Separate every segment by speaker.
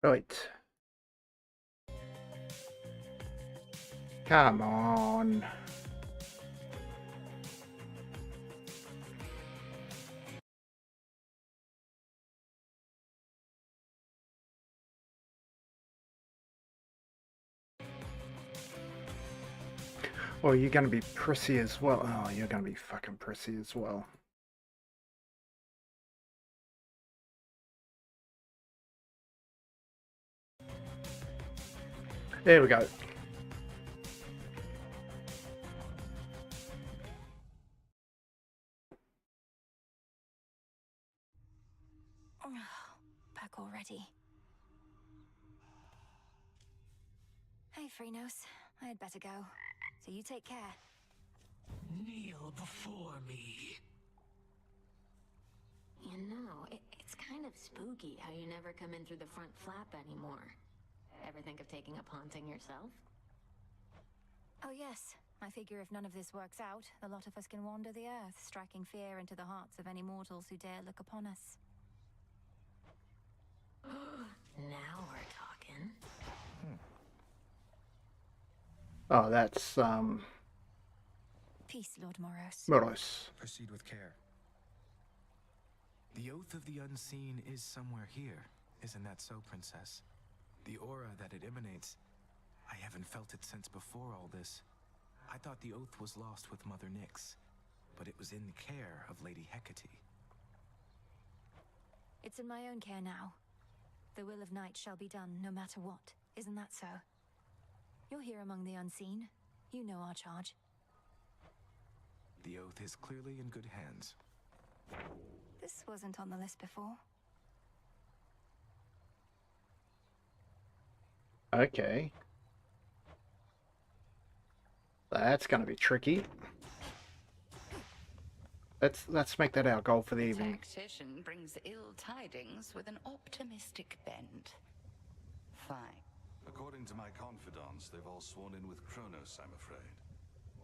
Speaker 1: Right. Come on. Oh, you're gonna be prissy as well. Oh, you're gonna be fucking prissy as well. There we go.
Speaker 2: Back already. Hey, Freenos. I'd better go. So you take care.
Speaker 3: Kneel before me.
Speaker 4: You know, it's kind of spooky how you never come in through the front flap anymore. Ever think of taking up haunting yourself?
Speaker 2: Oh, yes. I figure if none of this works out, a lot of us can wander the earth, striking fear into the hearts of any mortals who dare look upon us.
Speaker 4: Now we're talking.
Speaker 1: Oh, that's,
Speaker 2: Peace, Lord Moros.
Speaker 1: Moros.
Speaker 5: Proceed with care. The Oath of the Unseen is somewhere here. Isn't that so, Princess? The aura that it emanates, I haven't felt it since before all this. I thought the Oath was lost with Mother Nyx, but it was in the care of Lady Hecate.
Speaker 2: It's in my own care now. The will of Night shall be done, no matter what. Isn't that so? You're here among the unseen. You know our charge.
Speaker 5: The Oath is clearly in good hands.
Speaker 2: This wasn't on the list before.
Speaker 1: Okay. That's gonna be tricky. Let's make that our goal for the evening.
Speaker 6: Tactician brings ill tidings with an optimistic bend. Fine.
Speaker 7: According to my confidants, they've all sworn in with Kronos, I'm afraid.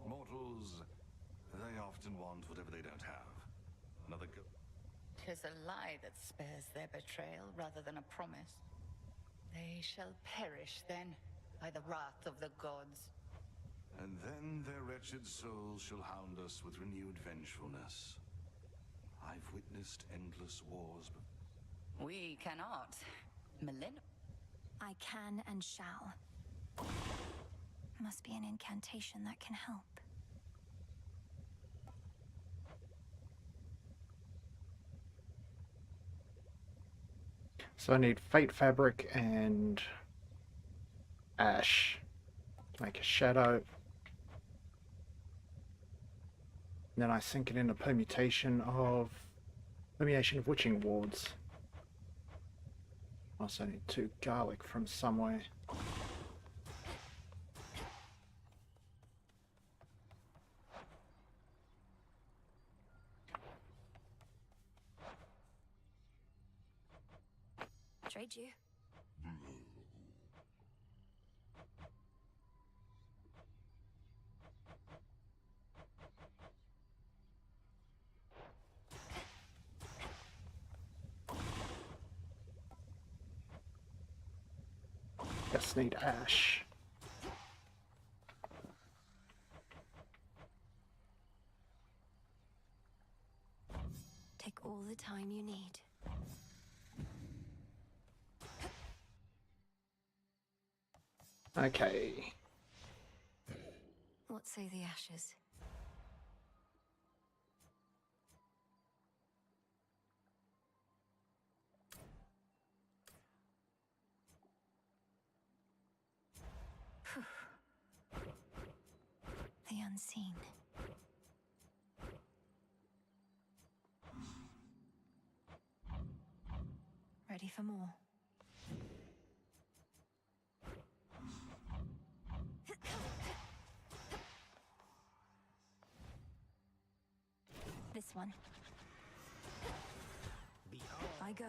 Speaker 7: Mortals, they often want whatever they don't have. Another go...
Speaker 6: 'Tis a lie that spares their betrayal rather than a promise. They shall perish then, by the wrath of the gods.
Speaker 7: And then their wretched souls shall hound us with renewed vengefulness. I've witnessed endless wars, but...
Speaker 6: We cannot. Melina.
Speaker 2: I can and shall. Must be an incantation that can help.
Speaker 1: So I need Fate Fabric and Ash to make a shadow. And then I sink it in a permutation of Witching Wards. Also need 2 garlic from somewhere.
Speaker 2: Trade you.
Speaker 1: Just need Ash.
Speaker 2: Take all the time you need.
Speaker 1: Okay.
Speaker 2: What say the ashes? The unseen. Ready for more? This one. I go.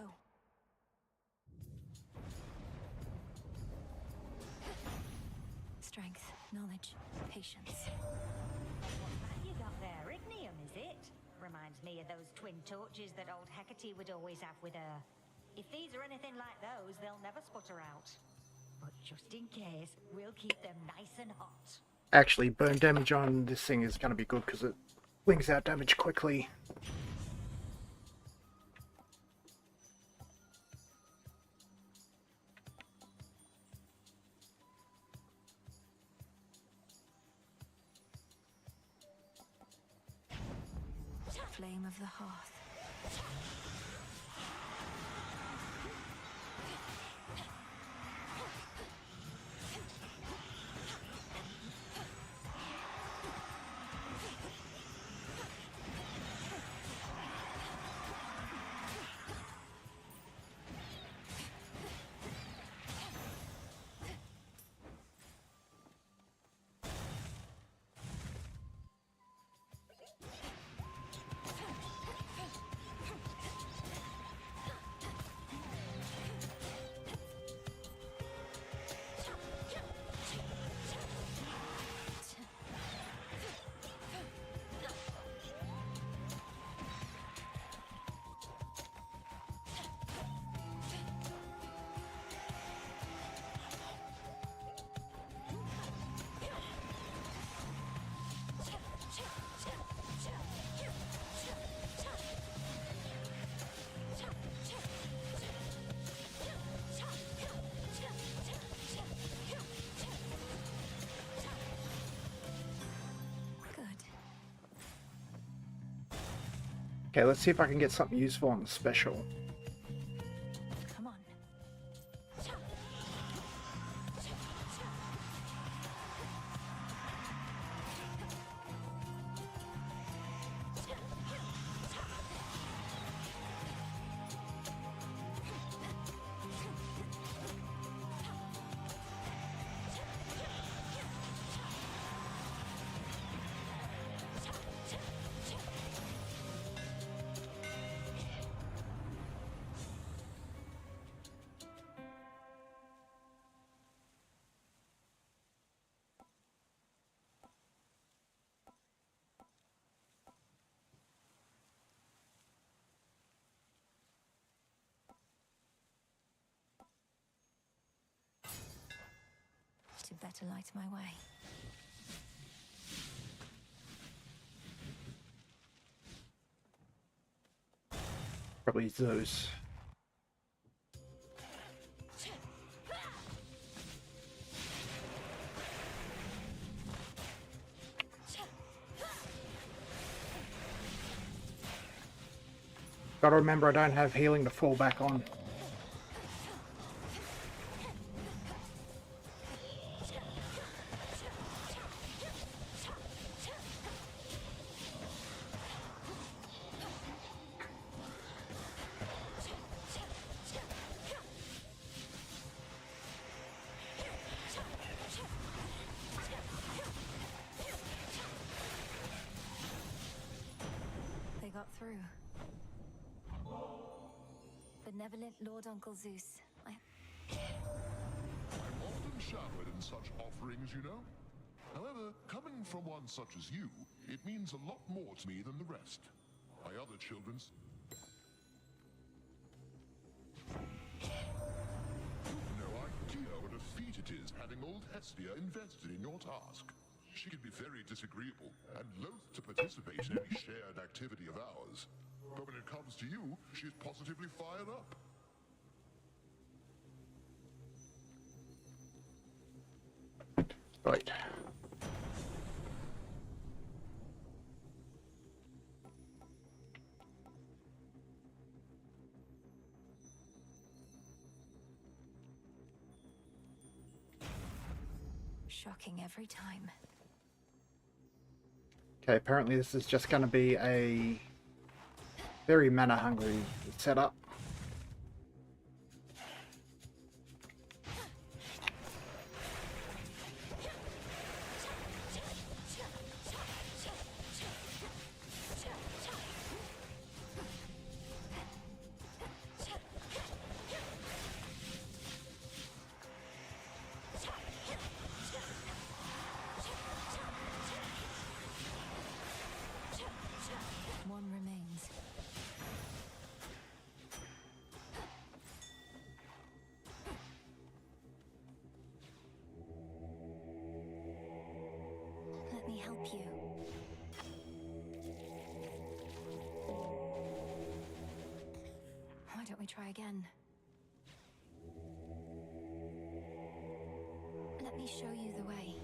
Speaker 2: Strength, knowledge, patience.
Speaker 8: What's that you got there? Ignium, is it? Reminds me of those twin torches that old Hecate would always have with her. If these are anything like those, they'll never sputter out. But just in case, we'll keep them nice and hot.
Speaker 1: Actually, burn damage on this thing is going to be good because it flings out damage quickly.
Speaker 2: Flame of the hearth.
Speaker 1: Okay, let's see if I can get something useful on the special.
Speaker 2: Come on. To better light my way.
Speaker 1: Probably those. Gotta remember I don't have healing to fall back on.
Speaker 2: They got through. Benevolent Lord Uncle Zeus.
Speaker 9: I'm often showered in such offerings, you know. However, coming from one such as you, it means a lot more to me than the rest. My other children's... No idea what a feat it is having old Hestia invested in your task. She can be very disagreeable and loath to participate in any shared activity of ours. But when it comes to you, she's positively fired up.
Speaker 1: Right.
Speaker 2: Shocking every time.
Speaker 1: Okay, apparently this is just going to be a very mana-hungry setup.
Speaker 2: One remains. help you. Why don't we try again? Let me show you the way.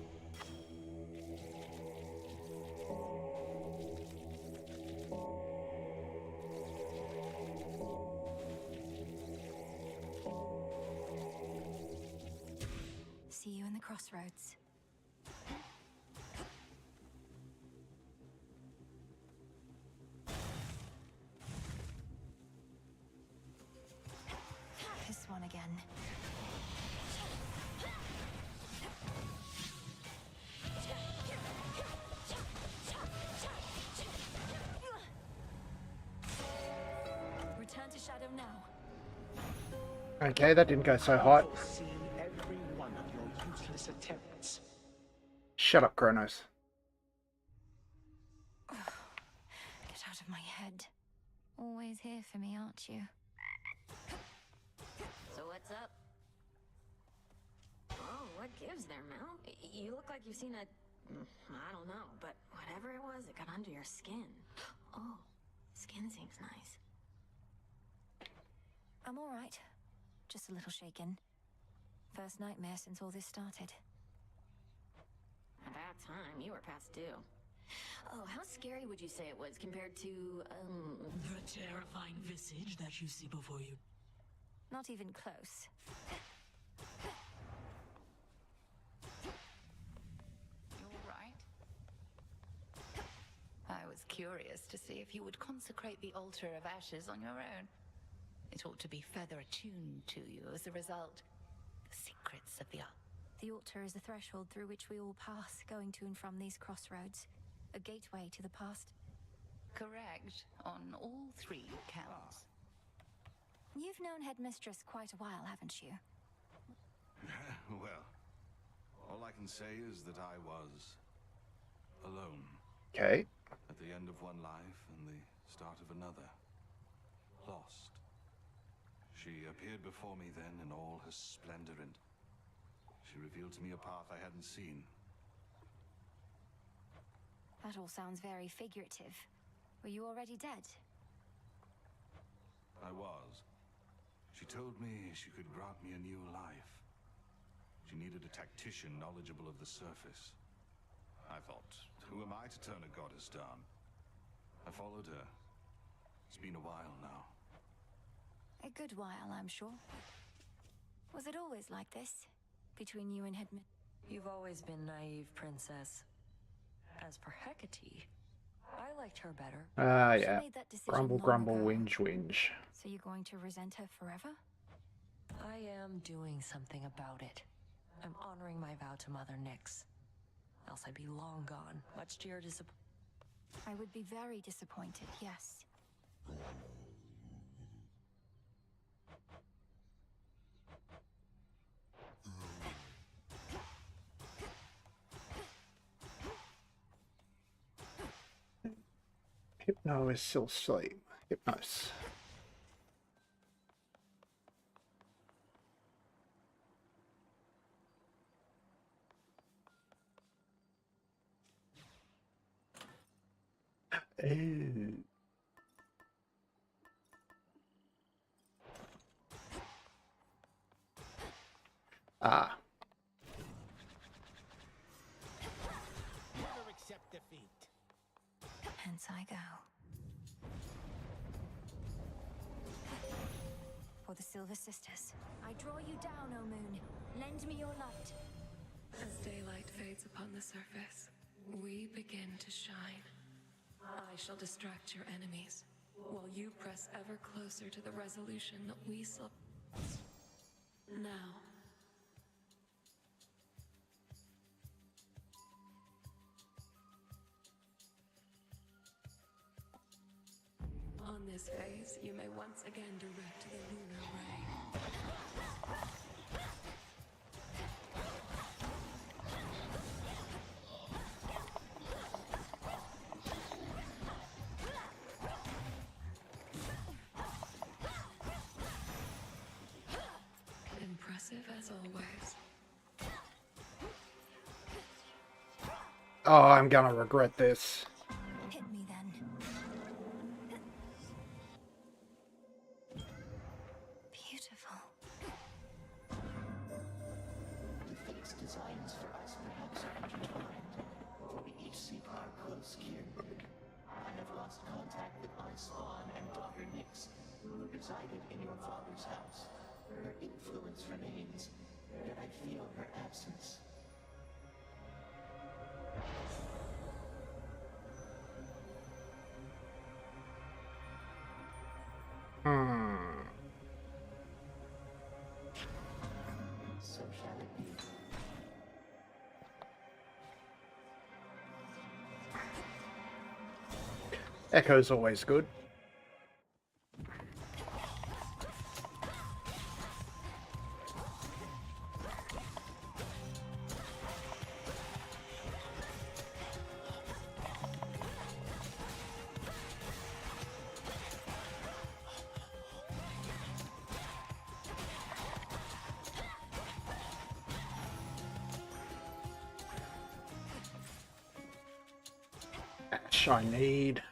Speaker 2: See you in the crossroads. This one again. Return to Shadow now.
Speaker 1: Okay, that didn't go so hot.
Speaker 3: I foresee every one of your useless attempts.
Speaker 1: Shut up, Kronos.
Speaker 2: Get out of my head. Always here for me, aren't you?
Speaker 4: So what's up? Oh, what gives there, Mel? You look like you've seen a... I don't know, but whatever it was, it got under your skin. Oh, skin seems nice.
Speaker 2: I'm all right. Just a little shaken. First nightmare since all this started.
Speaker 4: About time, you were past due. Oh, how scary would you say it was compared to,
Speaker 3: The terrifying visage that you see before you.
Speaker 2: Not even close.
Speaker 6: You all right? I was curious to see if you would consecrate the altar of ashes on your own. It ought to be further attuned to you as a result. The secrets of the art.
Speaker 2: The altar is a threshold through which we all pass, going to and from these crossroads. A gateway to the past.
Speaker 6: Correct, on all three counts.
Speaker 2: You've known Headmistress quite a while, haven't you?
Speaker 7: Well, all I can say is that I was alone
Speaker 1: Okay.
Speaker 7: at the end of one life and the start of another. Lost. She appeared before me then in all her splendor, and she revealed to me a path I hadn't seen.
Speaker 2: That all sounds very figurative. Were you already dead?
Speaker 7: I was. She told me she could grant me a new life. She needed a tactician knowledgeable of the surface. I thought, who am I to turn a goddess down? I followed her. It's been a while now.
Speaker 2: A good while, I'm sure. Was it always like this? Between you and Headman?
Speaker 10: You've always been naive, Princess. As for Hecate, I liked her better.
Speaker 2: She
Speaker 1: Yeah.
Speaker 2: made that decision
Speaker 1: Grumble,
Speaker 2: long
Speaker 1: grumble,
Speaker 2: ago.
Speaker 1: whinge, whinge.
Speaker 2: So you're going to resent her forever?
Speaker 10: I am doing something about it. I'm honoring my vow to Mother Nyx. Else I'd be long gone, much to your disappointment.
Speaker 2: I would be very disappointed, yes.
Speaker 1: Hypno is still asleep. Hypnos. Ooh. Ah.
Speaker 3: Never accept defeat.
Speaker 2: Hence I go. For the Silver Sisters. I draw you down, O Moon. Lend me your light.
Speaker 11: As daylight fades upon the surface, we begin to shine. I shall distract your enemies, while you press ever closer to the resolution that we saw. Now. On this phase, you may once again direct the lunar ray. Impressive as always.
Speaker 1: Oh, I'm gonna regret this.
Speaker 2: Hit me then. Beautiful.
Speaker 12: The fate's designs for us perhaps are intertwined, for we each seek our close kin. I have lost contact with my spawn and daughter Nyx, who resided in your father's house. Her influence remains, yet I feel her absence. So shall it be.
Speaker 1: Echo's always good. Ash I need.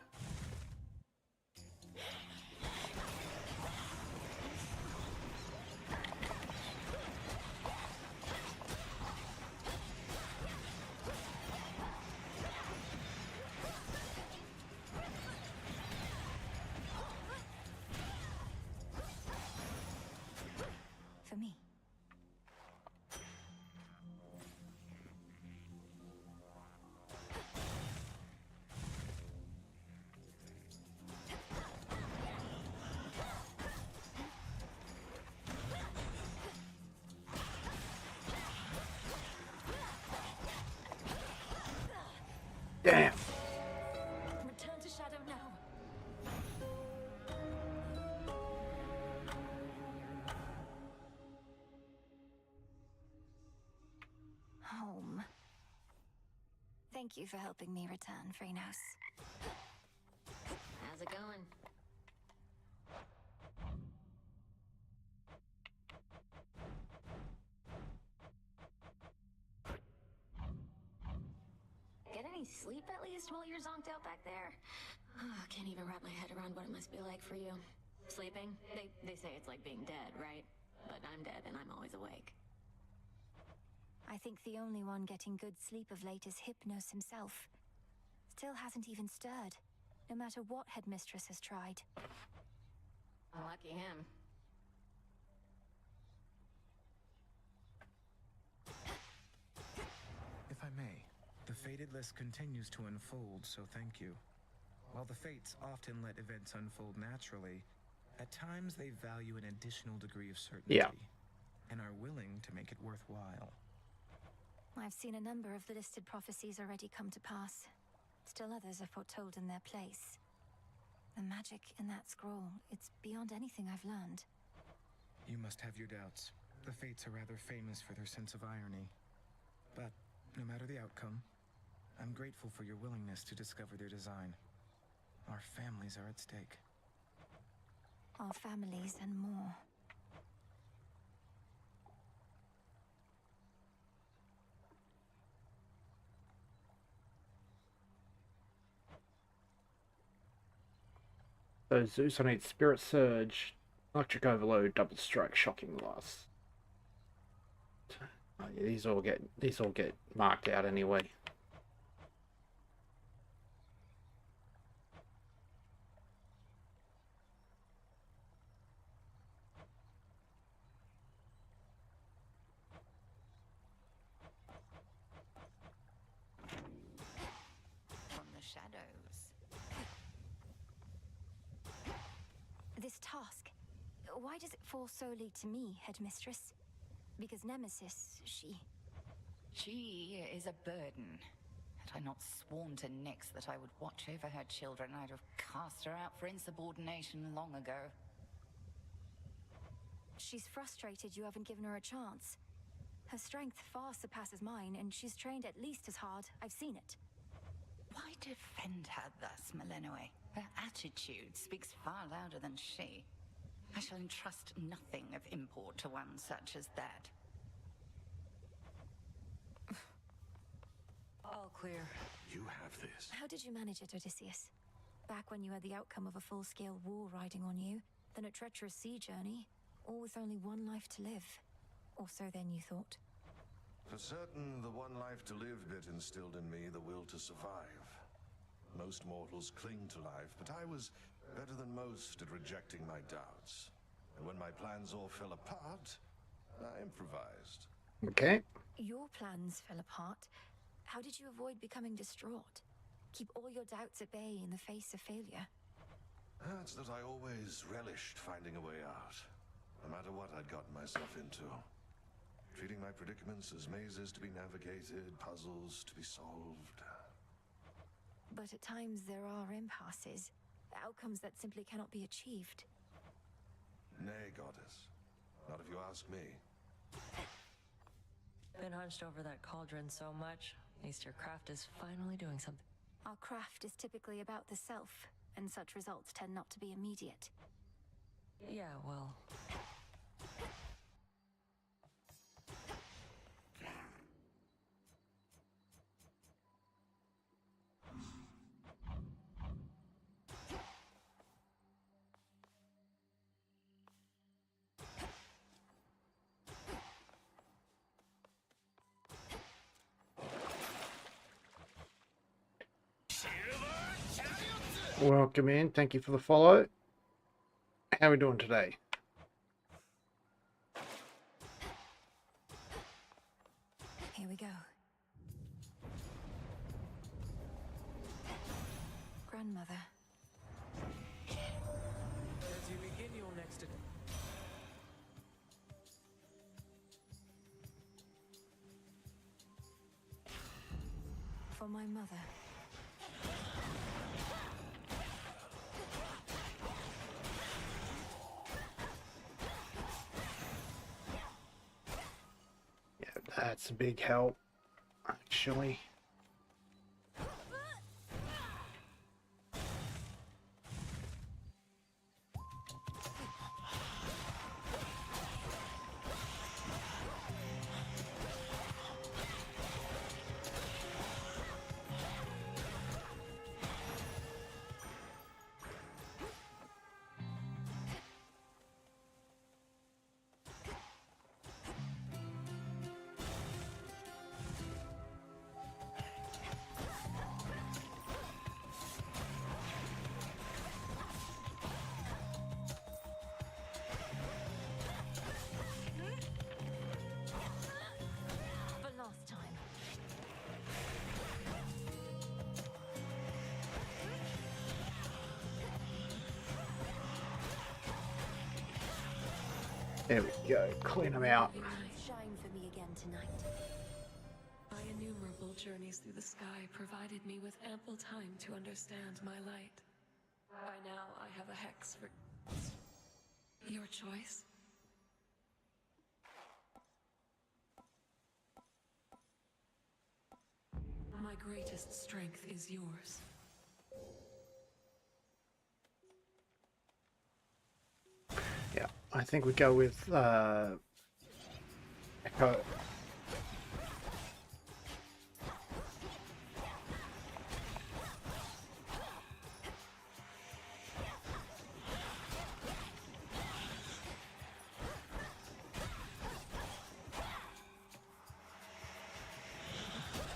Speaker 2: For me.
Speaker 1: Damn.
Speaker 2: Return to Shadow now. Home. Thank you for helping me return, Freenhouse.
Speaker 4: How's it going? Get any sleep at least while you're zonked out back there? Oh, I can't even wrap my head around what it must be like for you. Sleeping? They say it's like being dead, right? But I'm dead and I'm always awake.
Speaker 2: I think the only one getting good sleep of late is Hypnos himself. Still hasn't even stirred, no matter what Headmistress has tried.
Speaker 4: Lucky him.
Speaker 5: If I may, the fated list continues to unfold, so thank you. While the fates often let events unfold naturally, at times they value an additional degree of certainty.
Speaker 1: Yeah.
Speaker 5: And are willing to make it worthwhile.
Speaker 2: I've seen a number of the listed prophecies already come to pass. Still others are foretold in their place. The magic in that scroll, it's beyond anything I've learned.
Speaker 5: You must have your doubts. The fates are rather famous for their sense of irony. But no matter the outcome, I'm grateful for your willingness to discover their design. Our families are at stake.
Speaker 2: Our families and more.
Speaker 1: So Zeus on 8, Spirit Surge, Electric Overload, Double Strike, Shocking Blast. Oh, yeah, these all get marked out anyway.
Speaker 6: From the shadows.
Speaker 2: This task, why does it fall solely to me, Headmistress? Because Nemesis,
Speaker 6: She is a burden. Had I not sworn to Nyx that I would watch over her children, I'd have cast her out for insubordination long ago.
Speaker 2: She's frustrated you haven't given her a chance. Her strength far surpasses mine, and she's trained at least as hard. I've seen it.
Speaker 6: Why defend her thus, Malenoe? Her attitude speaks far louder than she. I shall entrust nothing of import to one such as that.
Speaker 10: All clear.
Speaker 7: You have this.
Speaker 2: How did you manage it, Odysseus? Back when you had the outcome of a full-scale war riding on you, then a treacherous sea journey, all with only one life to live. Or so then you thought.
Speaker 7: For certain, the one life to live bit instilled in me the will to survive. Most mortals cling to life, but I was better than most at rejecting my doubts. And when my plans all fell apart, I improvised.
Speaker 1: Okay.
Speaker 2: Your plans fell apart. How did you avoid becoming distraught? Keep all your doubts at bay in the face of failure?
Speaker 7: It's that I always relished finding a way out, no matter what I'd gotten myself into. Treating my predicaments as mazes to be navigated, puzzles to be solved.
Speaker 2: But at times there are impasses, outcomes that simply cannot be achieved.
Speaker 7: Nay, goddess. Not if you ask me.
Speaker 10: Been hunched over that cauldron so much, at least your craft is finally doing something.
Speaker 2: Our craft is typically about the self, and such results tend not to be immediate.
Speaker 10: Yeah, well...
Speaker 1: Welcome in. Thank you for the follow. How are we doing today?
Speaker 2: Here we go. Grandmother.
Speaker 5: As you begin your next...
Speaker 2: For my mother.
Speaker 1: That's a big help, actually. There we go. Clean them out.
Speaker 2: Shine for me again tonight.
Speaker 11: My innumerable journeys through the sky provided me with ample time to understand my light. By now, I have a hex for your choice. My greatest strength is yours.
Speaker 1: Yeah, I think we go with Echo.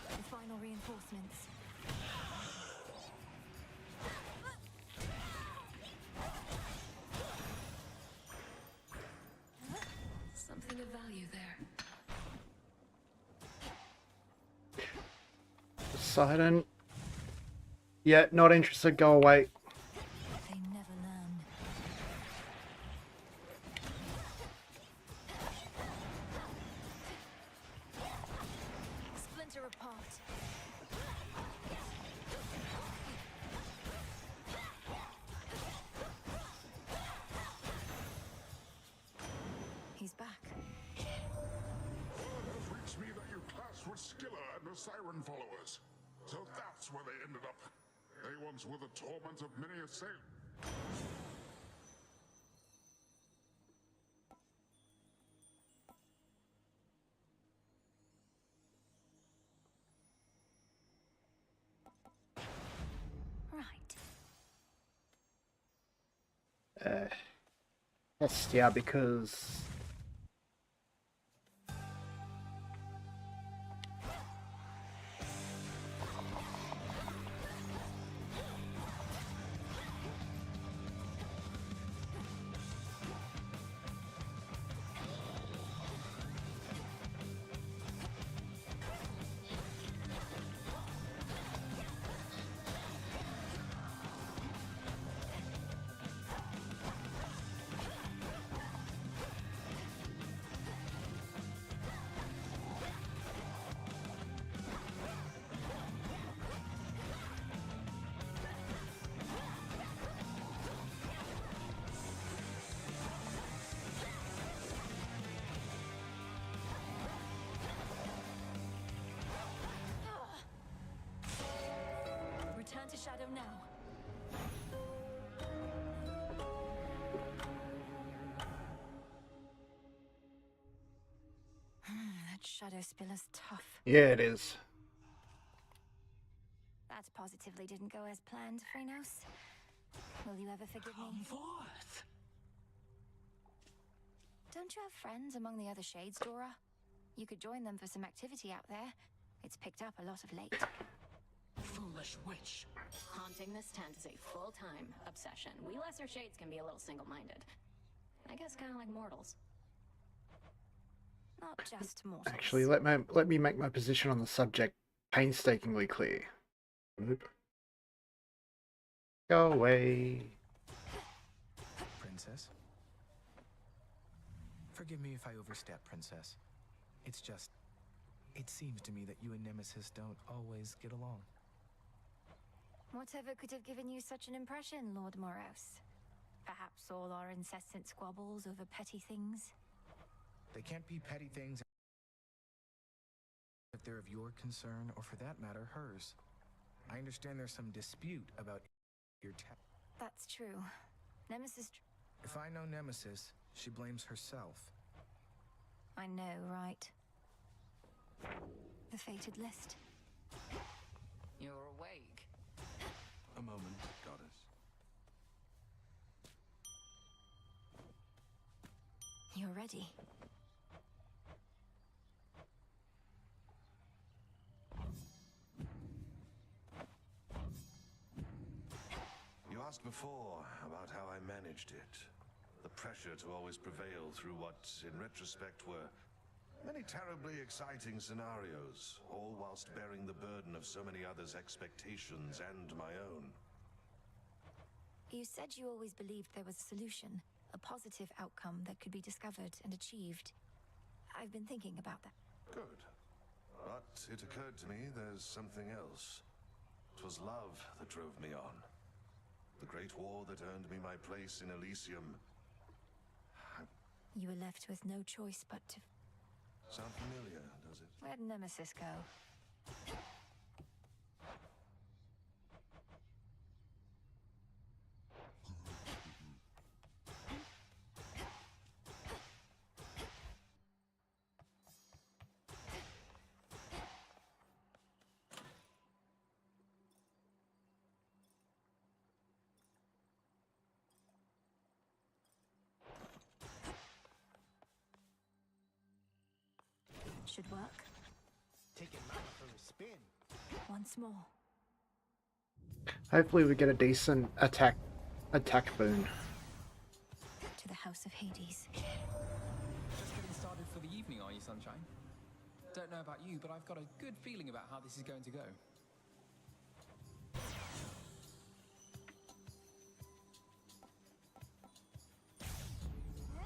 Speaker 2: The final reinforcements.
Speaker 11: Something of value there.
Speaker 1: Poseidon. Yeah, not interested. Go away.
Speaker 2: They never learn. Splinter apart. He's back.
Speaker 9: Word has reached me that you clashed with Scylla and the Siren followers. So that's where they ended up. They once were the torment of many a sailor.
Speaker 1: Hestia because
Speaker 2: Return to Shadow now. That Shadow Spiller's tough.
Speaker 1: yeah, it is.
Speaker 2: That positively didn't go as planned, Phrenos. Will you ever forgive me?
Speaker 3: Come forth.
Speaker 2: Don't you have friends among the other shades, Dora? You could join them for some activity out there. It's picked up a lot of late.
Speaker 3: Foolish witch.
Speaker 4: Haunting this tent is a full-time obsession. We lesser shades can be a little single-minded. I guess kind of like mortals.
Speaker 2: Not just mortals.
Speaker 1: Actually, let me make my position on the subject painstakingly clear. Oop. Go away.
Speaker 5: Princess? Forgive me if I overstep, Princess. It's just... it seems to me that you and Nemesis don't always get along.
Speaker 2: Whatever could have given you such an impression, Lord Moros? Perhaps all our incessant squabbles over petty things?
Speaker 5: They can't be petty things if they're of your concern, or for that matter, hers. I understand there's some dispute about your
Speaker 2: That's true. Nemesis...
Speaker 5: If I know Nemesis, she blames herself.
Speaker 2: I know, right? The fated list.
Speaker 6: You're awake.
Speaker 7: A moment, goddess.
Speaker 2: You're ready.
Speaker 7: You asked before about how I managed it. The pressure to always prevail through what, in retrospect, were many terribly exciting scenarios, all whilst bearing the burden of so many others' expectations and my own.
Speaker 2: You said you always believed there was a solution, a positive outcome that could be discovered and achieved. I've been thinking about that.
Speaker 7: Good. But it occurred to me there's something else. 'Twas love that drove me on. The great war that earned me my place in Elysium.
Speaker 2: You were left with no choice but to...
Speaker 7: Sound familiar, does it?
Speaker 2: Where'd Nemesis go? Should work.
Speaker 13: Taking Mama for a spin.
Speaker 2: Once more.
Speaker 1: Hopefully we get a decent attack boon.
Speaker 2: To the House of Hades.
Speaker 14: Just getting started for the evening, are you, Sunshine? Don't know about you, but I've got a good feeling about how this is going to go.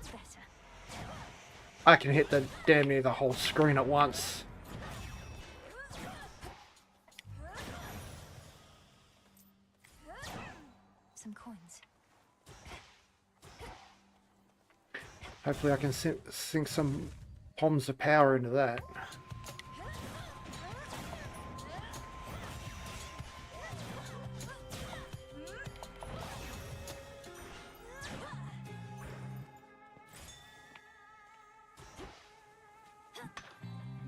Speaker 2: Better.
Speaker 1: I can hit the damn near the whole screen at once.
Speaker 2: Some coins.
Speaker 1: Hopefully I can sink some bombs of power into that.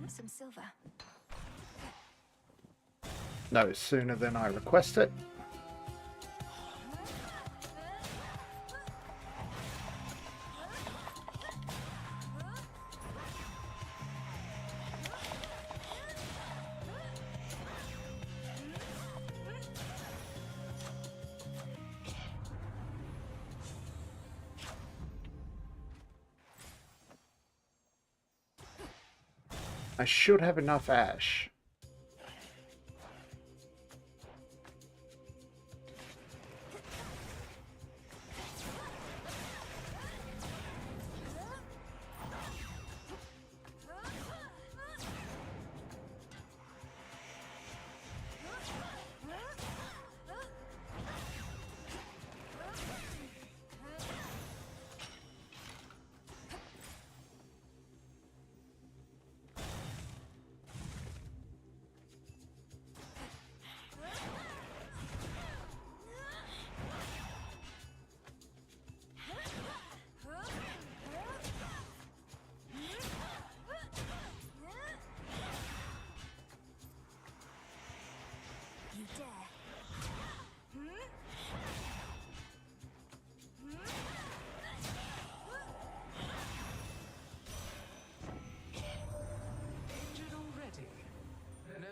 Speaker 2: Some silver.
Speaker 1: No sooner than I request it. I should have enough ash.
Speaker 2: You dare.
Speaker 5: Injured already? No.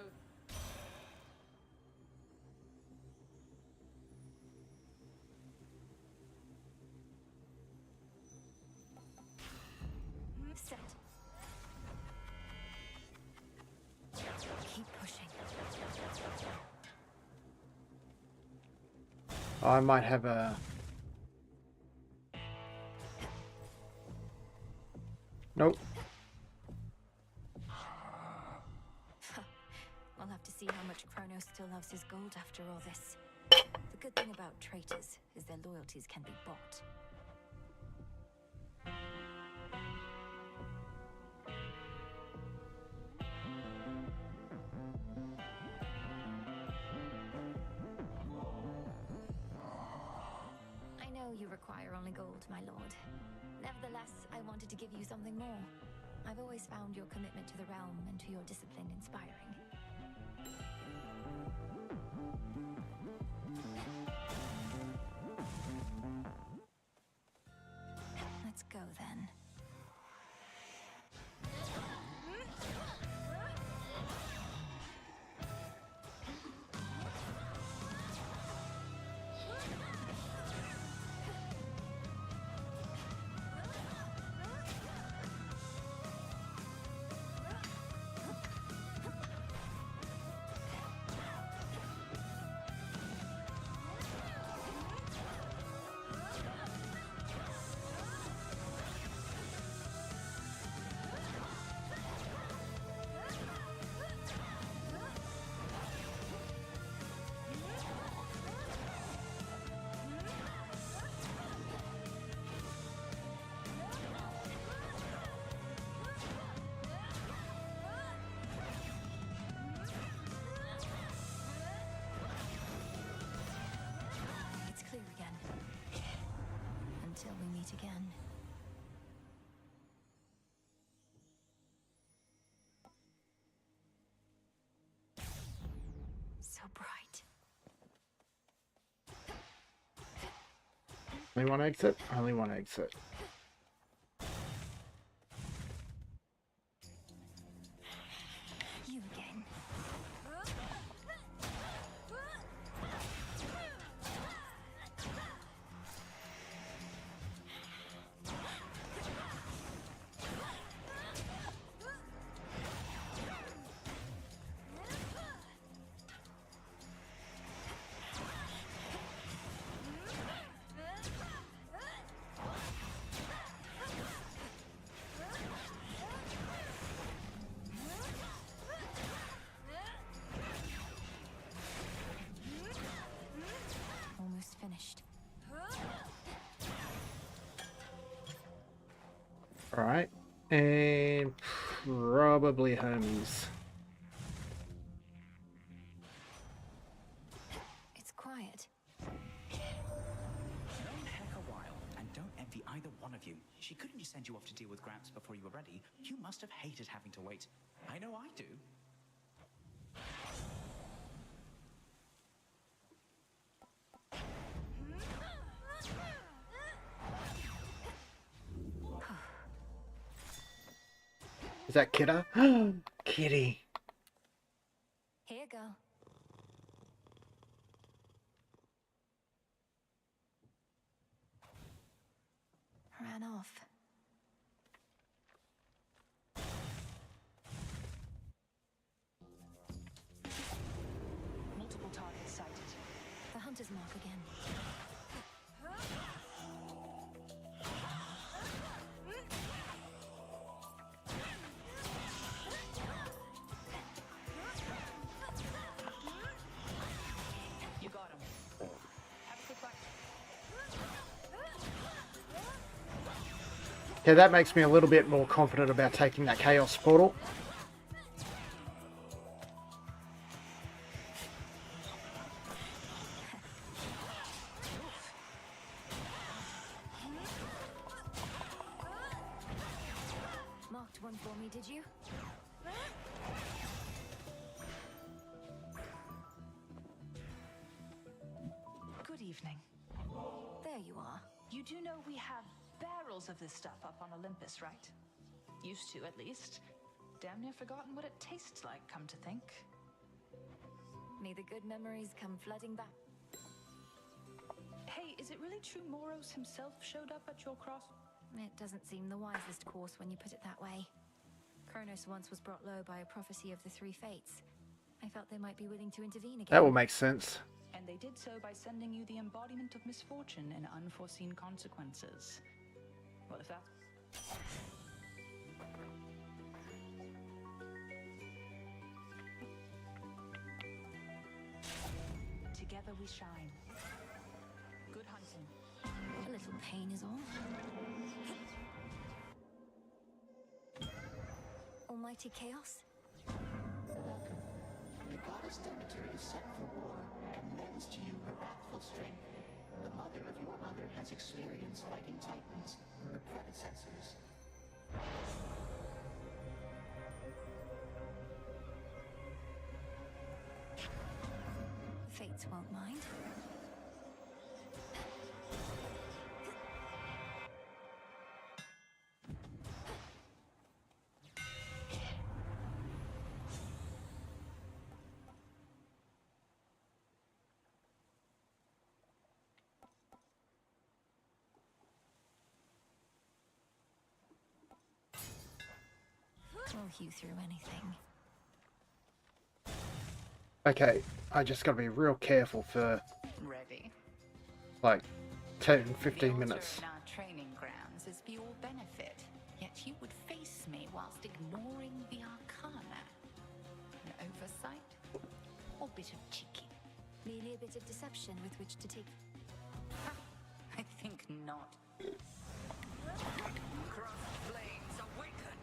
Speaker 2: Set. Keep pushing.
Speaker 1: I might have a... Nope.
Speaker 2: We'll have to see how much Kronos still loves his gold after all this. The good thing about traitors is their loyalties can be bought. I know you require only gold, my lord. Nevertheless, I wanted to give you something more. I've always found your commitment to the realm and to your discipline inspiring. Let's go then. It's clear again. Until we meet again. So bright.
Speaker 1: Only one exit? Only one exit.
Speaker 2: You again. Almost finished.
Speaker 1: Alright. And probably Hermes.
Speaker 2: It's quiet.
Speaker 15: Known Heck a while, and don't envy either one of you. She couldn't just send you off to deal with Gramps before you were ready. You must have hated having to wait. I know I do.
Speaker 1: Is that Kidda? Kitty.
Speaker 2: Here, girl. Ran off.
Speaker 1: Yeah, that makes me a little bit more confident about taking that Chaos Portal.
Speaker 2: Marked one for me, did you?
Speaker 6: Good evening.
Speaker 2: There you are.
Speaker 6: You do know we have barrels of this stuff up on Olympus, right? Used to, at least. Damn near forgotten what it tastes like, come to think.
Speaker 2: May the good memories come flooding back.
Speaker 6: Hey, is it really true Moros himself showed up at your cross?
Speaker 2: It doesn't seem the wisest course when you put it that way. Kronos once was brought low by a prophecy of the three fates. I felt they might be willing to intervene again.
Speaker 1: That will make sense.
Speaker 6: And they did so by sending you the embodiment of misfortune and unforeseen consequences. Well, if that... Together we shine. Good hunting.
Speaker 2: A little pain is all. Almighty Chaos?
Speaker 12: The goddess Demeter is set for war and lends to you her wrathful strength. The mother of your mother has experience fighting titans, her predecessors.
Speaker 2: The fates won't mind. I'll hew through anything.
Speaker 1: Okay, I just gotta be real careful for
Speaker 6: Ready?
Speaker 1: like 10, 15 minutes.
Speaker 6: The altar in our training grounds is for your benefit, yet you would face me whilst ignoring the arcana. An oversight? Or a bit of cheeky?
Speaker 2: Merely a bit of deception with which to take...
Speaker 6: I think not. Cross flames awaken!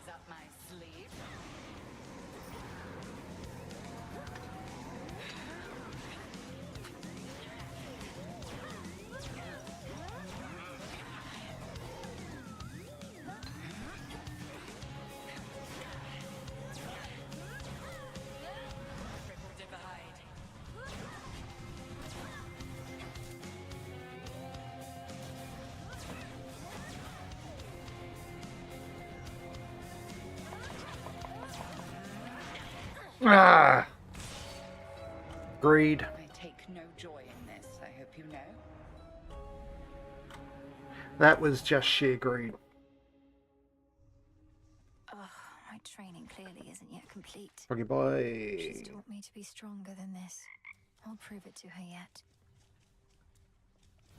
Speaker 6: Up my sleeve. Triple divide.
Speaker 1: Ah! Greed.
Speaker 6: I take no joy in this, I hope you know.
Speaker 1: That was just sheer greed.
Speaker 2: Ugh, my training clearly isn't yet complete.
Speaker 1: Froggy boy.
Speaker 2: She's taught me to be stronger than this. I'll prove it to her yet.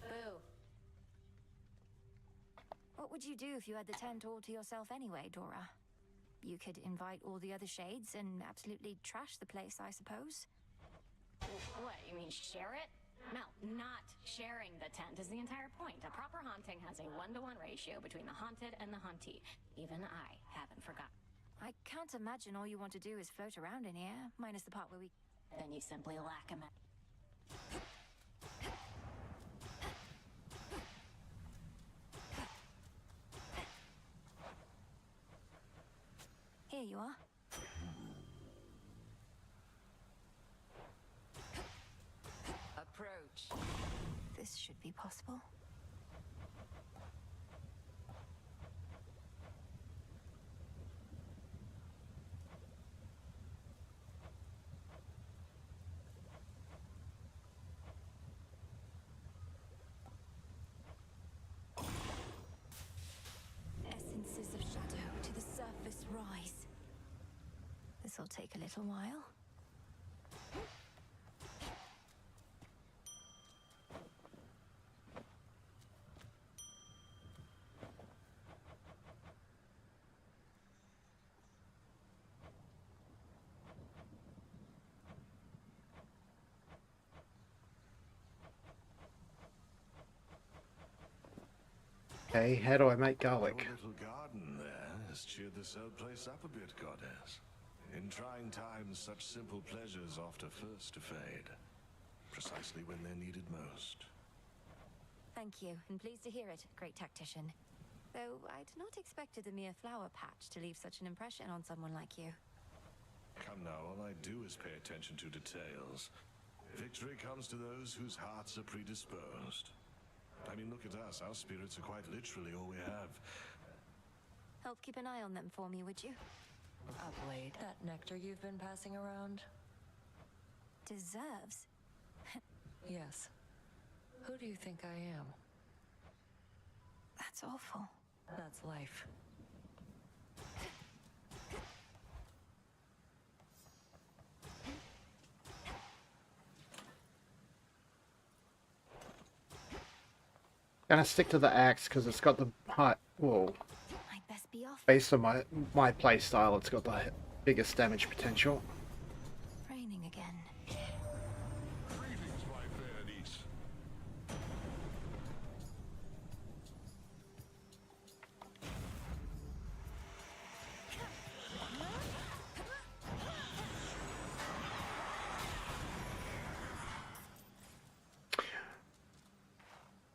Speaker 4: Boo.
Speaker 2: What would you do if you had the tent all to yourself anyway, Dora? You could invite all the other shades and absolutely trash the place, I suppose.
Speaker 4: What, you mean share it? No, not sharing the tent is the entire point. A proper haunting has a 1-to-1 ratio between the haunted and the hauntee. Even I haven't forgotten.
Speaker 2: I can't imagine all you want to do is float around in here, minus the part where we...
Speaker 4: Then you simply lack a
Speaker 2: Here you are.
Speaker 6: Approach.
Speaker 2: This should be possible. Essences of shadow to the surface rise. This'll take a little while.
Speaker 1: Okay, how do I make garlic?
Speaker 7: Your little garden there has cheered this old place up a bit, Goddess. In trying times, such simple pleasures often first to fade, precisely when they're needed most.
Speaker 2: Thank you, and pleased to hear it, great tactician. Though I'd not expected a mere flower patch to leave such an impression on someone like you.
Speaker 7: Come now, all I do is pay attention to details. Victory comes to those whose hearts are predisposed. I mean, look at us. Our spirits are quite literally all we have.
Speaker 2: Help keep an eye on them for me, would you?
Speaker 10: Upblade, that nectar you've been passing around?
Speaker 2: Deserves?
Speaker 10: Yes. Who do you think I am?
Speaker 2: That's awful.
Speaker 10: That's life.
Speaker 1: Gonna stick to the axe because it's got the height. Whoa.
Speaker 2: I'd best be off.
Speaker 1: Based on my play style, it's got the biggest damage potential.
Speaker 2: Raining again.
Speaker 9: Greetings, my fair niece.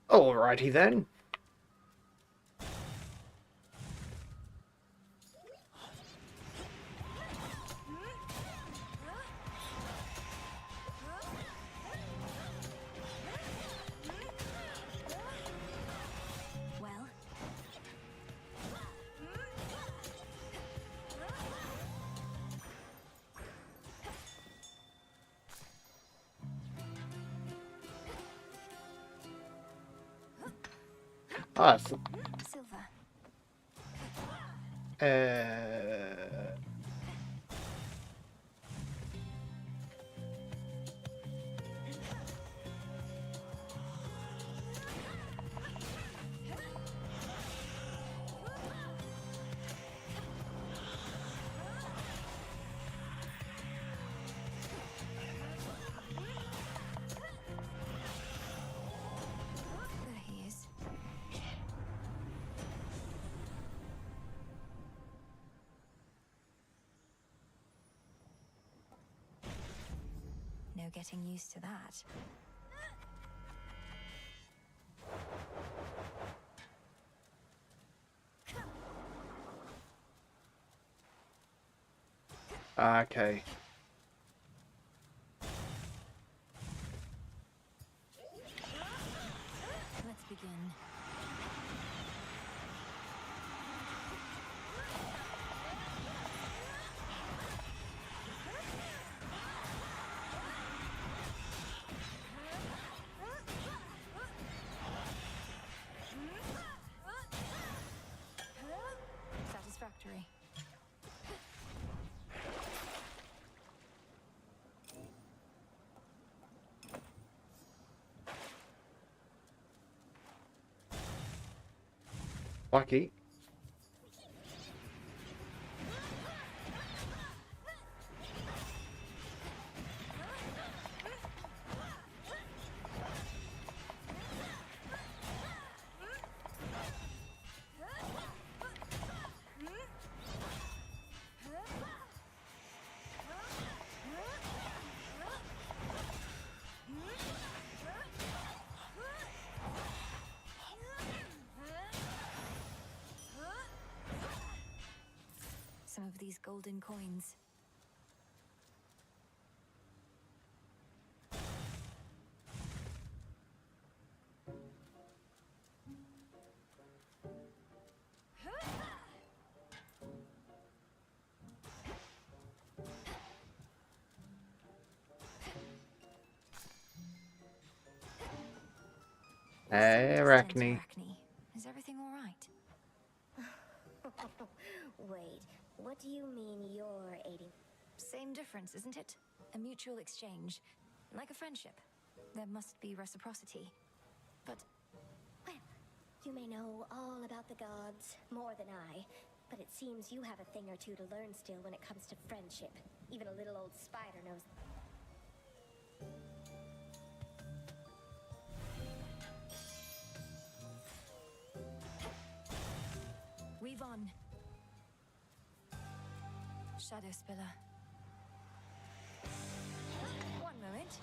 Speaker 1: Alrighty then.
Speaker 2: Well,
Speaker 1: Ah, it's,
Speaker 2: Silver. There he is. No getting used to that.
Speaker 1: okay.
Speaker 2: Let's begin. Satisfactory.
Speaker 1: Lucky.
Speaker 2: Some of these golden coins.
Speaker 1: Hey, Arachne.
Speaker 2: Arachne. Is everything all right?
Speaker 16: Wait, what do you mean you're aiding?
Speaker 2: Same difference, isn't it? A mutual exchange. Like a friendship. There must be reciprocity. But...
Speaker 16: Well, you may know all about the gods, more than I, but it seems you have a thing or two to learn still when it comes to friendship. Even a little old spider knows.
Speaker 2: Weave on. Shadow Spiller. One moment.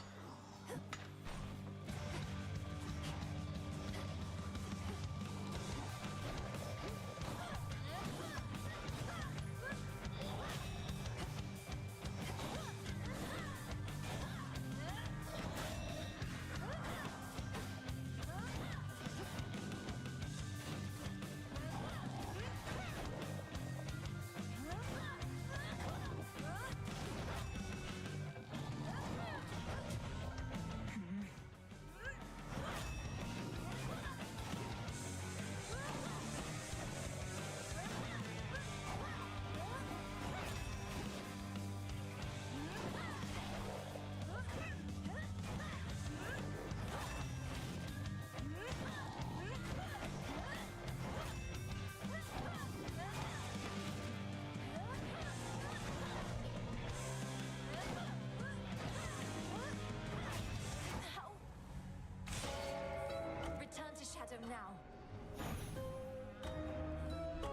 Speaker 2: Return to Shadow now.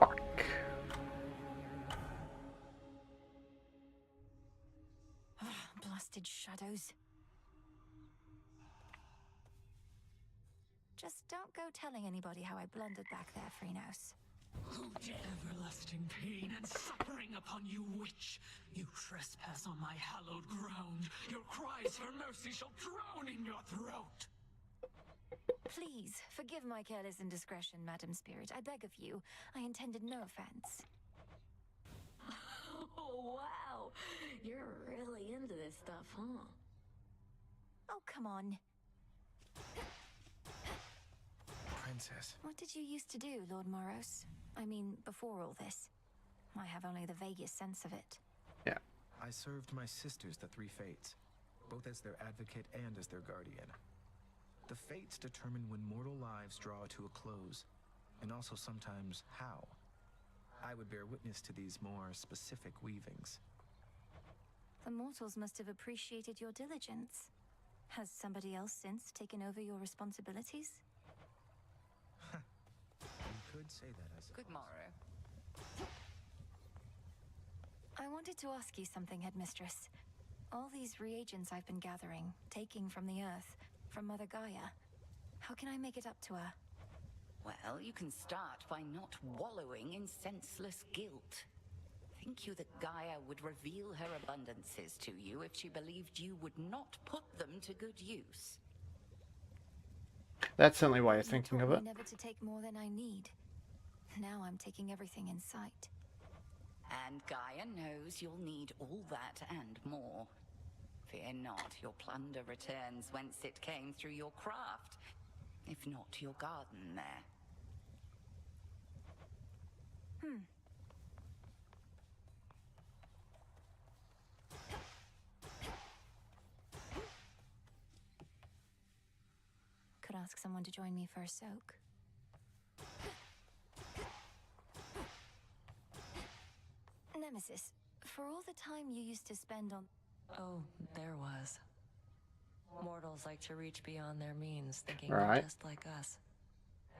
Speaker 1: Fuck.
Speaker 2: Blasted shadows. Just don't go telling anybody how I blundered back there, Freenos.
Speaker 3: Oh, everlasting pain and suffering upon you, witch! You trespass on my hallowed ground. Your cries for mercy shall drown in your throat.
Speaker 2: Please, forgive my careless indiscretion, Madam Spirit. I beg of you. I intended no offense.
Speaker 4: Oh, wow. You're really into this stuff, huh?
Speaker 2: Oh, come on.
Speaker 5: Princess.
Speaker 2: What did you used to do, Lord Moros? I mean, before all this. I have only the vaguest sense of it.
Speaker 1: Yeah.
Speaker 5: I served my sisters, the Three Fates, both as their advocate and as their guardian. The Fates determine when mortal lives draw to a close, and also sometimes how. I would bear witness to these more specific weavings.
Speaker 2: The mortals must have appreciated your diligence. Has somebody else since taken over your responsibilities?
Speaker 5: You could say that as
Speaker 6: Good morrow.
Speaker 2: I wanted to ask you something, Headmistress. All these reagents I've been gathering, taking from the Earth, from Mother Gaia, how can I make it up to her?
Speaker 6: Well, you can start by not wallowing in senseless guilt. Think you that Gaia would reveal her abundances to you if she believed you would not put them to good use?
Speaker 1: That's certainly why you're
Speaker 2: You
Speaker 1: thinking
Speaker 2: taught
Speaker 1: of
Speaker 2: me
Speaker 1: it.
Speaker 2: never to take more than I need. Now I'm taking everything in sight.
Speaker 6: And Gaia knows you'll need all that and more. Fear not, your plunder returns whence it came through your craft, if not your garden there.
Speaker 2: Could ask someone to join me for a soak. Nemesis, for all the time you used to spend on...
Speaker 10: Oh, there was. Mortals like to reach beyond their means, thinking
Speaker 1: Right.
Speaker 10: they're just like us.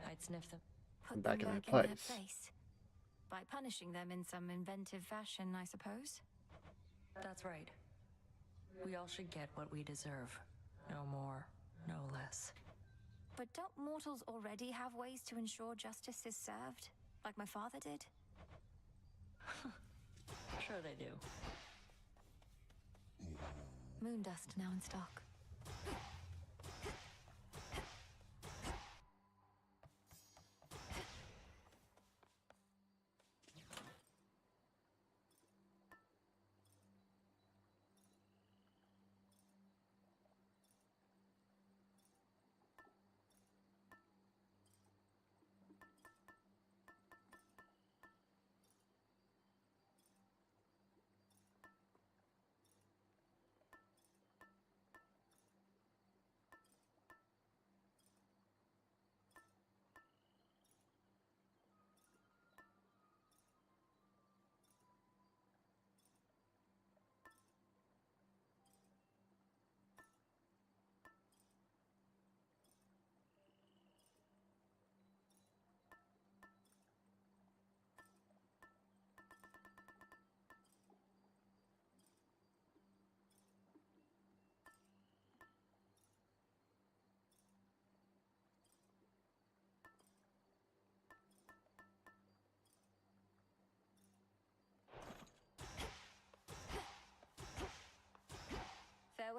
Speaker 10: I'd sniff them.
Speaker 2: Put
Speaker 1: Back
Speaker 2: them
Speaker 1: in
Speaker 2: back
Speaker 1: their
Speaker 2: in their
Speaker 1: place.
Speaker 2: place. By punishing them in some inventive fashion, I suppose.
Speaker 10: That's right. We all should get what we deserve. No more, no less.
Speaker 2: But don't mortals already have ways to ensure justice is served? Like my father did?
Speaker 10: Sure they do.
Speaker 2: Moondust now in stock.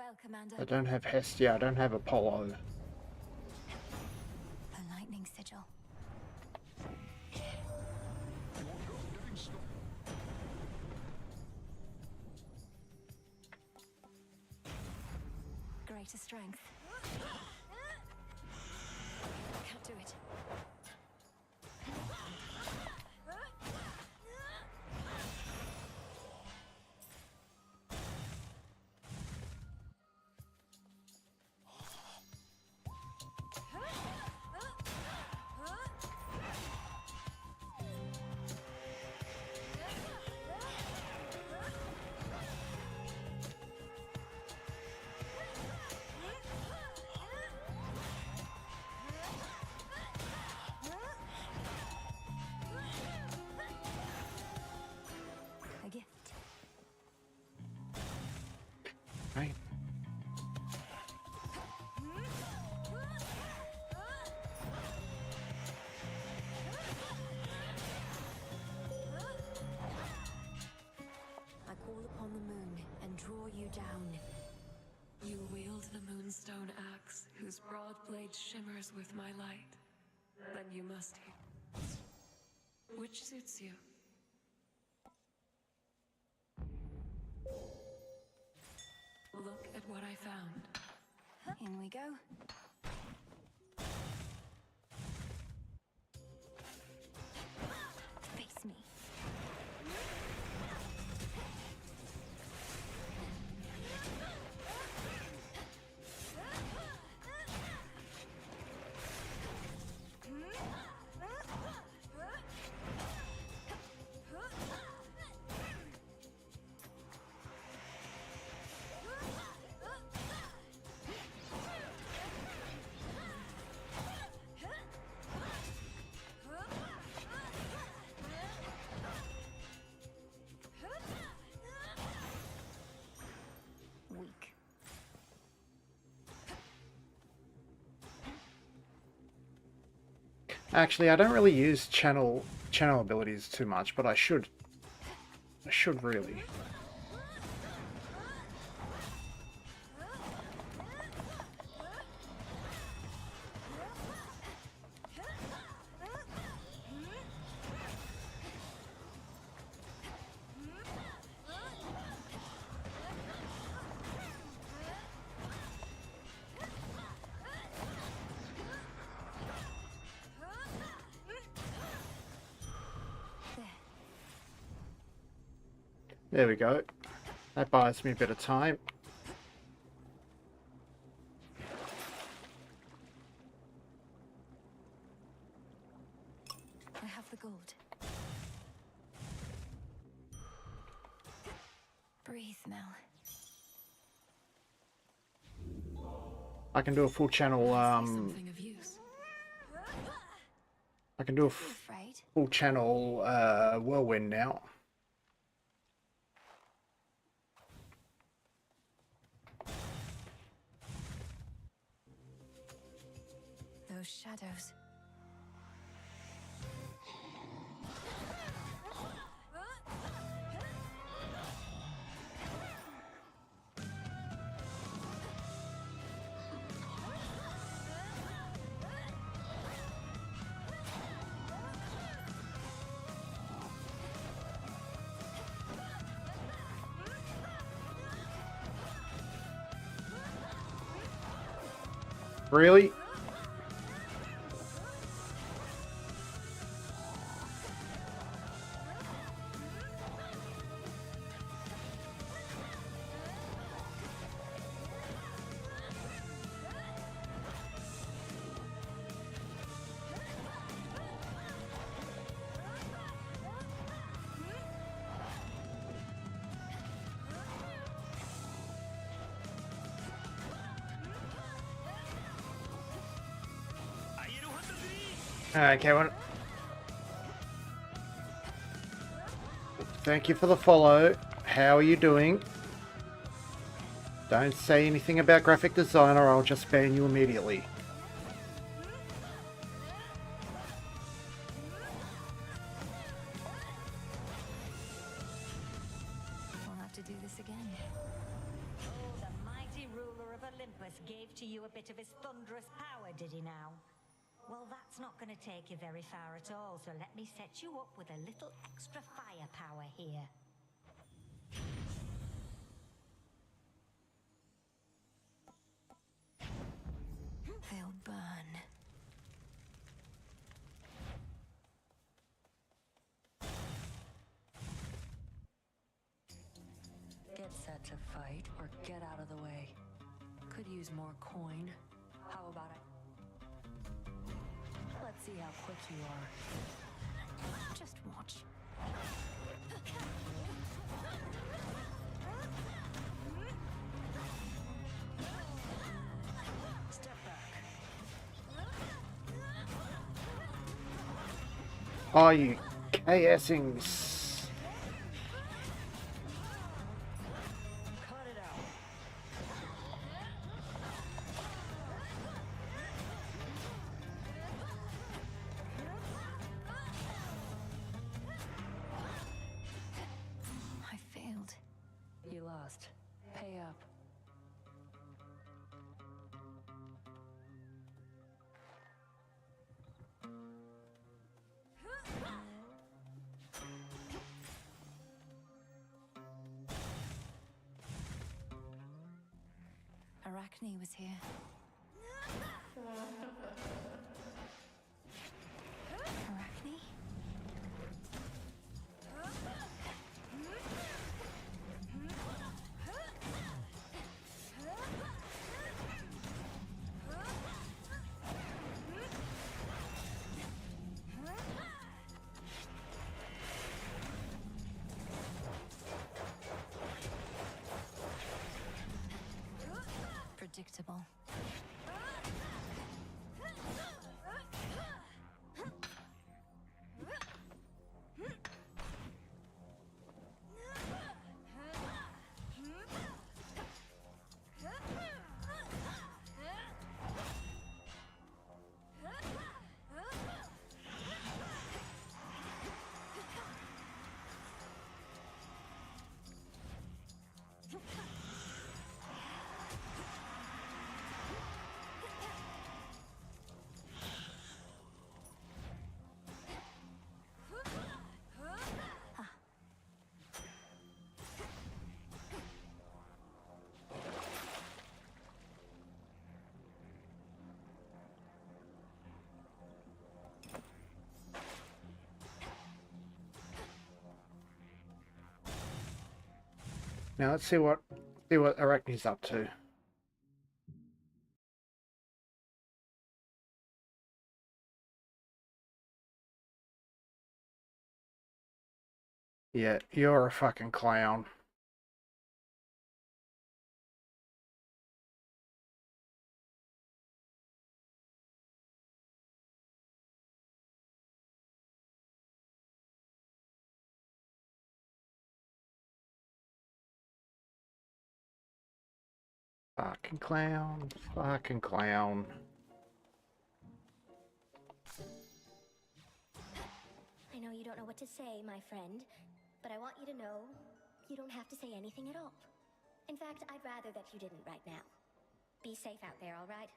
Speaker 2: well, Commander.
Speaker 1: I don't have Hestia, I don't have Apollo.
Speaker 2: A lightning sigil. Greater strength. Can't do it. A gift.
Speaker 1: Right.
Speaker 10: I call upon the moon and draw you down.
Speaker 11: You wield the moonstone axe, whose broad blade shimmers with my light. Then you must. Which suits you? Look at what I found.
Speaker 2: In we go. Face me. Weak.
Speaker 1: Actually, I don't really use channel abilities too much, but I should. I should really. There we go. That buys me a bit of time.
Speaker 2: I have the gold. Breathe, Mel.
Speaker 1: I can do a full channel.
Speaker 11: Something of use.
Speaker 1: I can do a full channel whirlwind now.
Speaker 2: Those shadows.
Speaker 1: Really? Okay, well, thank you for the follow. How are you doing? Don't say anything about graphic design or I'll just ban you immediately.
Speaker 2: We'll have to do this again.
Speaker 8: Oh, the mighty power, did he now? Well, that's not going to take you very far at all, so let me set you up with a little extra firepower here.
Speaker 2: They'll burn.
Speaker 10: Get set to fight or get out of the way. Could use more coin. How about it? Let's see how quick you are.
Speaker 2: Just watch.
Speaker 10: Step back.
Speaker 1: Are you KSing?
Speaker 10: Cut it out.
Speaker 2: I failed.
Speaker 10: You lost. Pay up.
Speaker 2: Arachne was here. Arachne? Predictable.
Speaker 1: Now let's see what Arachne's up to. Yeah, you're a fucking clown. Fucking clown, fucking clown.
Speaker 16: I know you don't know what to say, my friend, but I want you to know you don't have to say anything at all. In fact, I'd rather that you didn't right now. Be safe out there, all right?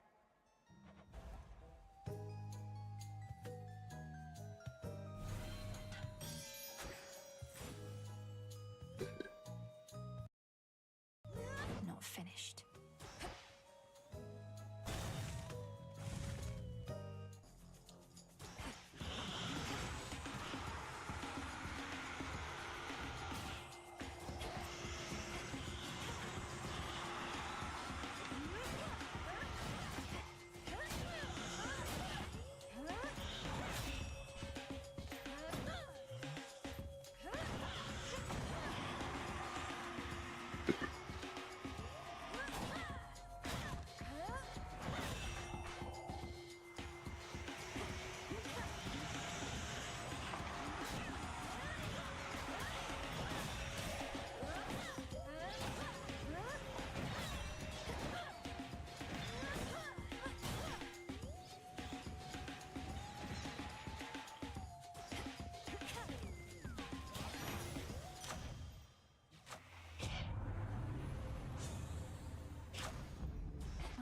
Speaker 2: Not finished.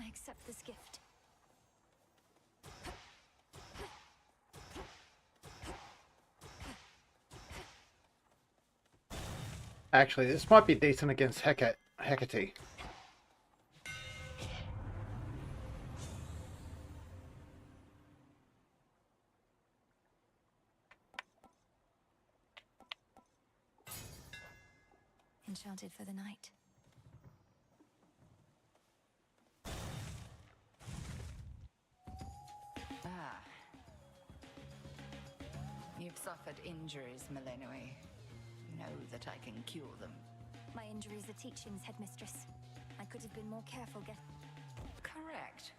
Speaker 2: I accept this gift.
Speaker 1: Actually, this might be decent against Hecate.
Speaker 2: Enchanted for the night.
Speaker 6: Ah. You've suffered injuries, Melenoi. Know that I can cure them.
Speaker 2: My injuries are teachings, Headmistress. I could have been more careful
Speaker 6: Correct.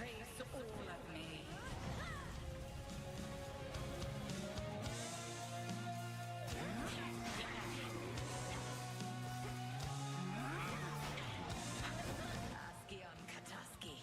Speaker 6: Face all of me. Ascion Kataski.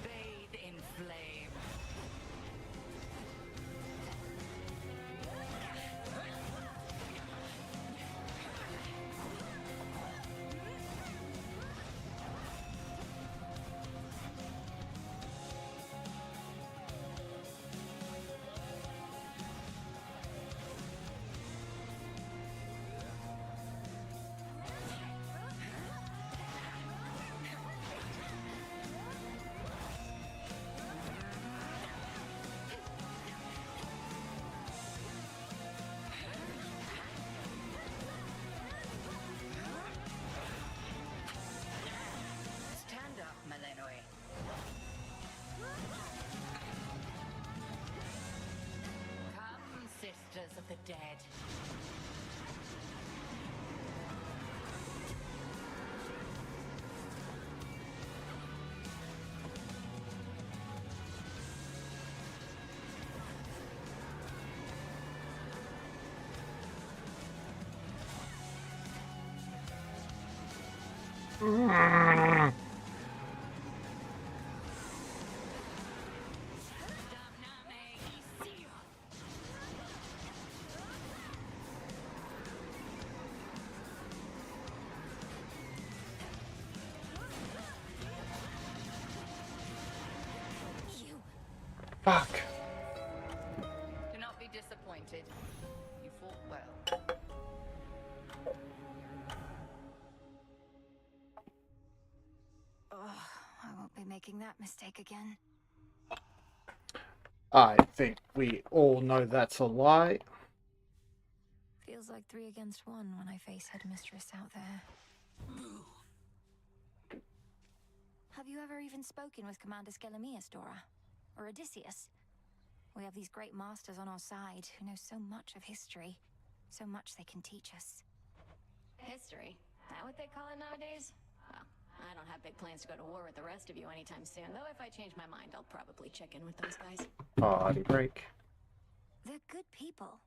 Speaker 6: Bathe in flame. Stand up, Melenoi. Come, sisters of the dead.
Speaker 1: Fuck.
Speaker 6: Do not be disappointed. You fought well.
Speaker 2: Oh, I won't be making that mistake again.
Speaker 1: I think we all know that's a lie.
Speaker 2: Feels like 3 against 1 when I face Headmistress out there. Have you ever even spoken with Commander Skelemius, Dora? Or Odysseus? We have these great masters on our side who know so much of history. So much they can teach us.
Speaker 4: History? That what they call it nowadays? Well, I don't have big plans to go to war with the rest of you anytime soon, though if I change my mind, I'll probably check in with those guys.
Speaker 1: Party break.
Speaker 2: They're good people.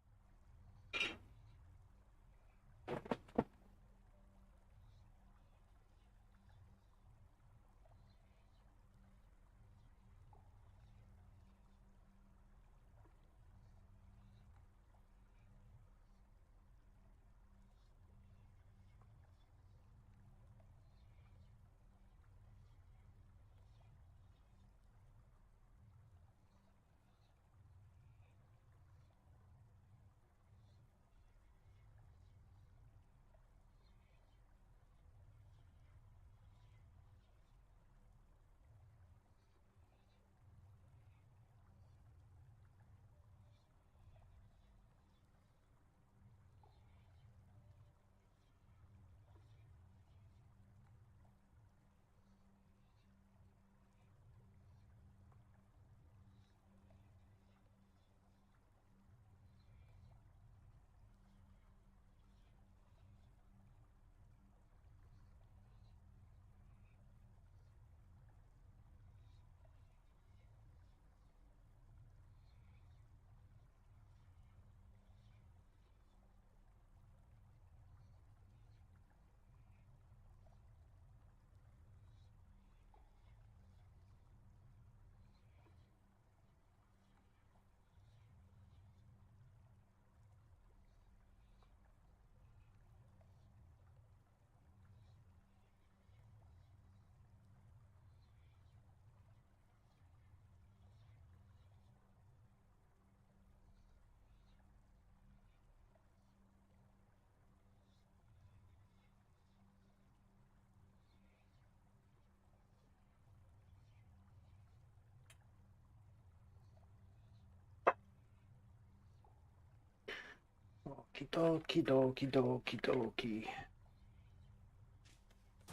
Speaker 1: Okie dokie dokie dokie dokie.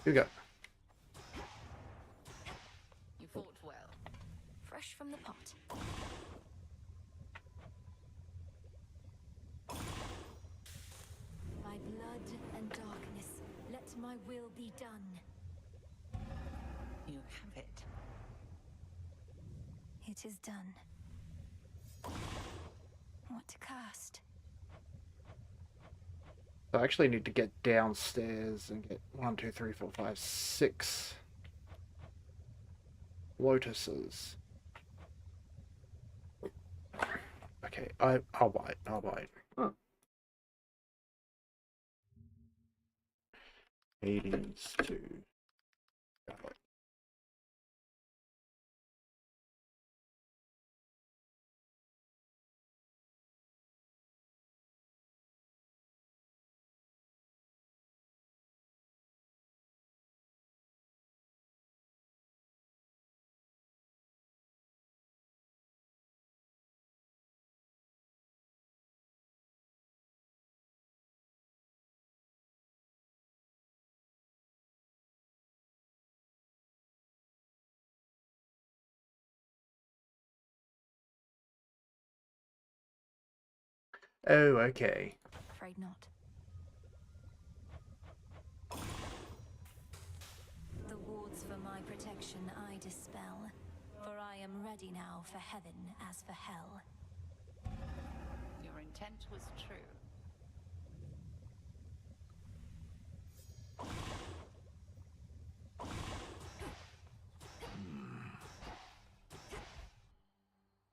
Speaker 1: Here we go.
Speaker 6: You fought well.
Speaker 2: Fresh from the pot. By blood and darkness, let my will be done.
Speaker 6: You have it.
Speaker 2: It is done. What to cast?
Speaker 1: I actually need to get downstairs and get 1, 2, 3, 4, 5, 6 lotuses. Okay, I'll wait. I'll wait. Huh. Hades to Charlotte. Oh, okay.
Speaker 2: Afraid not. The wards for my protection I dispel, for I am ready now for heaven as for hell.
Speaker 6: Your intent was true.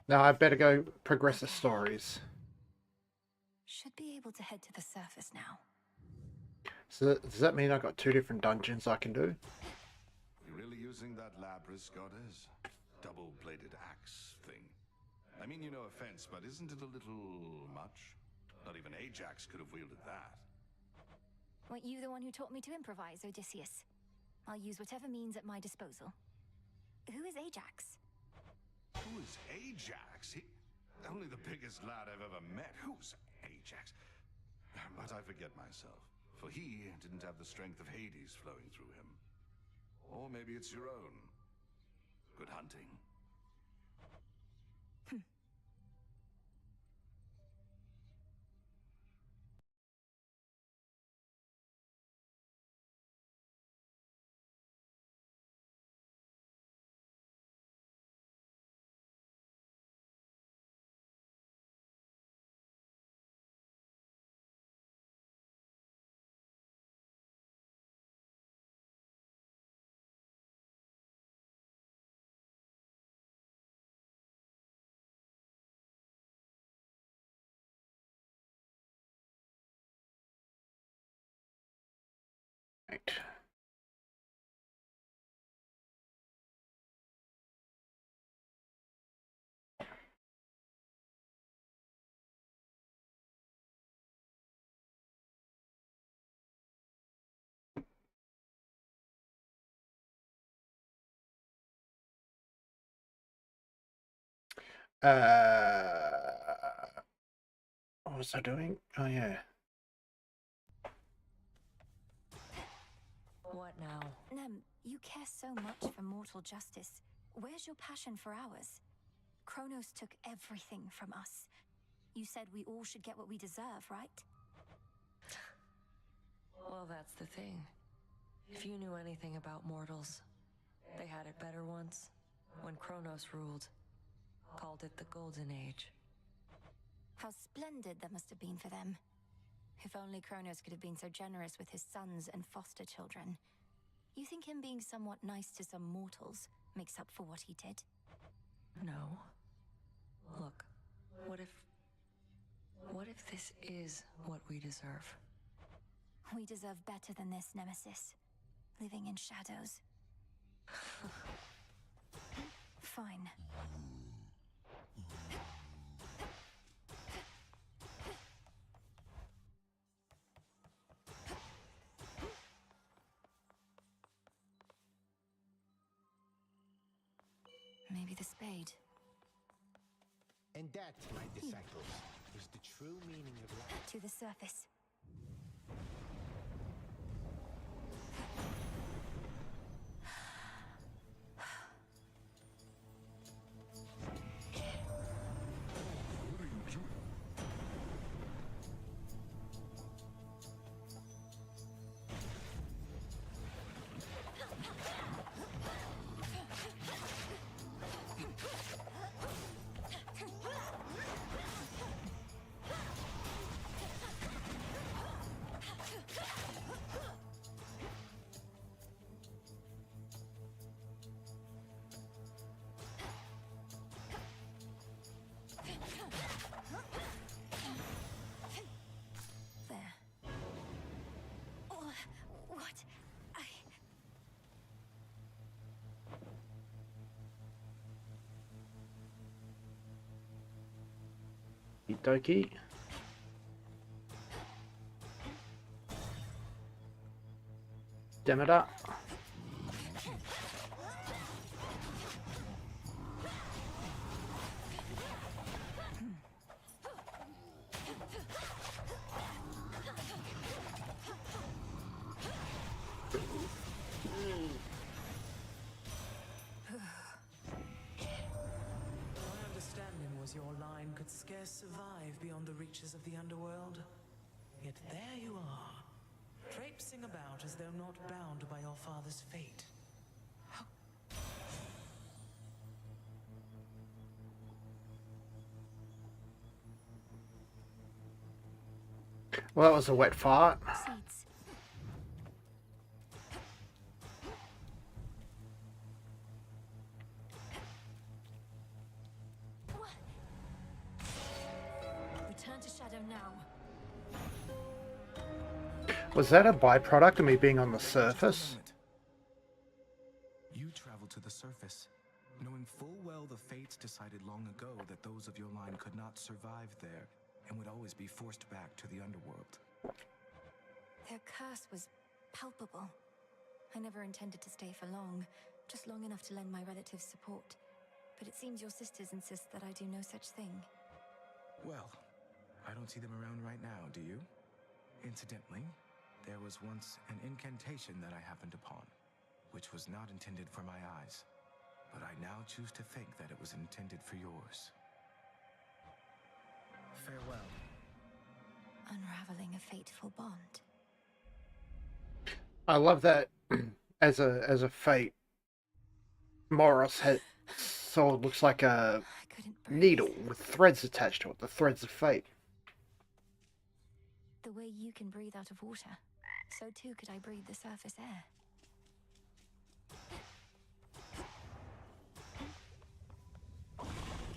Speaker 1: Now I better go progress the stories.
Speaker 2: Should be able to head to the surface now.
Speaker 1: So does that mean I got 2 different dungeons I can do?
Speaker 7: You really using that Labrys, Goddess? Double-bladed axe thing. I mean, you no offense, but isn't it a little much? Not even Ajax could have wielded that.
Speaker 2: Weren't you the one who taught me to improvise, Odysseus? I'll use whatever means at my disposal. Who is Ajax?
Speaker 7: Who is Ajax? Only the biggest lad I've ever met. Who's Ajax? But I forget myself, for he didn't have the strength of Hades flowing through him. Or maybe it's your own. Good hunting.
Speaker 1: Right. What was I doing? Oh yeah.
Speaker 10: What now?
Speaker 2: Nem, you care so much for mortal justice. Where's your passion for ours? Kronos took everything from us. You said we all should get what we deserve, right?
Speaker 10: Well, that's the thing. If you knew anything about mortals, they had it better once, when Kronos ruled. Called it the Golden Age.
Speaker 2: How splendid that must have been for them. If only Kronos could have been so generous with his sons and foster children. You think him being somewhat nice to some mortals makes up for what he did?
Speaker 10: No. Look, what if this is what we deserve?
Speaker 2: We deserve better than this, Nemesis. Living in shadows. Fine. Maybe the spade.
Speaker 13: And that, my disciples, is the true meaning of life.
Speaker 2: To the surface.
Speaker 1: Doki. Demeter.
Speaker 3: Your line could scarce survive beyond the reaches of the underworld. Yet there you are, traipsing about as though not bound by your father's fate.
Speaker 1: Well, that was a wet fart.
Speaker 2: Seeds. Return to Shadow now.
Speaker 1: Was that a byproduct of me being on the surface?
Speaker 5: You traveled to the surface, knowing full well the fates decided long ago that those of your line could not survive there and would always be forced back to the underworld.
Speaker 2: Their curse was palpable. I never intended to stay for long, just long enough to lend my relatives support. But it seems your sisters insist that I do no such thing.
Speaker 5: Well, I don't see them around right now, do you? Incidentally, there was once an incantation that I happened upon, which was not intended for my eyes, but I now choose to think that it was intended for yours.
Speaker 14: Farewell.
Speaker 2: Unraveling a fateful bond.
Speaker 1: I love that as a fate. Morris' sword looks like a needle with threads attached to it. The threads of fate.
Speaker 2: The way you can breathe out of water, so too could I breathe the surface air.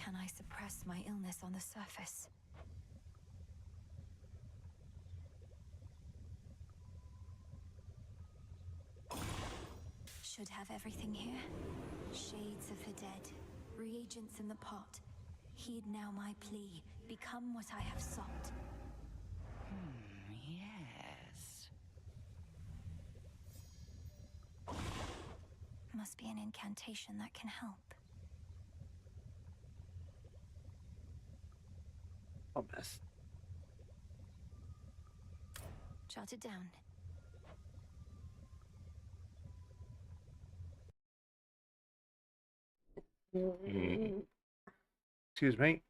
Speaker 2: Can I suppress my illness on the surface? Should have everything here. Shades of the dead, reagents in the pot. Heed now my plea. Become what I have sought.
Speaker 6: Yes.
Speaker 2: Must be an incantation that can help.
Speaker 1: Oh, mess.
Speaker 2: Jot it down.
Speaker 1: Excuse me.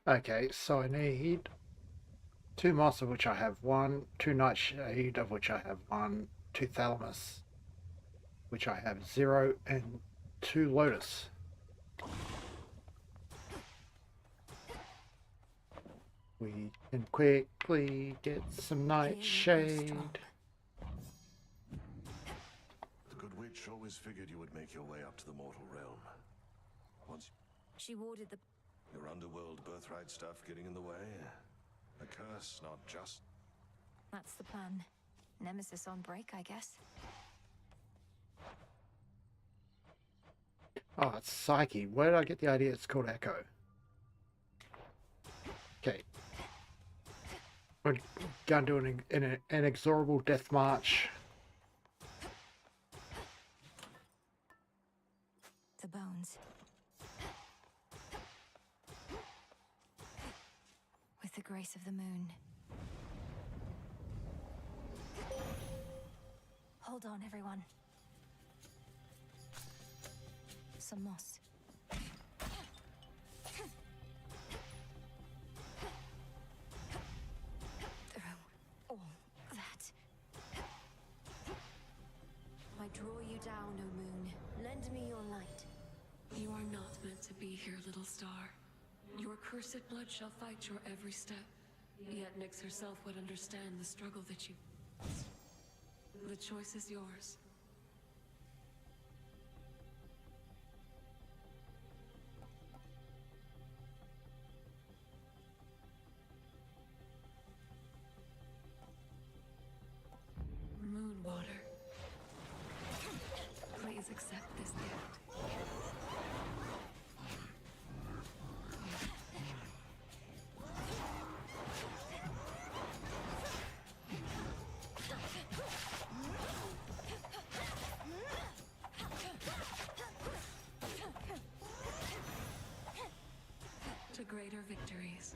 Speaker 1: Okay, so I need 2 moss, of which I have 1, 2 nightshade, of which I have 1, 2 thalamus, which I have 0, and 2 lotus. We can quickly get some nightshade.
Speaker 17: The good witch always figured you would make your way up to the mortal realm. Once
Speaker 2: She warded the...
Speaker 17: your underworld birthright stuff getting in the way. A curse, not just...
Speaker 2: That's the plan. Nemesis on break, I guess.
Speaker 1: Oh, it's Psyche. Where did I get the idea it's called Echo? Okay. We're going to do an inexorable death march.
Speaker 2: The bones. With the grace of the moon. Hold on, everyone. Some moss. Through all that.
Speaker 11: I draw you down, O moon. Lend me your light. You are not meant to be here, little star. Your cursed blood shall fight your every step. Yet Nyx herself would understand the struggle that you... The choice is yours. Moonwater. Please accept this gift. To greater victories.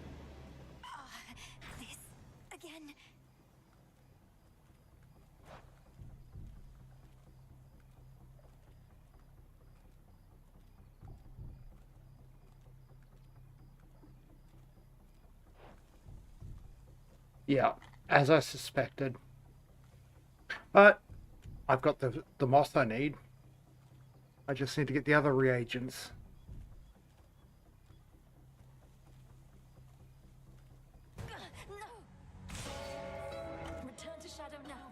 Speaker 2: This again.
Speaker 1: Yeah, as I suspected. But I've got the moss I need. I just need to get the other reagents.
Speaker 2: No! Return to Shadow now.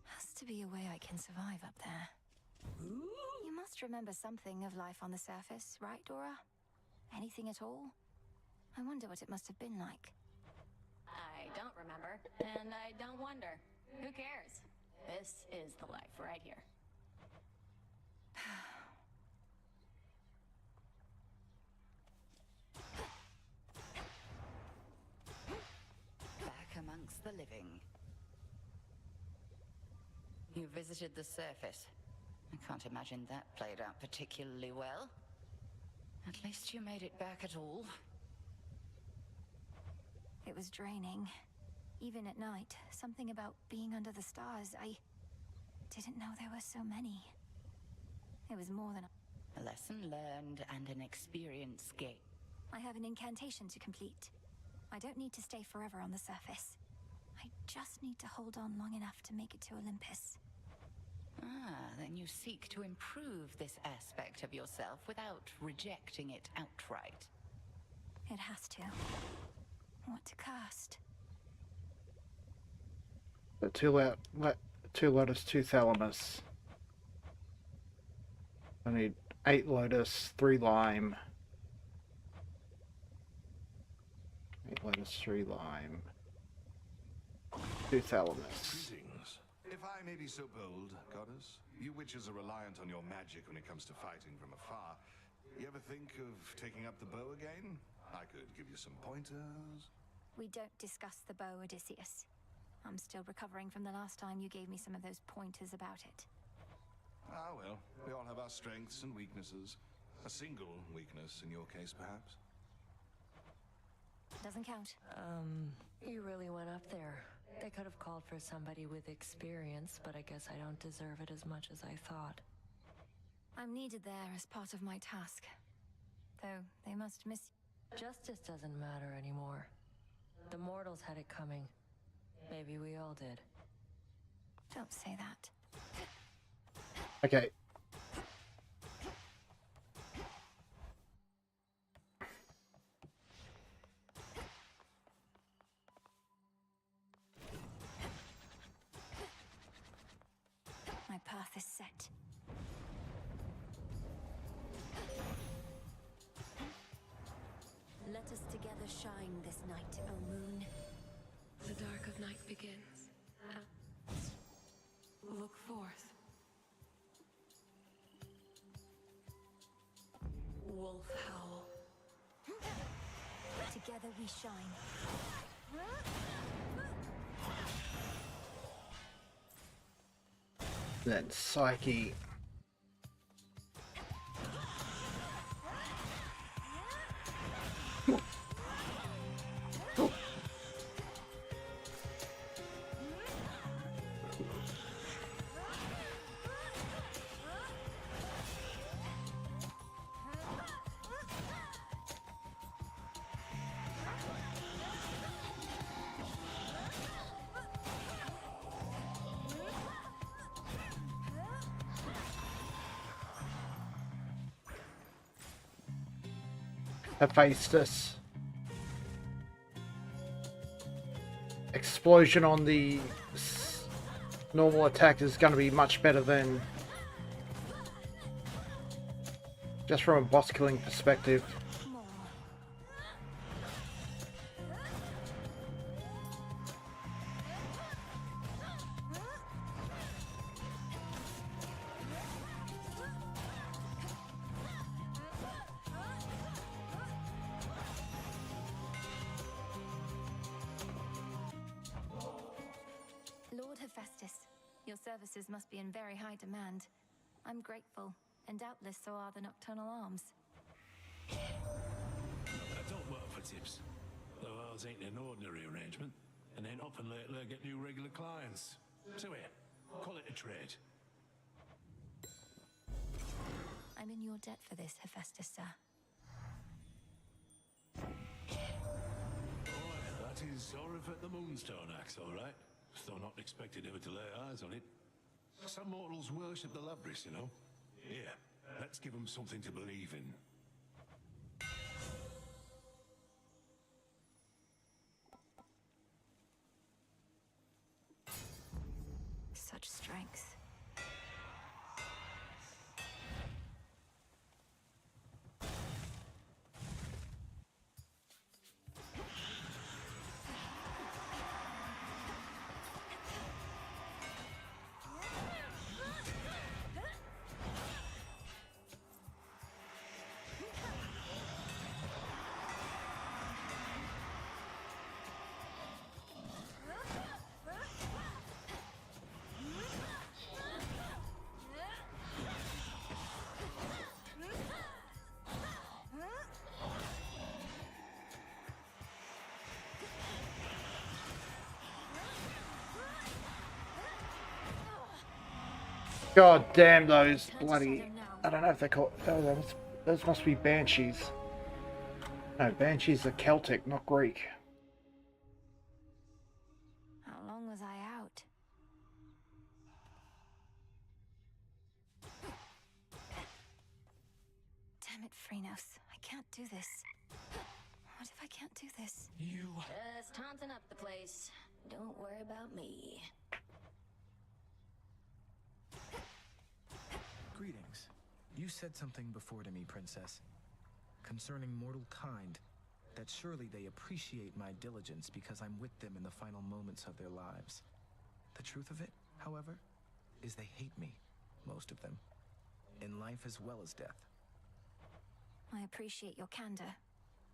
Speaker 2: Has to be a way I can survive up there. You must remember something of life on the surface, right, Dora? Anything at all? I wonder what it must have been like.
Speaker 4: I don't remember, and I don't wonder. Who cares? This is the life right here.
Speaker 6: Back amongst the living. You visited the surface. I can't imagine that played out particularly well. At least you made it back at all.
Speaker 2: It was draining. Even at night, something about being under the stars, I didn't know there were so many. It was more than
Speaker 6: A lesson learned and an experience gained.
Speaker 2: I have an incantation to complete. I don't need to stay forever on the surface. I just need to hold on long enough to make it to Olympus.
Speaker 6: Ah, then you seek to improve this aspect of yourself without rejecting it outright.
Speaker 2: It has to. What to cast?
Speaker 1: The two lotus, 2 thalamus. I need 8 lotus, 3 lime. 8 lotus, 3 lime. 2 thalamus.
Speaker 7: Greetings. If I may be so bold, goddess, you witches are reliant on your magic when it comes to fighting from afar. You ever think of taking up the bow again? I could give you some pointers.
Speaker 2: We don't discuss the bow, Odysseus. I'm still recovering from the last time you gave me some of those pointers about it.
Speaker 7: Ah, well, we all have our strengths and weaknesses. A single weakness in your case, perhaps?
Speaker 2: Doesn't count.
Speaker 10: You really went up there. They could have called for somebody with experience, but I guess I don't deserve it as much as I thought.
Speaker 2: I'm needed there as part of my task. Though they must miss...
Speaker 10: Justice doesn't matter anymore. The mortals had it coming. Maybe we all did.
Speaker 2: Don't say that.
Speaker 1: Okay.
Speaker 2: My path is set. night, O moon.
Speaker 11: The dark of night begins. Look forth. Wolf howl.
Speaker 2: Together we shine.
Speaker 1: Then Psyche. Hephaestus. Explosion on the normal attack is going to be much better than just from a boss killing perspective.
Speaker 2: Lord Hephaestus, your services must be in very high demand. I'm grateful, and doubtless so are the Nocturnal Arms.
Speaker 18: I don't work for tips, though ours ain't an ordinary arrangement, and then often lately get new regular clients. So here, call it a trade.
Speaker 2: I'm in your debt for this, Hephaestus, sir.
Speaker 18: That is Oriphet the Moonstone axe, all right. Though not expected ever to lay eyes on it. Some mortals worship the Labyrinth, you know. Here, let's give them something to believe in.
Speaker 2: Such strength.
Speaker 1: God damn those bloody... I don't know if they're called... Oh, those must be Banshees. No, Banshees are Celtic, not Greek.
Speaker 2: How long was I out? Damn it, Phrynos. I can't do this. What if I can't do this?
Speaker 4: Just taunting up the place. Don't worry about me.
Speaker 5: Greetings. You said something before to me, Princess, concerning mortal kind, that surely they appreciate my diligence because I'm with them in the final moments of their lives. The truth of it, however, is they hate me, most of them, in life as well as death.
Speaker 2: I appreciate your candor.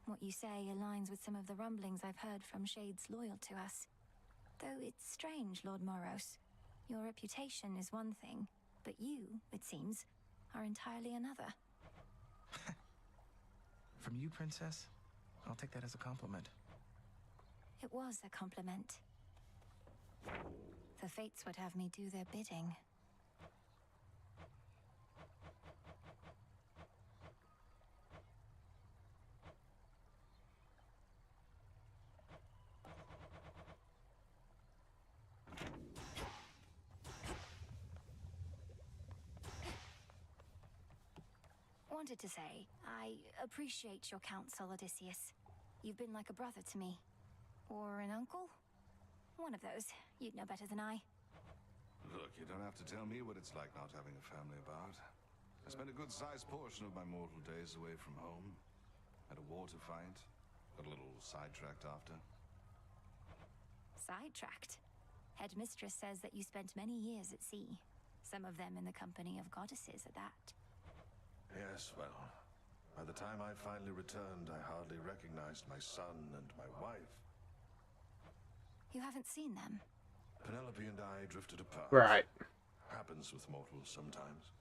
Speaker 2: What you say aligns with some of the rumblings I've heard from shades loyal to us. Though it's strange, Lord Moros. Your reputation is one thing, but you, it seems, are entirely another.
Speaker 5: From you, Princess, I'll take that as a compliment.
Speaker 2: It was a compliment. The fates would have me do their bidding. Wanted to say, I appreciate your counsel, Odysseus. You've been like a brother to me. Or an uncle? One of those. You'd know better than I.
Speaker 7: Look, you don't have to tell me what it's like not having a family about. I spent a good-sized portion of my mortal days away from home. Had a war to fight, Got a little sidetracked after.
Speaker 2: Sidetracked. Headmistress says that you spent many years at sea. Some of them in the company of goddesses at that.
Speaker 17: Yes, well, by the time I finally returned, I hardly recognized my son and my wife.
Speaker 2: You haven't seen them?
Speaker 17: Penelope and I drifted apart.
Speaker 1: Right.
Speaker 17: Happens with mortals sometimes.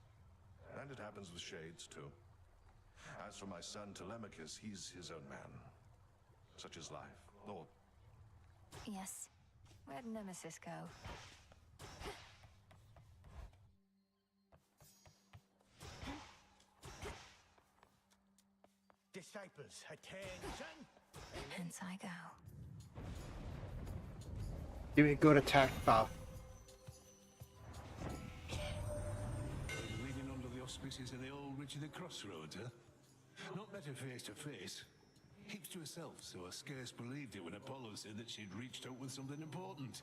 Speaker 17: And it happens with shades, too. As for my son Telemachus, he's his own man. Such is life. Or
Speaker 2: Yes. Where'd Nemesis go?
Speaker 13: Disciples, attention!
Speaker 2: Hence I go.
Speaker 1: Give me a good attack buff.
Speaker 18: Leading under the auspices of the old Richard the Crossroads, huh? Not met her face to face. Keeps to herself, so I scarce believed it when Apollo said that she'd reached out with something important.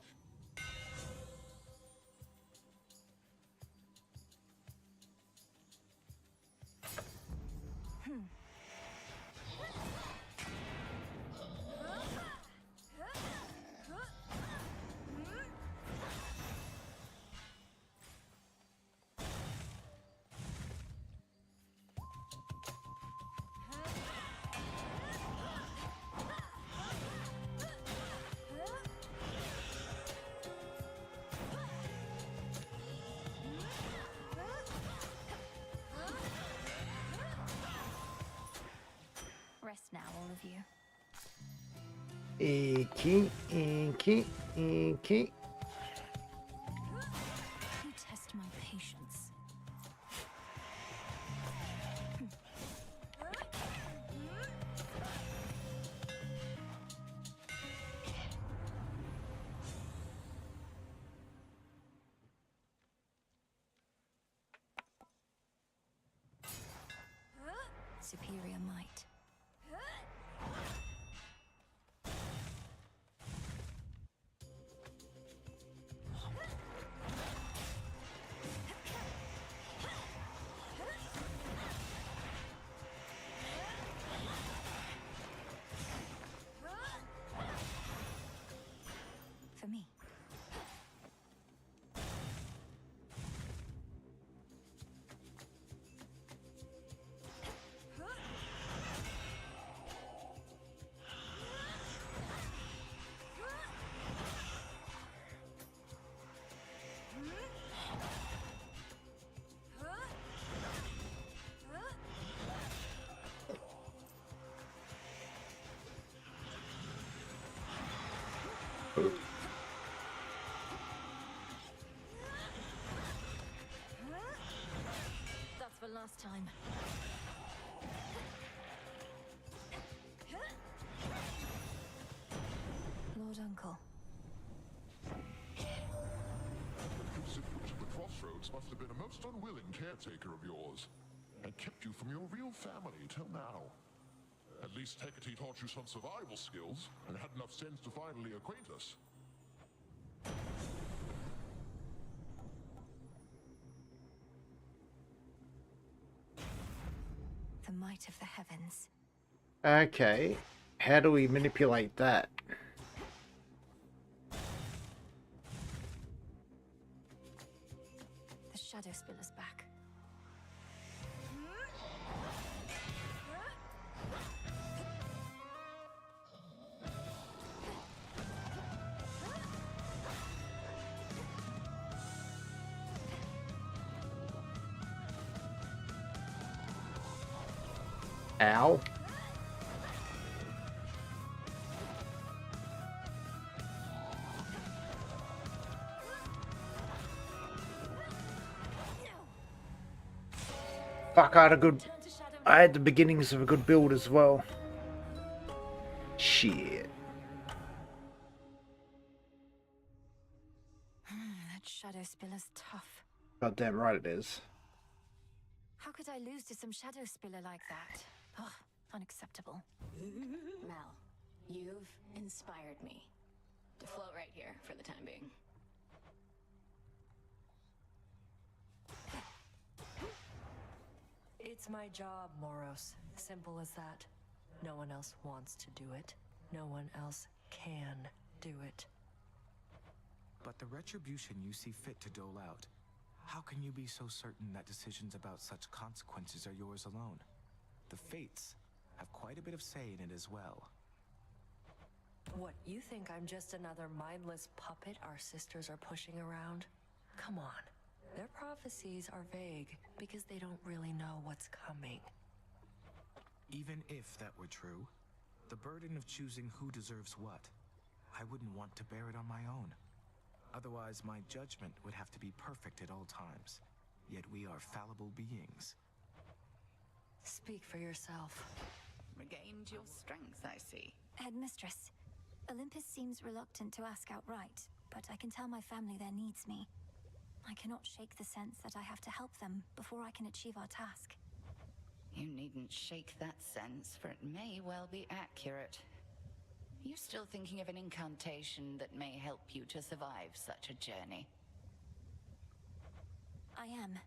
Speaker 2: Rest now, all of you.
Speaker 1: Inky, inky, inky.
Speaker 2: You test my patience. Superior might. For me. That's for last time. Lord Uncle.
Speaker 9: The Prince of the Crossroads must have been a most unwilling caretaker of yours, and kept you from your real family till now. At least Hecate taught you some survival skills, and had enough sense to finally acquaint us.
Speaker 2: The might of the heavens.
Speaker 1: Okay. How do we manipulate that?
Speaker 2: The Shadow Spiller's back.
Speaker 1: Ow. Fuck, I had the beginnings of a good build as well. Shit.
Speaker 2: That Shadow Spiller's tough.
Speaker 1: Goddamn right it is.
Speaker 2: How could I lose to some Shadow Spiller like that? Ugh, unacceptable.
Speaker 4: Mal, you've inspired me to float right here for the time being.
Speaker 10: It's my job, Moros. Simple as that. No one else wants to do it. No one else can do it.
Speaker 5: But the retribution you see fit to dole out, how can you be so certain that decisions about such consequences are yours alone? The Fates have quite a bit of say in it as well.
Speaker 10: What, you think I'm just another mindless puppet our sisters are pushing around? Come on. Their prophecies are vague because they don't really know what's coming.
Speaker 5: Even if that were true, the burden of choosing who deserves what, I wouldn't want to bear it on my own. Otherwise, my judgment would have to be perfect at all times. Yet we are fallible beings.
Speaker 10: Speak for yourself.
Speaker 6: Regained your strength, I see.
Speaker 2: Headmistress, Olympus seems reluctant to ask outright, but I can tell my family there needs me. I cannot shake the sense that I have to help them before I can achieve our task.
Speaker 6: You needn't shake that sense, for it may well be accurate. You still thinking of an incantation that may help you to survive such a journey?
Speaker 2: I am.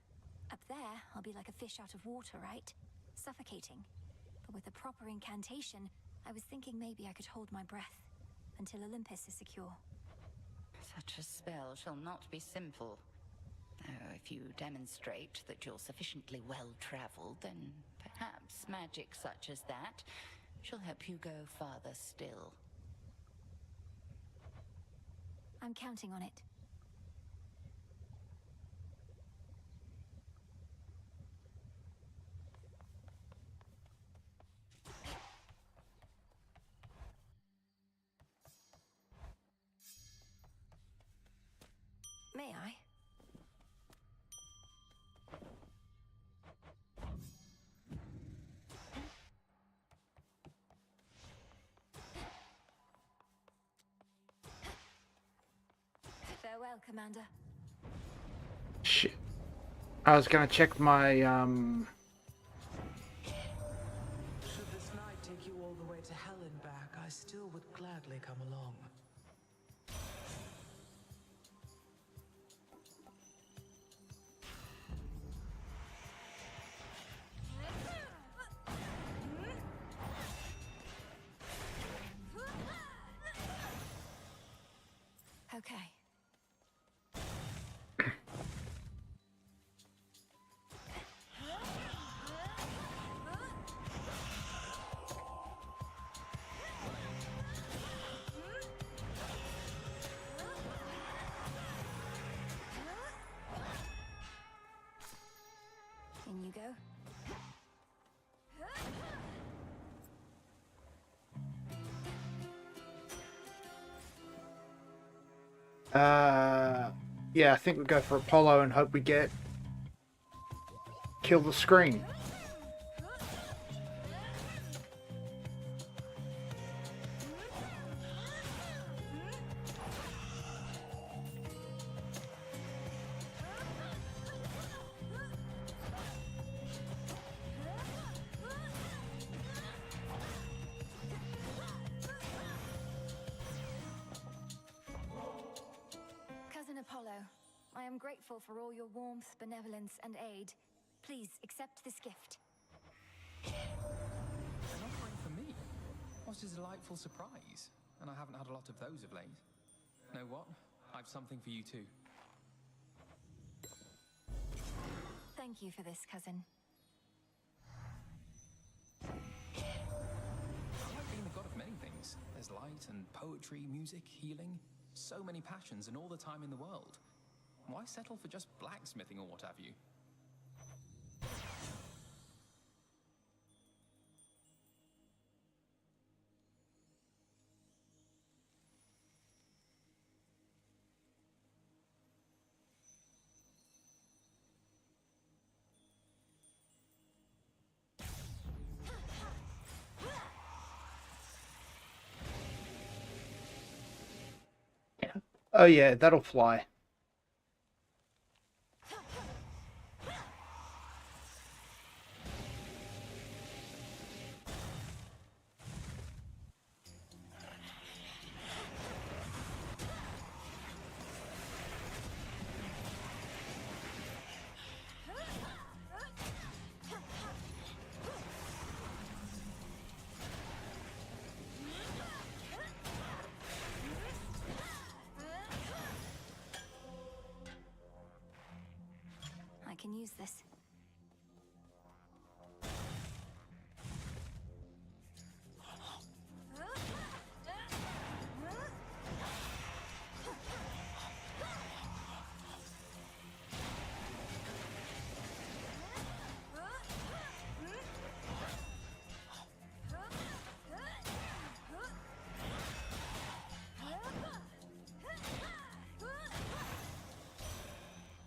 Speaker 2: Up there, I'll be like a fish out of water, right? Suffocating. But with a proper incantation, I was thinking maybe I could hold my breath until Olympus is secure.
Speaker 6: Such a spell shall not be simple. Though if you demonstrate that you're sufficiently well-traveled, then perhaps magic such as that shall help you go farther still.
Speaker 2: I'm counting on it. May I? Farewell, Commander.
Speaker 1: Shit. I was gonna check my,
Speaker 3: Should this night take you all the way to hell and back, I still would gladly come along.
Speaker 2: Okay. In you go.
Speaker 1: yeah, I think we'll go for Apollo and hope we get kill the screen.
Speaker 2: I am grateful for all your warmth, benevolence, and aid. Please accept this gift.
Speaker 14: An offering for me? What a delightful surprise. And I haven't had a lot of those of late. Know what? I've something for you too.
Speaker 2: Thank you for this, cousin.
Speaker 14: I like being the god of many things. There's light and poetry, music, healing. So many passions and all the time in the world. Why settle for just blacksmithing or what have you?
Speaker 1: Oh yeah, that'll fly.
Speaker 2: use this.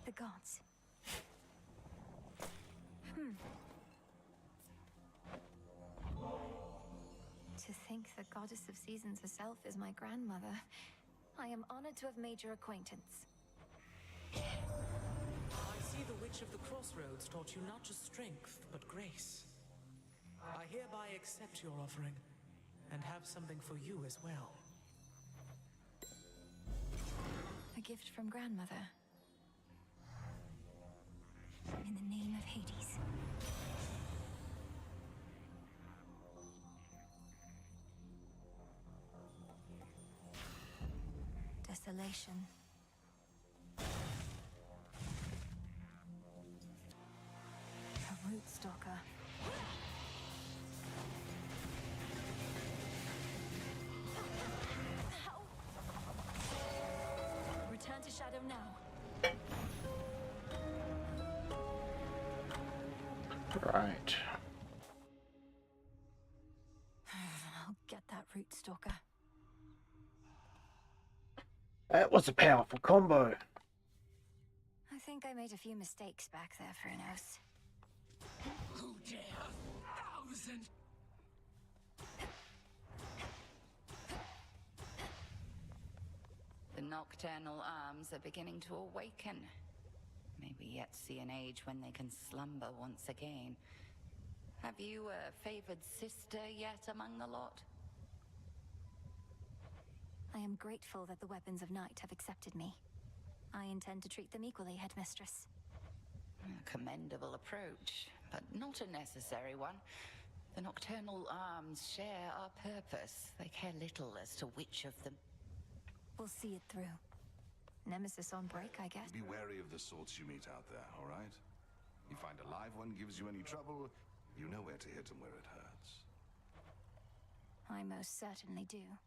Speaker 2: The gods. To think the goddess of seasons herself is my grandmother. I am honored to have made your acquaintance.
Speaker 3: I see the Witch of the Crossroads taught you not just strength, but grace. I hereby accept your offering, and have something for you as well.
Speaker 2: A gift from grandmother. In the name of Hades. Desolation. A root stalker. Return to Shadow now.
Speaker 1: Right.
Speaker 2: I'll get that root stalker.
Speaker 1: That was a powerful combo.
Speaker 2: I think I made a few mistakes back there, Phrynos.
Speaker 18: Who dare? 1,000!
Speaker 6: The nocturnal arms are beginning to awaken. Maybe yet see an age when they can slumber once again. Have you a favored sister yet among the lot?
Speaker 2: I am grateful that the Weapons of Night have accepted me. I intend to treat them equally, Headmistress.
Speaker 6: A commendable approach, but not a necessary one. The nocturnal arms share our purpose. They care little as to which of them.
Speaker 2: We'll see it through. Nemesis on break, I guess.
Speaker 7: Be wary of the sorts you meet out there, all right? You find a live one gives you any trouble, you know where to hit them where it hurts.
Speaker 2: I most certainly do.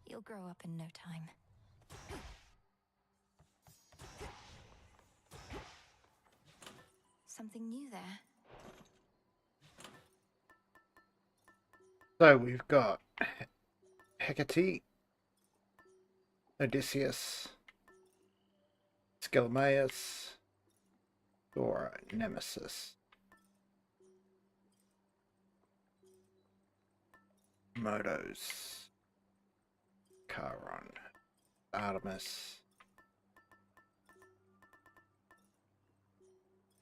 Speaker 2: You'll grow up in no time. Something new there.
Speaker 1: So we've got Hecate, Odysseus, Skelmaeus, Dora, Nemesis, Modos, Charon, Artemis,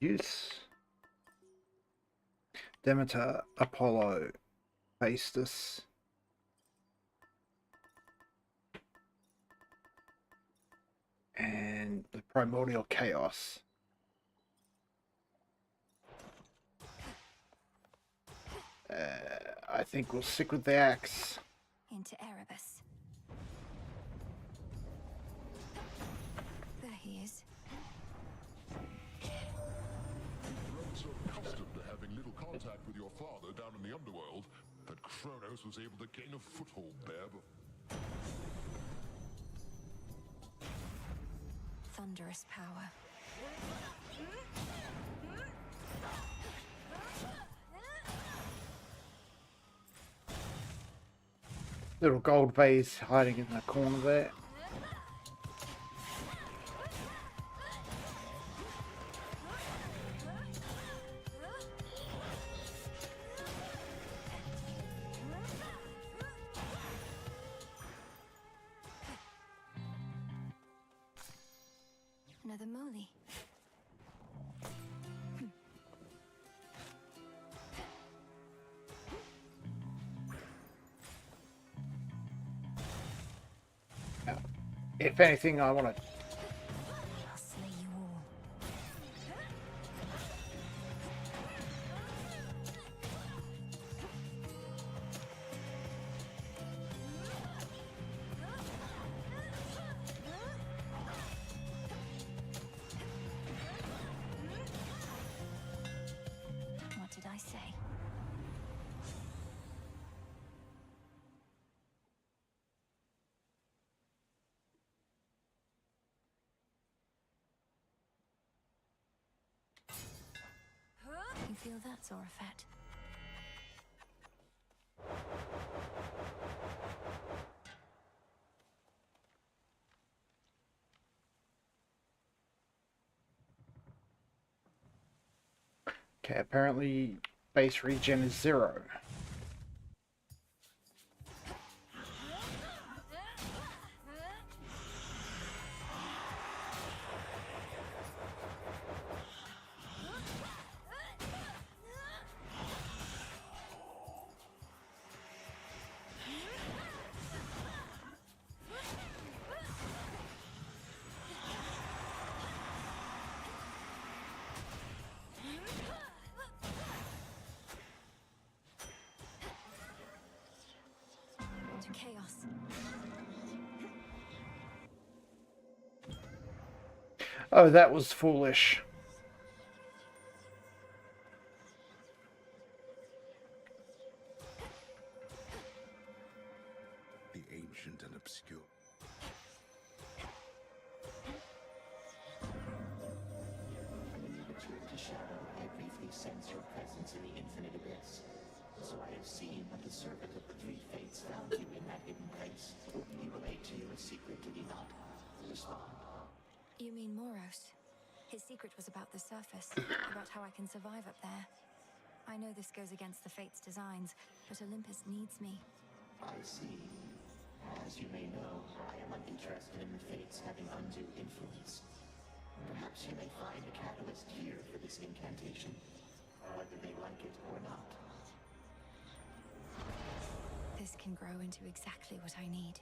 Speaker 1: Zeus, Demeter, Apollo, Hephaestus, and the Primordial Chaos. I think we'll stick with the axe.
Speaker 2: Into Erebus. There he is.
Speaker 9: Grown so accustomed to having little contact with your father down in the underworld that Kronos was able to gain a foothold there.
Speaker 2: Thunderous power.
Speaker 1: Little gold vase hiding in the corner there.
Speaker 2: Another moly.
Speaker 1: If anything, I want to.
Speaker 2: I'll slay you all. feel that, Zorafet?
Speaker 1: Okay, apparently base regen is 0.
Speaker 2: To chaos.
Speaker 1: Oh, that was foolish.
Speaker 9: The ancient and obscure.
Speaker 12: When you returned to Shadow, I briefly sensed your presence in the infinite abyss. So I have seen that the servant of the three fates found you in that hidden place. He relayed to you a secret, did he not? Respond.
Speaker 2: You mean Moros? His secret was about the surface, about how I can survive up there. I know this goes against the Fates' designs, but Olympus needs me.
Speaker 12: I see. As you may know, I am uninterested in the Fates having undue influence. Perhaps you may find a catalyst here for this incantation, whether they like it or not.
Speaker 2: This can grow into exactly what I need.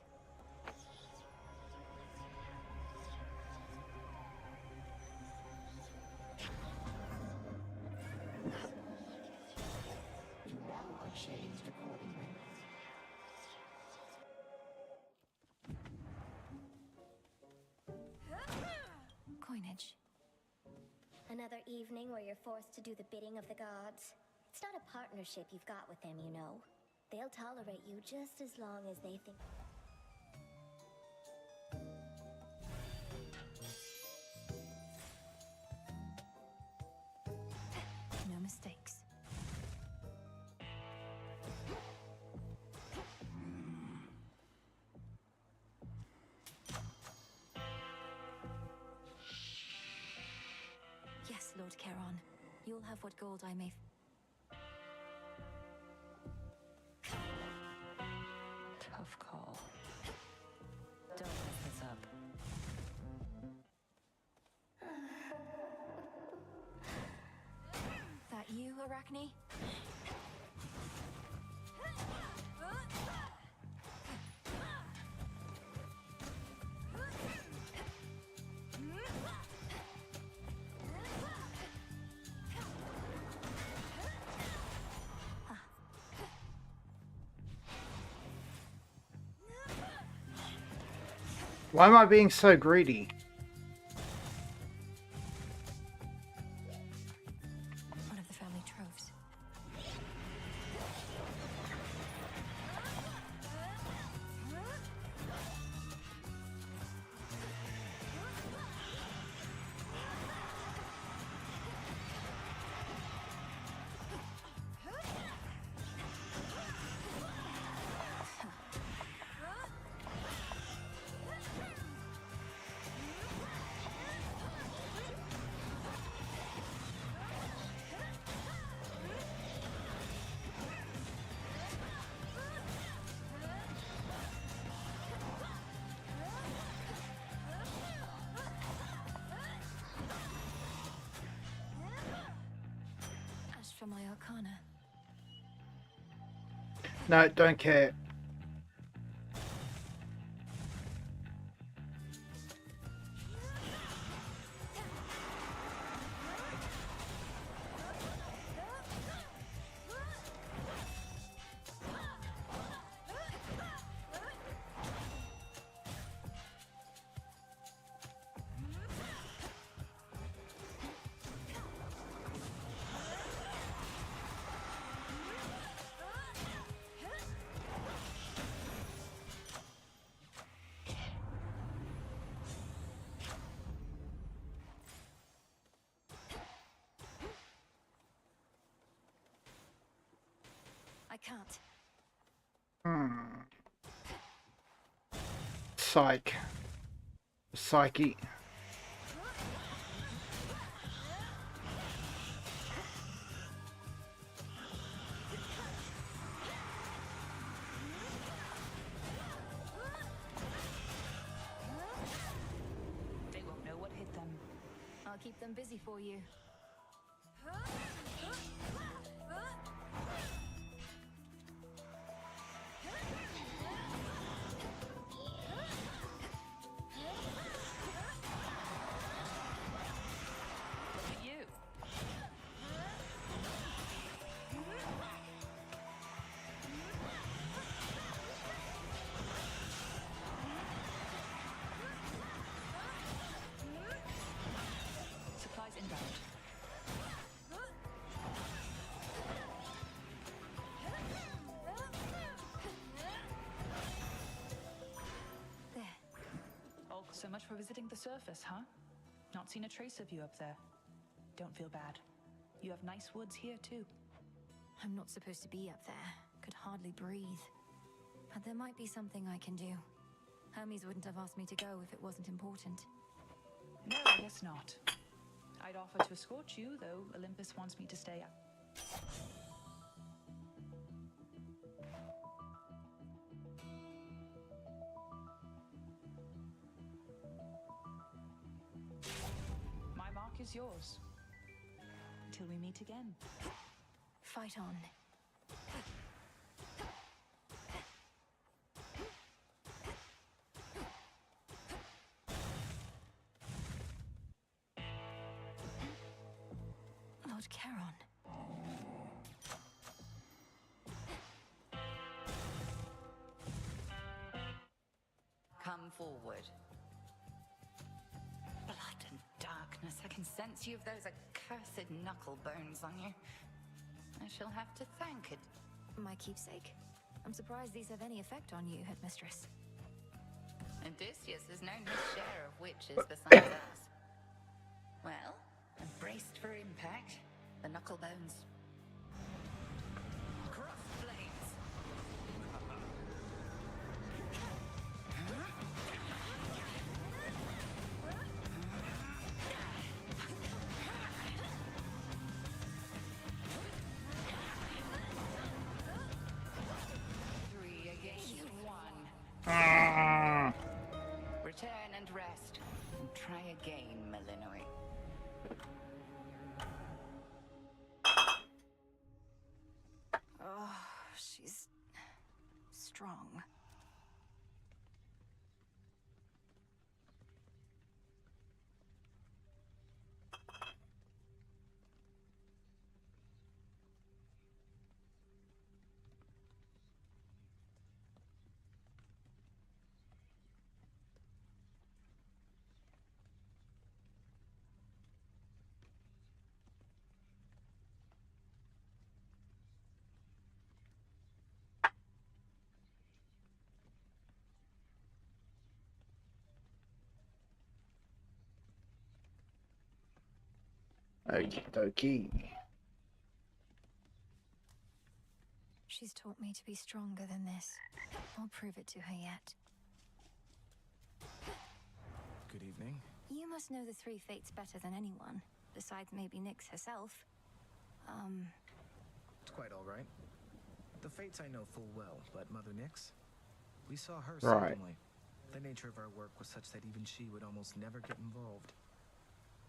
Speaker 12: You now are changed accordingly.
Speaker 2: Coinage.
Speaker 16: Another evening where you're forced to do the bidding of the gods. It's not a partnership you've got with them, you know. They'll tolerate you just as long as they think.
Speaker 2: No mistakes. Yes, Lord Charon. You'll have what gold I may...
Speaker 10: Tough call. Don't mess this up.
Speaker 2: That you, Arachne?
Speaker 1: Why am I being so greedy?
Speaker 2: One of the family troves. For my arcana.
Speaker 1: No, don't care.
Speaker 2: can't.
Speaker 1: Psyche.
Speaker 6: They won't know what hit them.
Speaker 2: I'll keep them busy for you.
Speaker 6: Look at you. Supplies inbound.
Speaker 2: There.
Speaker 6: Oh, so much for visiting the surface, huh? Not seen a trace of you up there. Don't feel bad. You have nice woods here, too.
Speaker 2: I'm not supposed to be up there. Could hardly breathe. But there might be something I can do. Hermes wouldn't have asked me to go if it wasn't important.
Speaker 6: No, I guess not. I'd offer to escort you, though Olympus wants me to stay up. My mark is yours. Until we meet again.
Speaker 2: Fight on. Lord Charon.
Speaker 6: Come forward. Blood and darkness. I can sense you've those accursed knuckle bones on you. I shall have to thank it.
Speaker 2: My keepsake. I'm surprised these have any effect on you, Headmistress.
Speaker 6: Odysseus has known his share of witches besides us. Well, I'm braced for impact. The knuckle bones. Cross blades. Three against one. Return and rest. And try again, Malinois.
Speaker 2: Oh, she's strong.
Speaker 1: Okie dokie.
Speaker 2: She's taught me to be stronger than this. I'll prove it to her yet.
Speaker 5: Good evening.
Speaker 2: You must know the three fates better than anyone, besides maybe Nyx herself.
Speaker 5: It's quite all right. The fates I know full well, but Mother Nyx? We saw her
Speaker 1: Right.
Speaker 5: certainly. The nature of our work was such that even she would almost never get involved.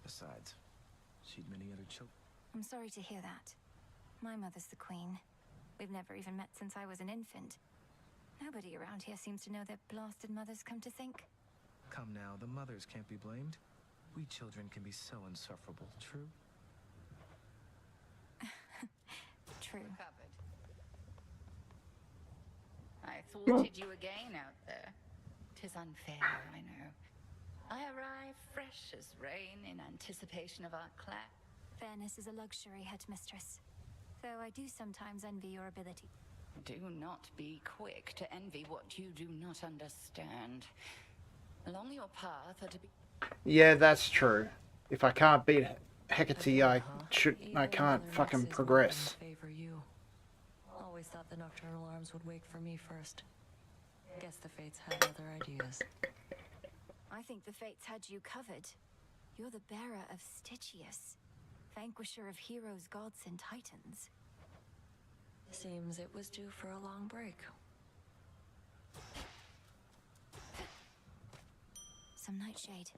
Speaker 5: Besides, she'd many other children.
Speaker 2: I'm sorry to hear that. My mother's the queen. We've never even met since I was an infant. Nobody around here seems to know their blasted mothers, come to think.
Speaker 5: Come now, the mothers can't be blamed. We children can be so insufferable, true?
Speaker 2: True.
Speaker 6: Recovered. I thwarted you again out there. 'Tis unfair, I know. I arrive fresh as rain in anticipation of our clash.
Speaker 2: Fairness is a luxury, Headmistress. Though I do sometimes envy your ability.
Speaker 6: Do not be quick to envy what you do not understand. Along your path are to be...
Speaker 1: Yeah, that's true. If I can't beat Hecate, I can't fucking progress.
Speaker 10: Favor you. Always thought the the Nocturnal Arms would wake for me first. Guess the Fates had other ideas.
Speaker 2: I think the Fates had you covered. You're the bearer of Stygius, vanquisher of heroes, gods, and titans.
Speaker 10: Seems it was due for a long break.
Speaker 2: Some nightshade.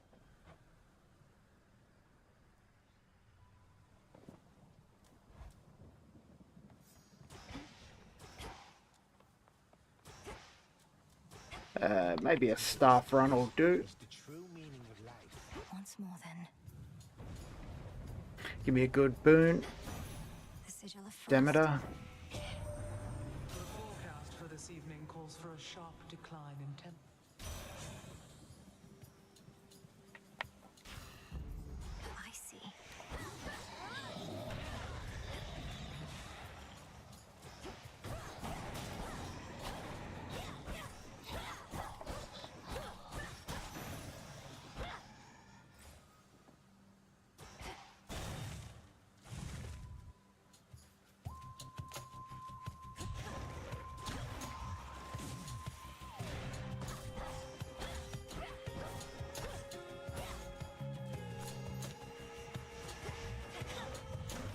Speaker 1: Maybe a staff run will do.
Speaker 2: Once more then.
Speaker 1: Give me a good boon.
Speaker 2: The sigil of frost.
Speaker 1: Demeter.
Speaker 3: The forecast for this evening calls for a sharp decline in temperature.
Speaker 2: I see.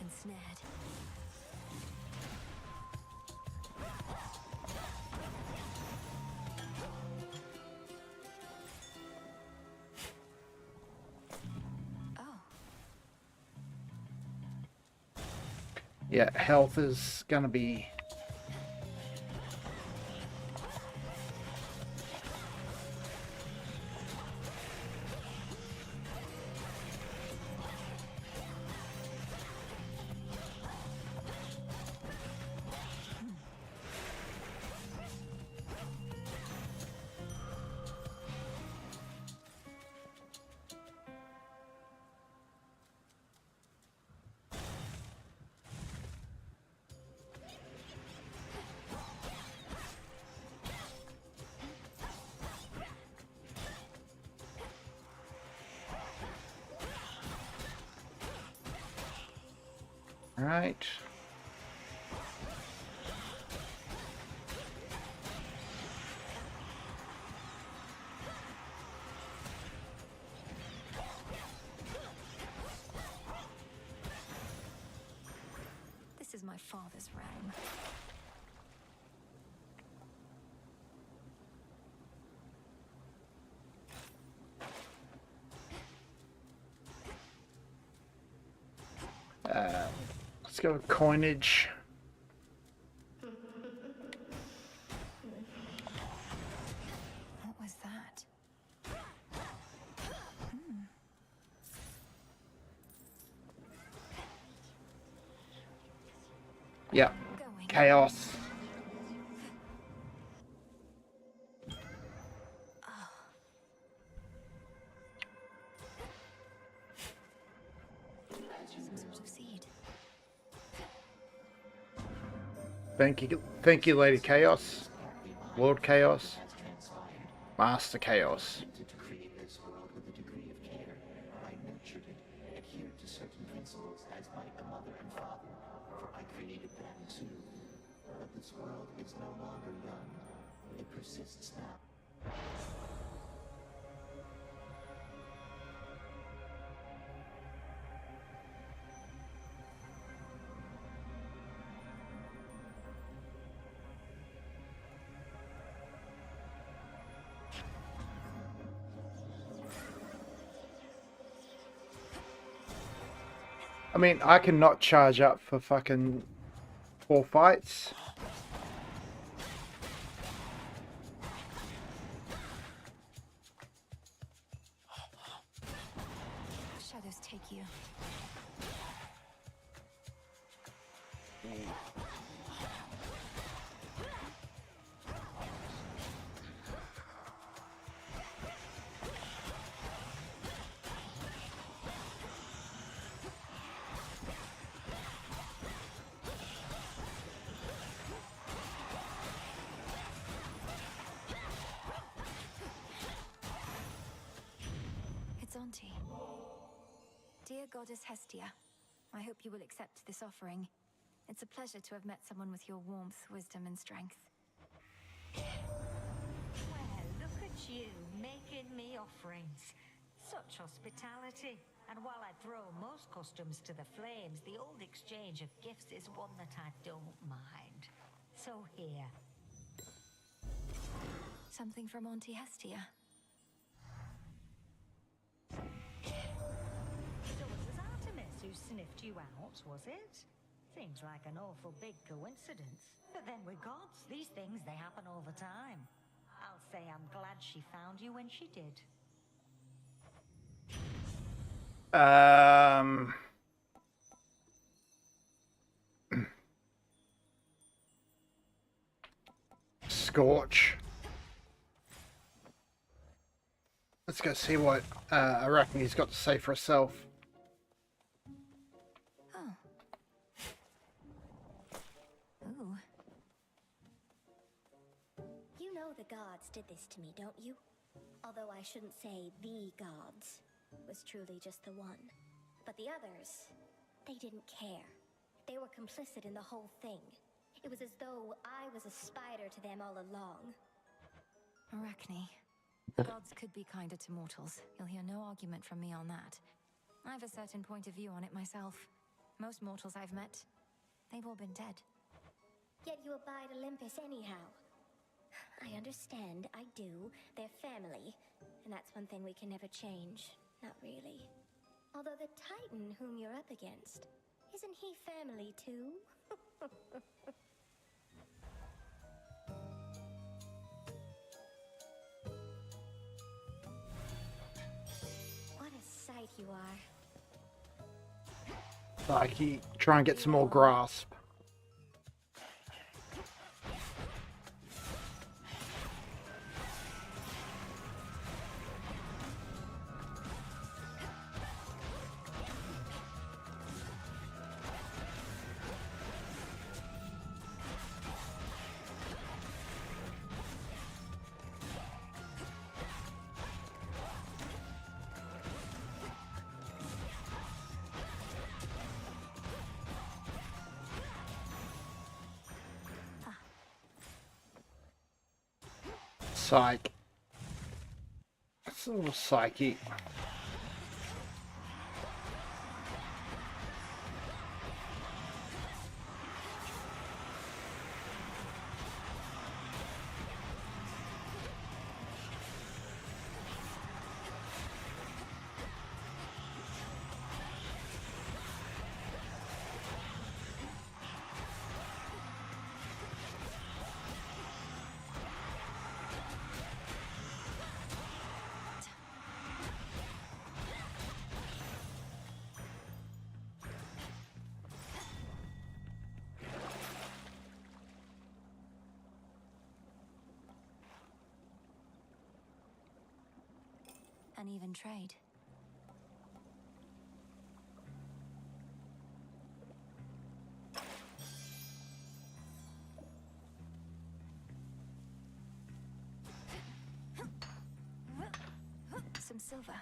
Speaker 2: Ensnared. Oh.
Speaker 1: Yeah, health is gonna be right.
Speaker 2: This is my father's realm.
Speaker 1: Let's go with coinage.
Speaker 2: What was that?
Speaker 1: Yeah. Chaos.
Speaker 2: Some sort of seed.
Speaker 1: Thank you, Lady Chaos, Lord Chaos, Master Chaos.
Speaker 12: To create this world with a degree of care, I nurtured it, adhered to certain principles as might a mother and father, for I created them too. But this world is no longer young. It persists now.
Speaker 1: I mean, I cannot charge up for fucking 4 fights.
Speaker 2: Shadows take you. It's Auntie. Dear Goddess Hestia, I hope you will accept this offering. It's a pleasure to have met someone with your warmth, wisdom, and strength.
Speaker 8: Well, look at you, making me offerings. Such hospitality. And while I throw most customs to the flames, the old exchange of gifts is one that I don't mind. So here.
Speaker 2: Something from Auntie Hestia.
Speaker 8: So it was Artemis who sniffed you out, was it? Seems like an awful big coincidence. But then we're gods. These things, they happen all the time. I'll say I'm glad she found you when she did.
Speaker 1: Scorch. Let's go see what Arachne's got to say for herself.
Speaker 2: Oh. Ooh.
Speaker 16: You know the gods did this to me, don't you? Although I shouldn't say the gods. It was truly just the one. But the others, they didn't care. They were complicit in the whole thing. It was as though I was a spider to them all along.
Speaker 2: Arachne. The gods could be kinder to mortals. You'll hear no argument from me on that. I have a certain point of view on it myself. Most mortals I've met, they've all been dead.
Speaker 16: Yet you abide Olympus anyhow. I understand, I do. They're family. And that's one thing we can never change. Not really. Although the Titan whom you're up against, isn't he family too? What a sight you are.
Speaker 1: Like, try and get some more grasp. Psych. It's a little psyche.
Speaker 2: An even trade. Some silver.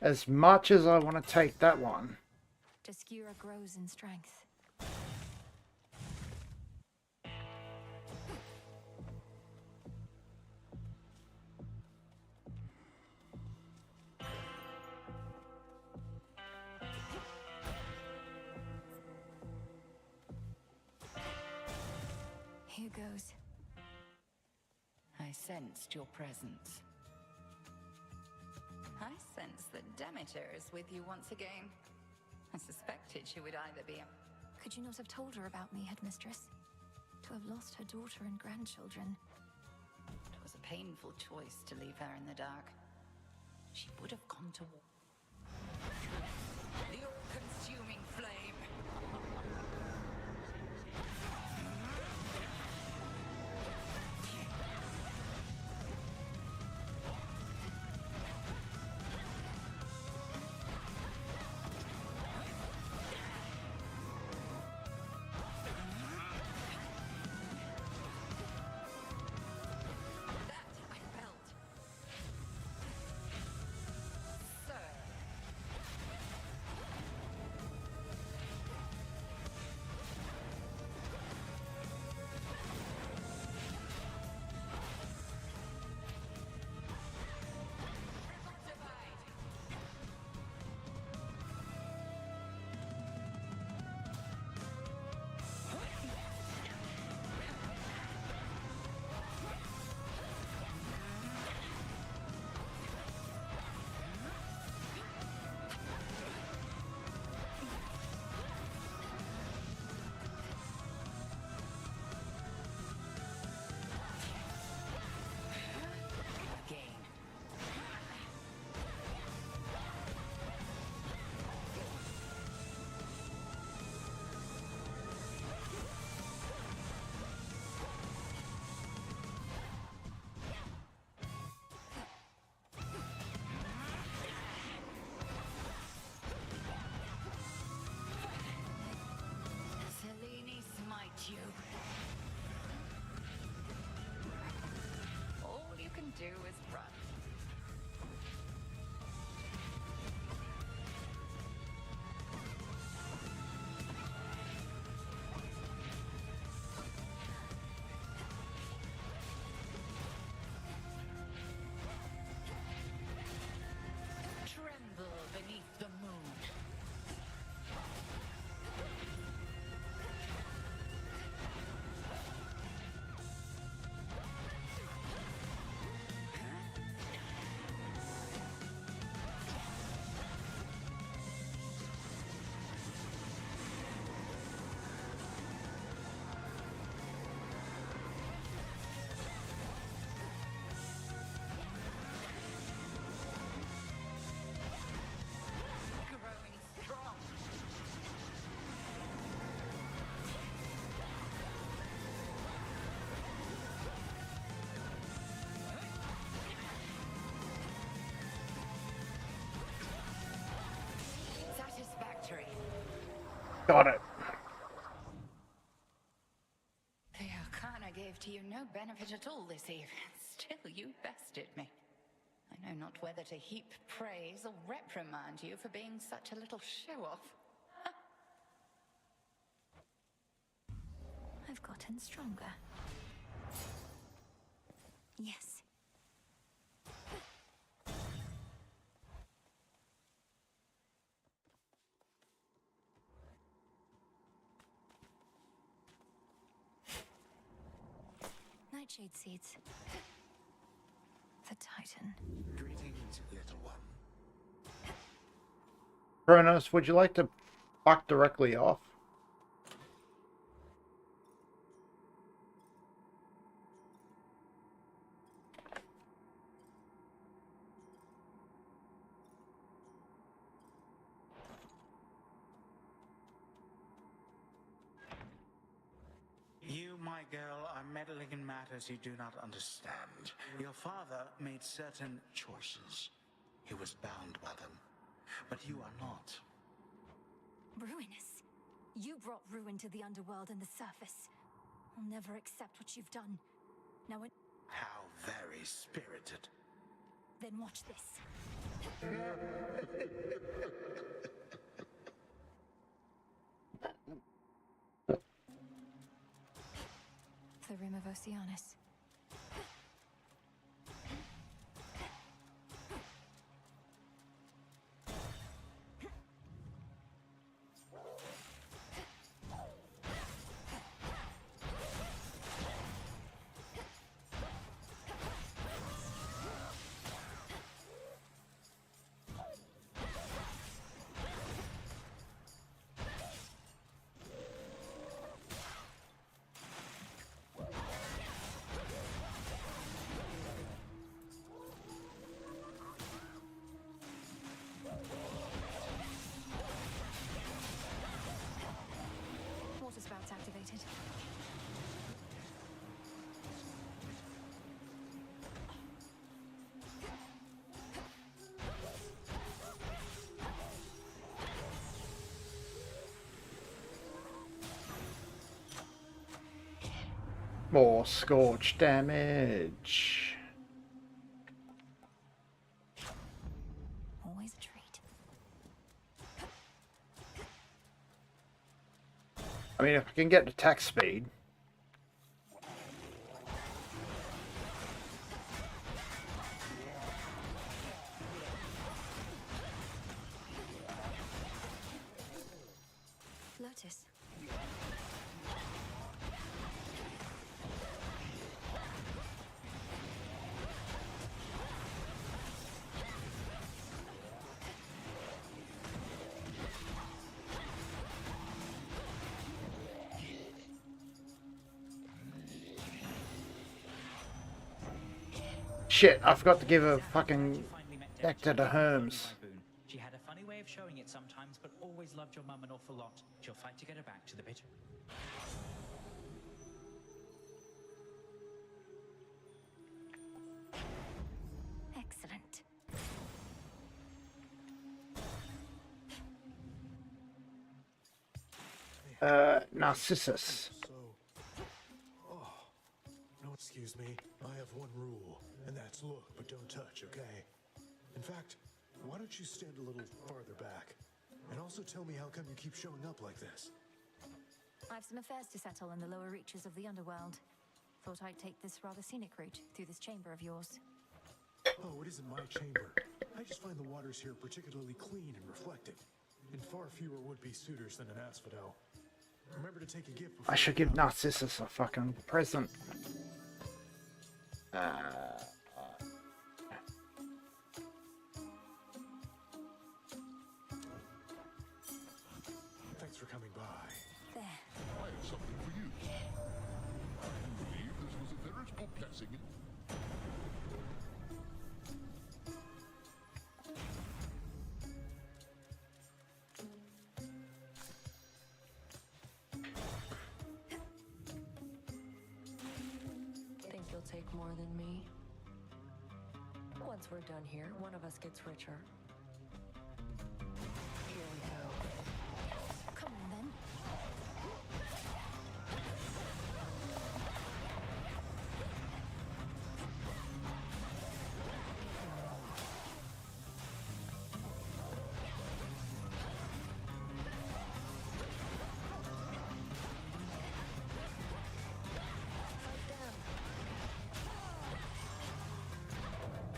Speaker 2: As much as I want to take that one. Jaskura grows in strength. Here goes.
Speaker 6: I sensed your presence. I sense that Demeter is with you once again. I suspected she would either be a...
Speaker 2: Could you not have told her about me, headmistress? To have lost her daughter and grandchildren.
Speaker 6: It was a painful choice to leave her in the dark. She would have gone to war. The all-consuming flame! You. All you can do is run. Tremble beneath the moon.
Speaker 1: Got it.
Speaker 6: The Arcana gave to you no benefit at all this eve. Still, you bested me. I know not whether to heap praise or reprimand you for being such a little show-off.
Speaker 2: I've gotten stronger. Yes. Nightshade seeds. The Titan.
Speaker 18: Greetings, little one.
Speaker 1: Kronos, would you like to fuck directly off?
Speaker 15: You, my girl, are meddling in matters you do not understand. Your father made certain choices. He was bound by them. But you are not.
Speaker 2: Ruinous. You brought ruin to the underworld and the surface. I'll never accept what you've done. Now it...
Speaker 15: How very spirited.
Speaker 2: Then watch this. The Rim of Oceanus.
Speaker 1: More scorch damage.
Speaker 2: Always a treat.
Speaker 1: I mean, if I can get attack speed.
Speaker 2: Lotus.
Speaker 1: Shit, I forgot to give a fucking nectar to Hermes.
Speaker 19: She had a funny way of showing it sometimes, but always loved your mum an awful lot. She'll fight to get her back to the bitter.
Speaker 2: Excellent.
Speaker 1: Narcissus.
Speaker 18: No, excuse me. I have one rule, and that's look, but don't touch, okay? In fact, why don't you stand a little farther back? And also tell me how come you keep showing up like this?
Speaker 2: I've some affairs to settle in the lower reaches of the underworld. Thought I'd take this rather scenic route through this chamber of yours.
Speaker 18: Oh, it isn't my chamber. I just find the waters here particularly clean and reflective, and far fewer would-be suitors than an asphodel. Remember to take a gift before
Speaker 1: I should give Narcissus a fucking present.
Speaker 18: Thanks for coming by.
Speaker 2: There.
Speaker 9: I have something for you. I do believe this was a veritable blessing.
Speaker 10: Think you'll take more than me? Once we're done here, one of us gets richer. Here we go.
Speaker 2: Come on then.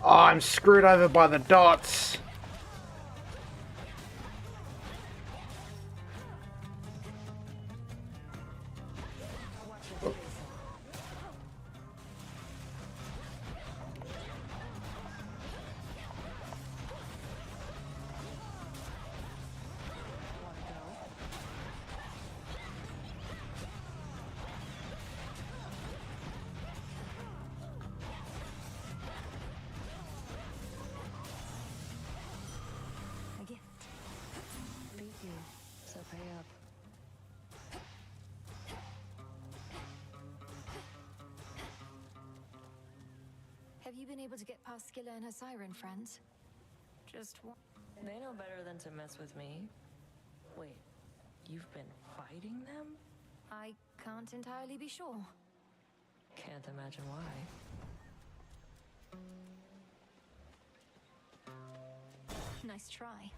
Speaker 1: Oh, I'm screwed over by the dots.
Speaker 2: A gift.
Speaker 10: Beat you, so pay up.
Speaker 2: Have you been able to get past Skilla and her siren friends? Just one.
Speaker 10: They know better than to mess with me. Wait, you've been fighting them?
Speaker 2: I can't entirely be sure.
Speaker 10: Can't imagine why.
Speaker 2: Nice try.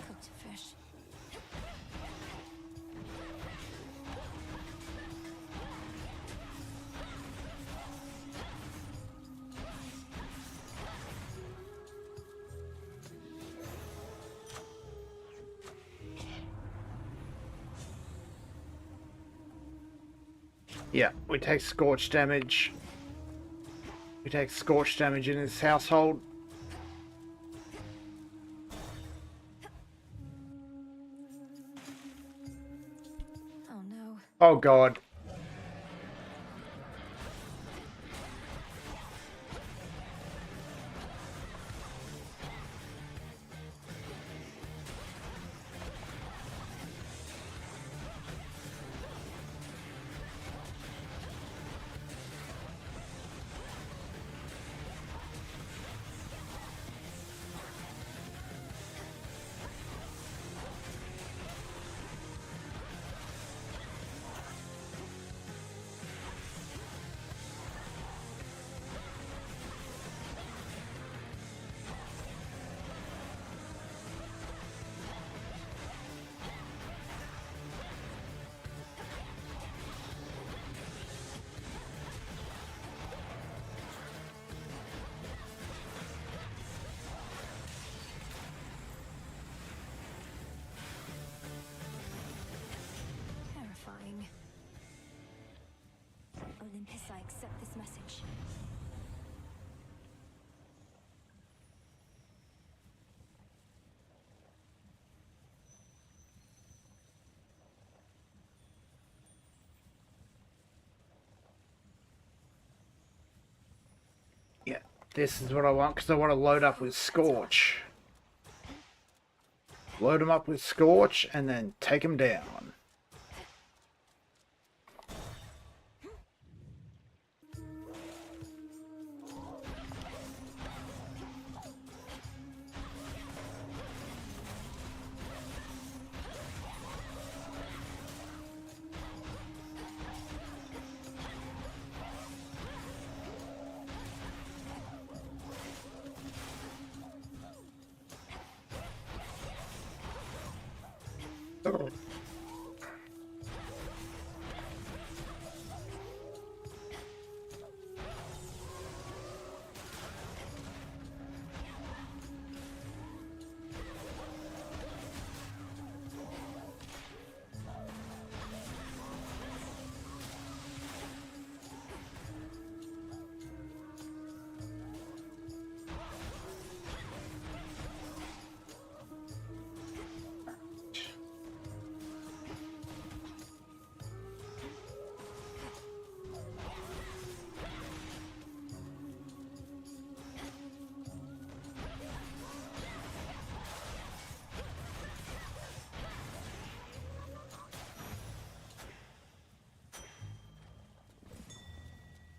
Speaker 2: Cooked fish.
Speaker 1: Yeah, we take scorch damage. We take scorch damage in this household.
Speaker 2: Oh no.
Speaker 1: Oh god.
Speaker 2: accept this message.
Speaker 1: Yeah, this is what I want because I want to load up with Scorch. Load them up with Scorch and then take them down.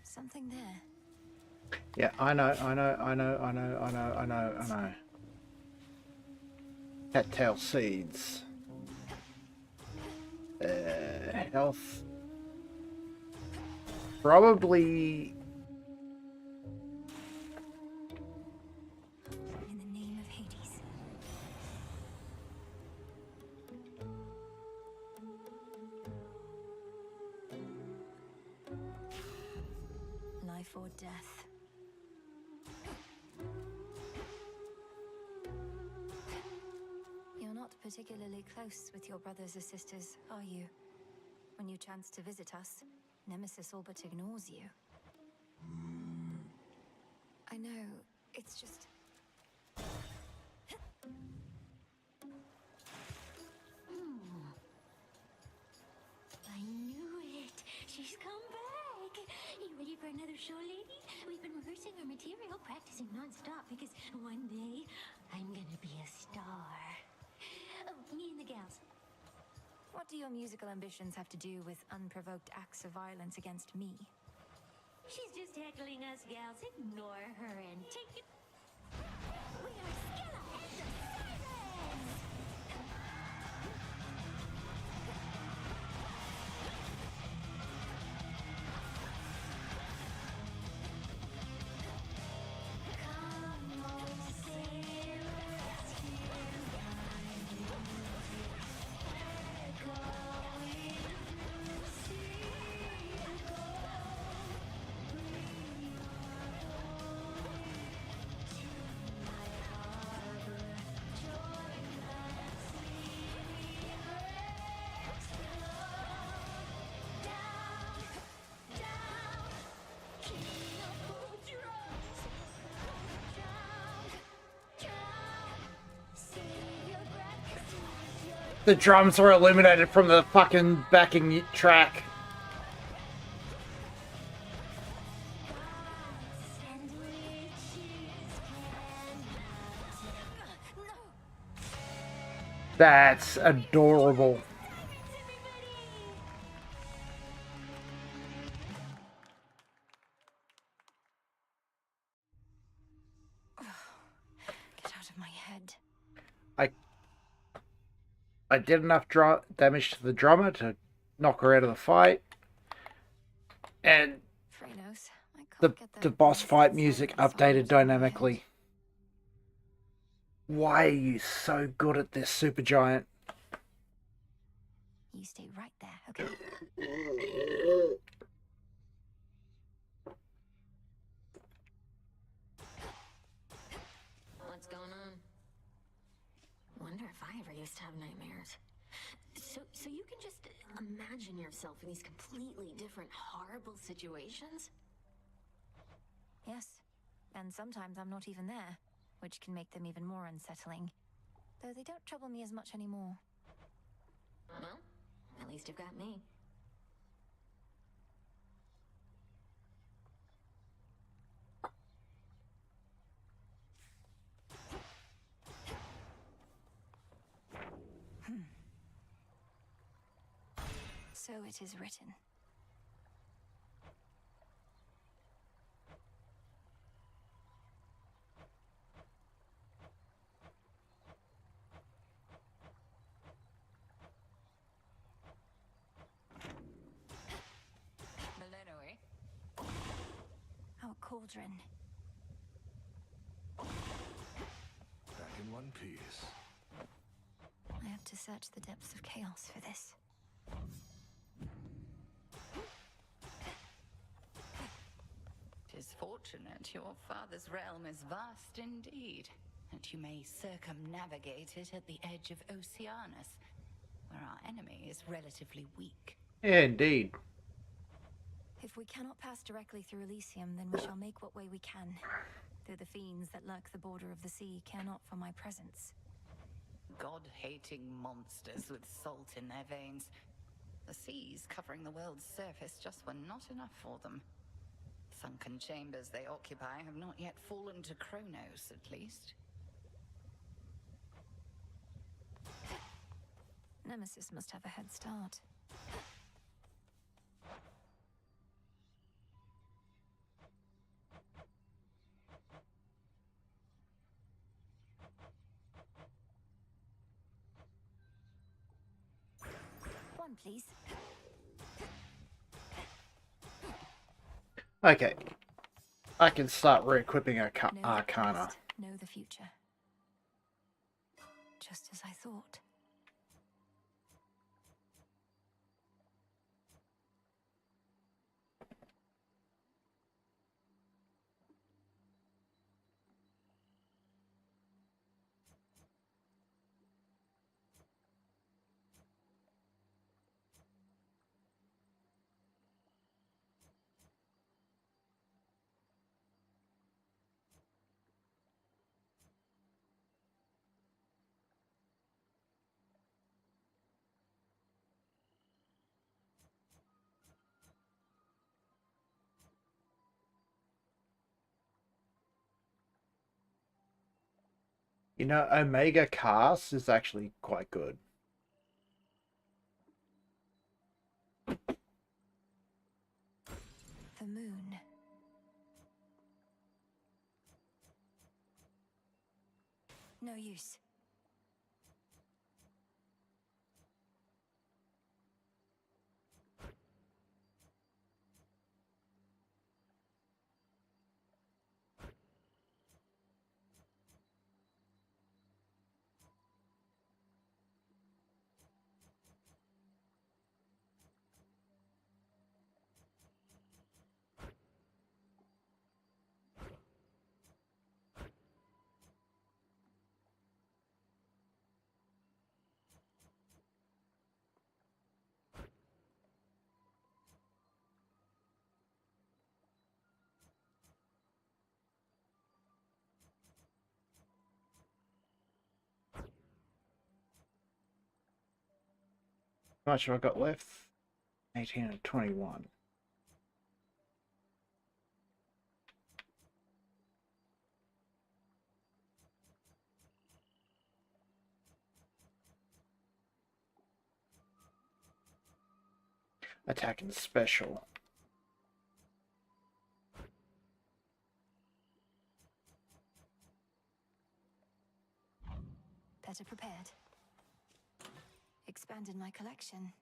Speaker 2: Something there.
Speaker 1: Yeah, I know. Cattail seeds. Health. Probably.
Speaker 2: In the name of Hades. Life or death. You're not particularly close with your brothers or sisters, are you? When you chance to visit us, Nemesis all but ignores you. I know, it's just...
Speaker 4: I knew it. She's come back. You ready for another show, lady? We've been rehearsing our material, practicing non-stop because one day I'm gonna be a star. Oh, me and the gals.
Speaker 2: What do your musical ambitions have to do with unprovoked acts of violence against me?
Speaker 4: She's just heckling us gals. Ignore her and take it. We are Skella and the Sirens!
Speaker 1: The drums were eliminated from the fucking backing track. That's adorable.
Speaker 2: Get out of my head.
Speaker 1: I did enough damage to the drummer to knock her out of the fight. And
Speaker 2: Phranos, I can't
Speaker 1: the
Speaker 2: get that
Speaker 1: boss fight
Speaker 2: bastard
Speaker 1: music
Speaker 2: silence
Speaker 1: updated
Speaker 2: songs in my
Speaker 1: dynamically. Why are you so good at this, Supergiant?
Speaker 2: head. You stay right there, okay?
Speaker 4: What's going on? Wonder if I ever used to have nightmares.
Speaker 10: So you can just imagine yourself in these completely different, horrible situations?
Speaker 2: Yes. And sometimes I'm not even there, which can make them even more unsettling. Though they don't trouble me as much anymore.
Speaker 10: Well, at least you've got me.
Speaker 2: So it is written.
Speaker 6: Melenoi?
Speaker 2: Our cauldron.
Speaker 17: Back in one piece.
Speaker 2: I have to search the depths of chaos for this.
Speaker 6: Tis fortunate your father's realm is vast indeed, and you may circumnavigate it at the edge of Oceanus, where our enemy is relatively weak.
Speaker 1: Yeah, indeed.
Speaker 2: If we cannot pass directly through Elysium, then we shall make what way we can. Though the fiends that lurk the border of the sea care not for my presence.
Speaker 6: God-hating monsters with salt in their veins. The seas covering the world's surface just were not enough for them. Sunken chambers they occupy have not yet fallen to Kronos, at least.
Speaker 2: Nemesis must have a head start. One, please.
Speaker 1: Okay. I can start re-equipping
Speaker 2: Know the
Speaker 1: Arcana.
Speaker 2: past, know the future. Just as I thought.
Speaker 1: You know, Omega Cast is actually quite good.
Speaker 2: The moon. No use.
Speaker 1: How much have I got left? 18 and 21. Attack and special.
Speaker 2: Better prepared. Expanded my collection.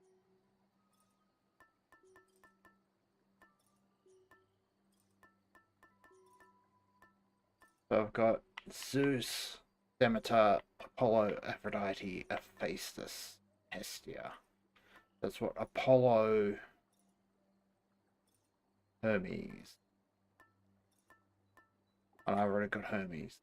Speaker 1: So I've got Zeus, Demeter, Apollo, Aphrodite, Hephaestus, Hestia. That's what Apollo, Hermes. And I already got Hermes.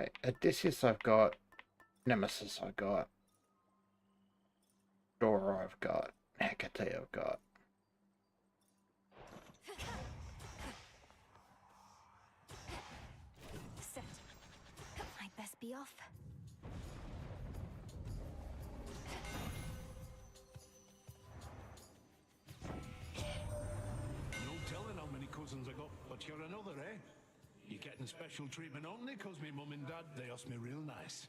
Speaker 1: Okay, Odysseus I've got. Nemesis I've got. Dora I've got. Hecate I've got.
Speaker 2: Set. I'd best be off.
Speaker 18: No telling how many cousins I got, but you're another, eh? You're getting special treatment only because me mum and dad, they asked me real nice.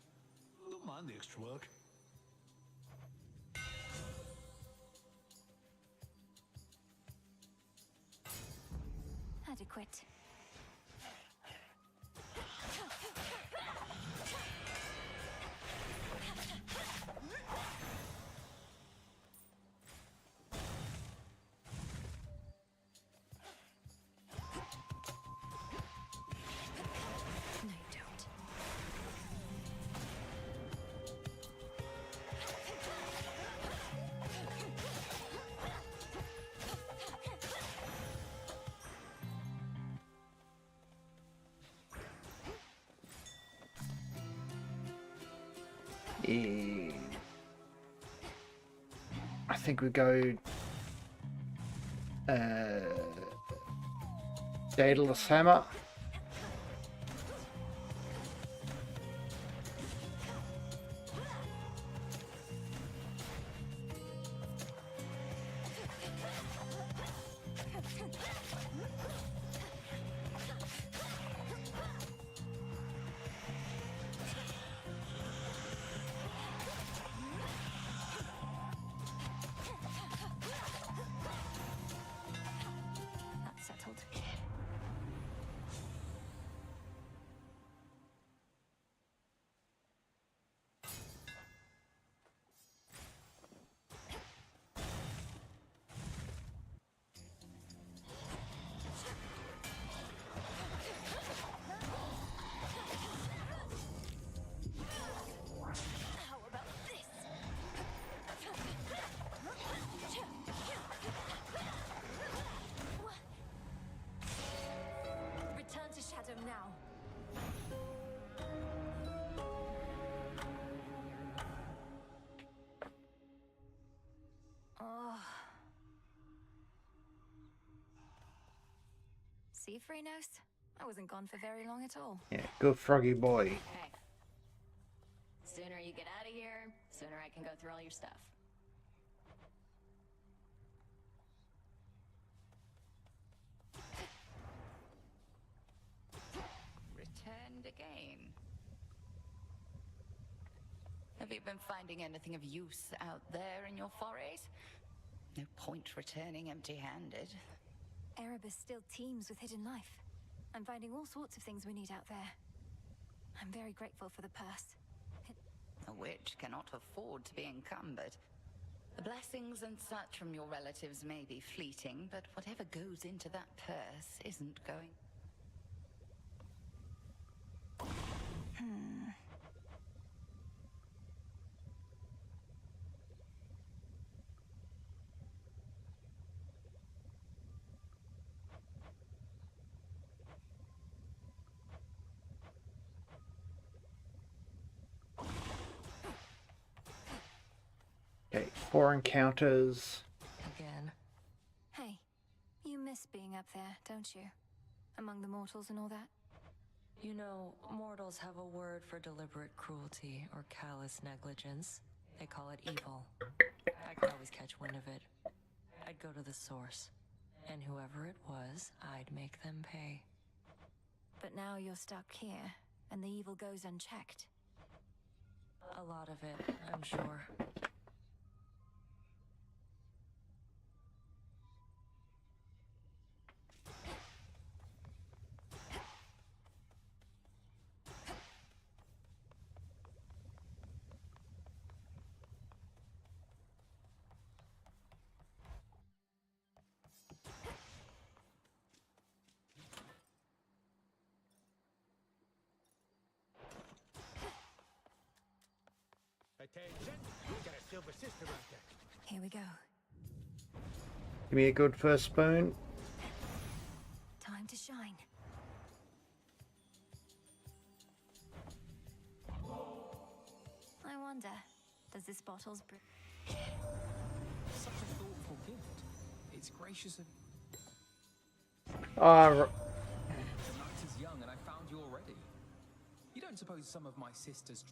Speaker 18: Don't mind the extra work.
Speaker 2: Adequate. No, you don't.
Speaker 1: Yeah. I think we go Daedalus Hammer.
Speaker 2: That's settled. How about this? Return to Shadow now. Oh. See, Freenos? I wasn't gone for very long at all.
Speaker 1: Yeah, good froggy boy.
Speaker 6: Hey. Sooner you get out of here, sooner I can go through all your stuff. Returned again. Have you been finding anything of use out there in your forays? No point returning empty-handed.
Speaker 2: Erebus still teems with hidden life. I'm finding all sorts of things we need out there. I'm very grateful for the purse.
Speaker 6: A witch cannot afford to be encumbered. The blessings and such from your relatives may be fleeting, but whatever goes into that purse isn't going.
Speaker 1: Okay, 4 encounters.
Speaker 10: Again.
Speaker 2: Hey, you miss being up there, don't you? Among the mortals and all that?
Speaker 10: You know, mortals have a word for deliberate cruelty or callous negligence. They call it evil. I could always catch wind of it. I'd go to the source, and whoever it was, I'd make them pay.
Speaker 2: But now you're stuck here, and the evil goes unchecked.
Speaker 10: A lot of it, I'm sure.
Speaker 13: Attention! We got a silver sister out there.
Speaker 2: Here we go.
Speaker 1: Give me a good first spoon.
Speaker 2: Time to shine. Was this bottle's
Speaker 14: Such a thoughtful gift. It's gracious of...
Speaker 1: Uh,
Speaker 14: The night is young and I found you already. You don't suppose some of my sisters...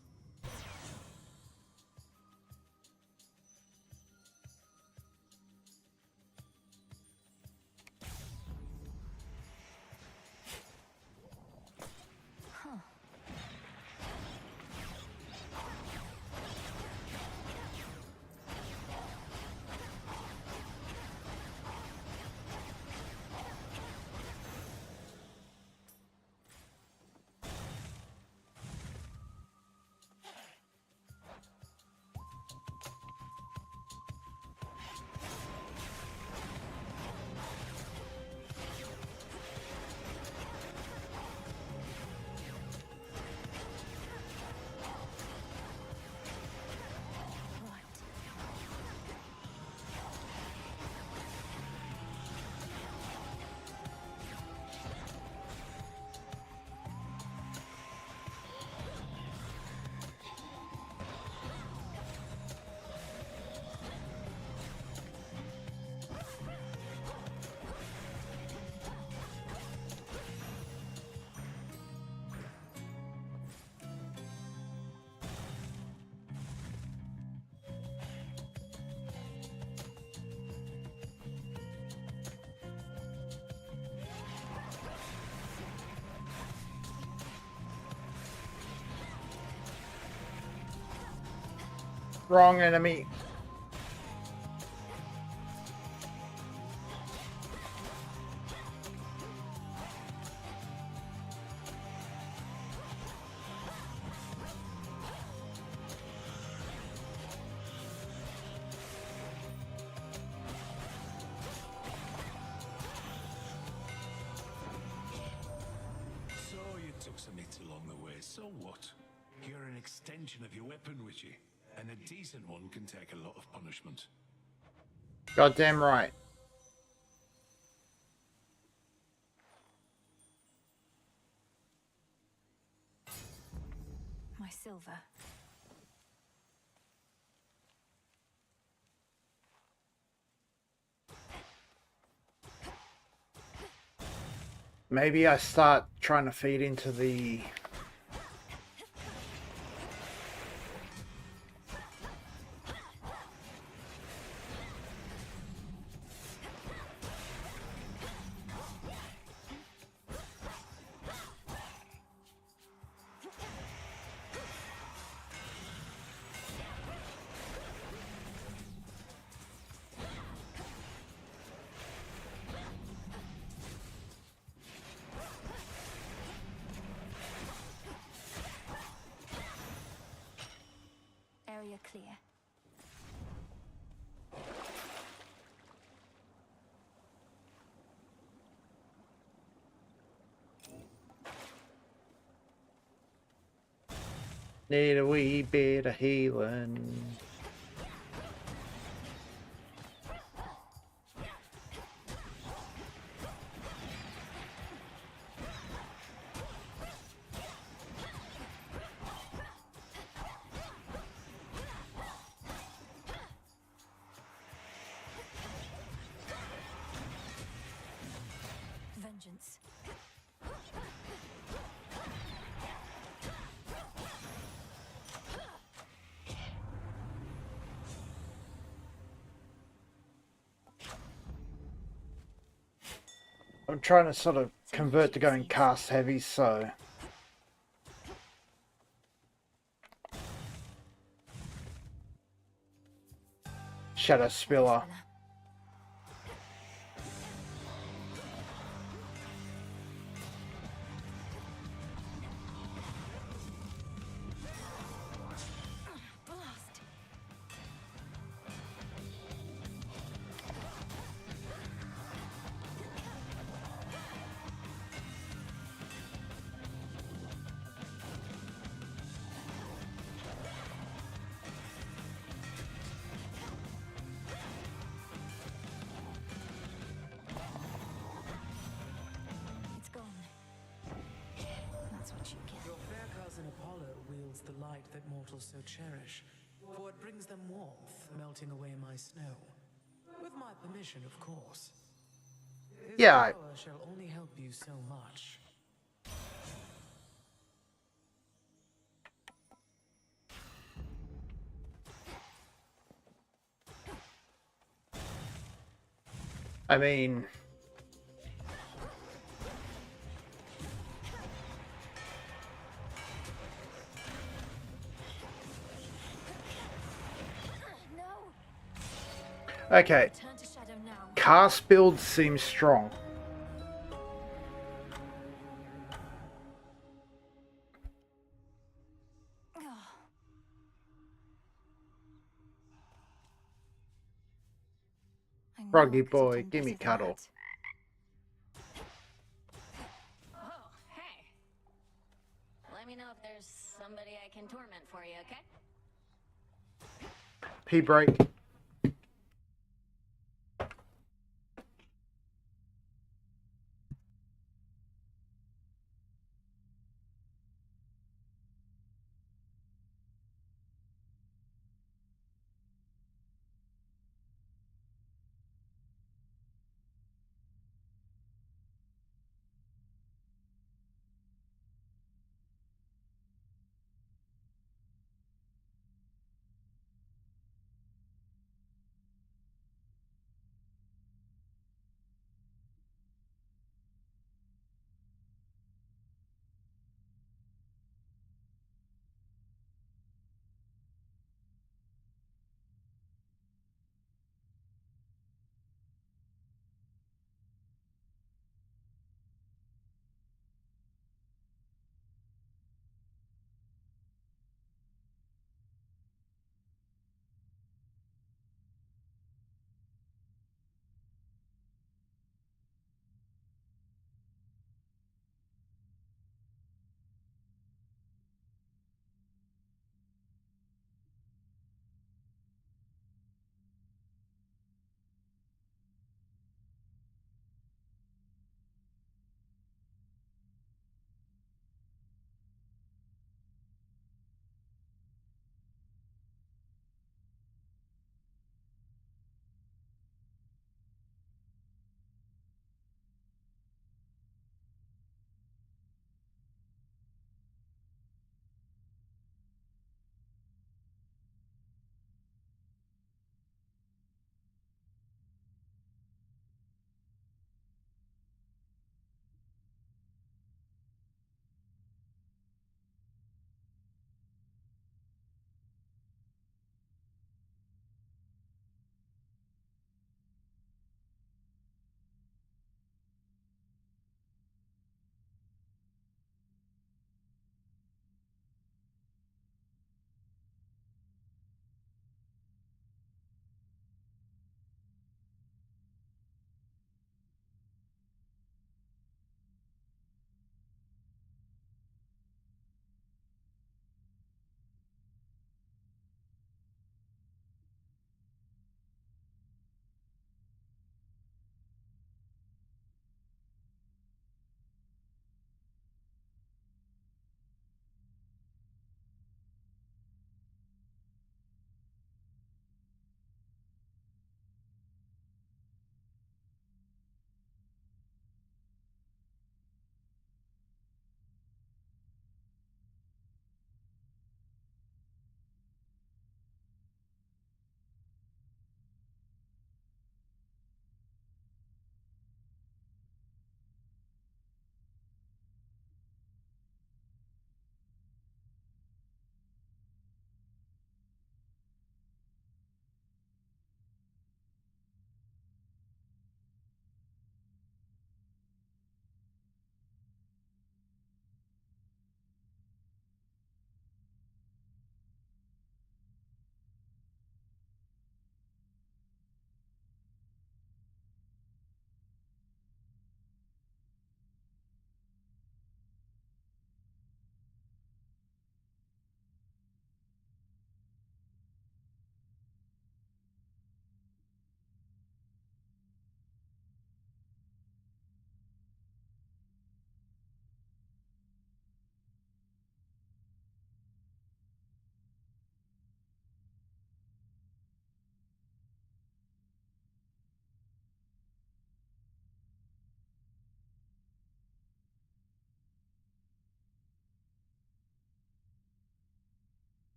Speaker 1: wrong enemy.
Speaker 18: So you took some hits along the way, so what? You're an extension of your weapon, Witchy, and a decent one can take a lot of punishment.
Speaker 1: Goddamn right.
Speaker 2: my silver?
Speaker 1: Maybe I start trying to feed into the...
Speaker 2: Area clear.
Speaker 1: Need a wee bit of healing.
Speaker 2: Vengeance.
Speaker 1: I'm trying to sort of convert to going cast heavy, so... Shadow Spiller.
Speaker 2: Blast. It's gone. That's what you get.
Speaker 3: Your fair cousin Apollo wields the light that mortals so cherish. for it brings them warmth, melting away my snow. With my permission, of course. This
Speaker 1: Yeah.
Speaker 3: power shall only help you so much.
Speaker 1: I mean, okay.
Speaker 2: Turn to shadow now.
Speaker 1: Cast build seems strong. Froggy boy, gimme cuddle.
Speaker 4: Oh, hey. Let me know if there's somebody I can torment for you, okay?
Speaker 1: Pee break.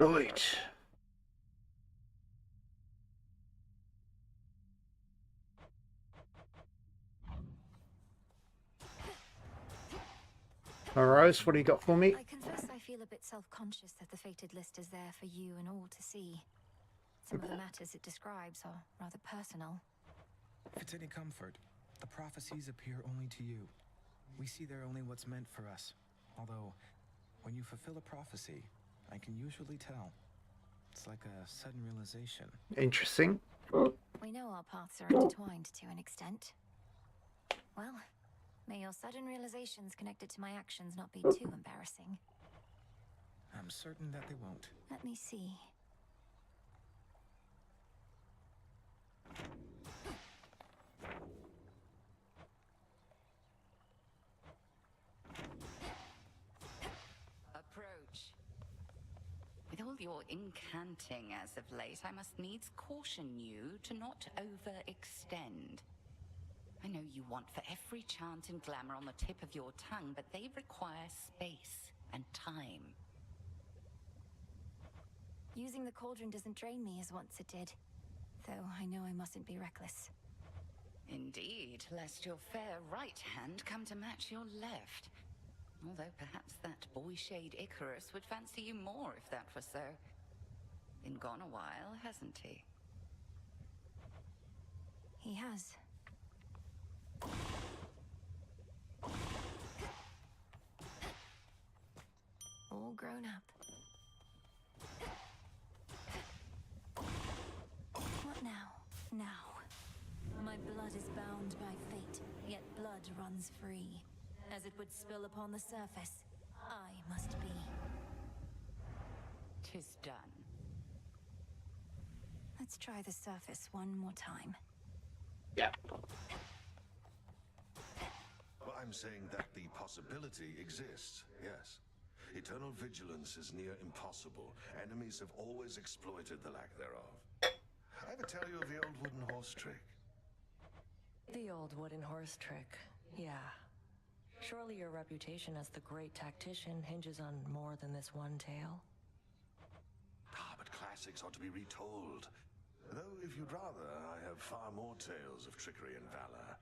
Speaker 1: Right. Rose, what do you got for me?
Speaker 2: I confess I feel a bit self-conscious that the fated list is there for you and all to see. Some of the matters it describes are rather personal.
Speaker 5: If it's any comfort, the prophecies appear only to you. We see there only what's meant for us. Although, when you fulfill a prophecy, I can usually tell. It's like a sudden realization.
Speaker 1: Interesting.
Speaker 2: We know our paths are intertwined to an extent. Well, may your sudden realizations connected to my actions not be too embarrassing.
Speaker 5: I'm certain that they won't.
Speaker 2: Let me see.
Speaker 6: Approach. With all your incanting as of late, I must needs caution you to not overextend. I know you want for every chant and glamour on the tip of your tongue, but they require space and time.
Speaker 2: Using the cauldron doesn't drain me as once it did. Though I know I mustn't be reckless.
Speaker 6: Indeed, lest your fair right hand come to match your left. Although perhaps that boy-shade Icarus would fancy you more if that were so. Been gone a while, hasn't he?
Speaker 2: He has. All grown up. What now? Now. My blood is bound by fate, yet blood runs free. As it would spill upon the surface, I must be.
Speaker 6: 'Tis done.
Speaker 2: Let's try the surface one more time.
Speaker 1: Yeah.
Speaker 17: Well, I'm saying that the possibility exists, yes. Eternal vigilance is near impossible. Enemies have always exploited the lack thereof. I ever tell you of the old wooden horse trick?
Speaker 10: The old wooden horse trick, yeah. Surely your reputation as the great tactician hinges on more than this one tale?
Speaker 17: Ah, but classics ought to be retold. Though, if you'd rather, I have far more tales of trickery and valor.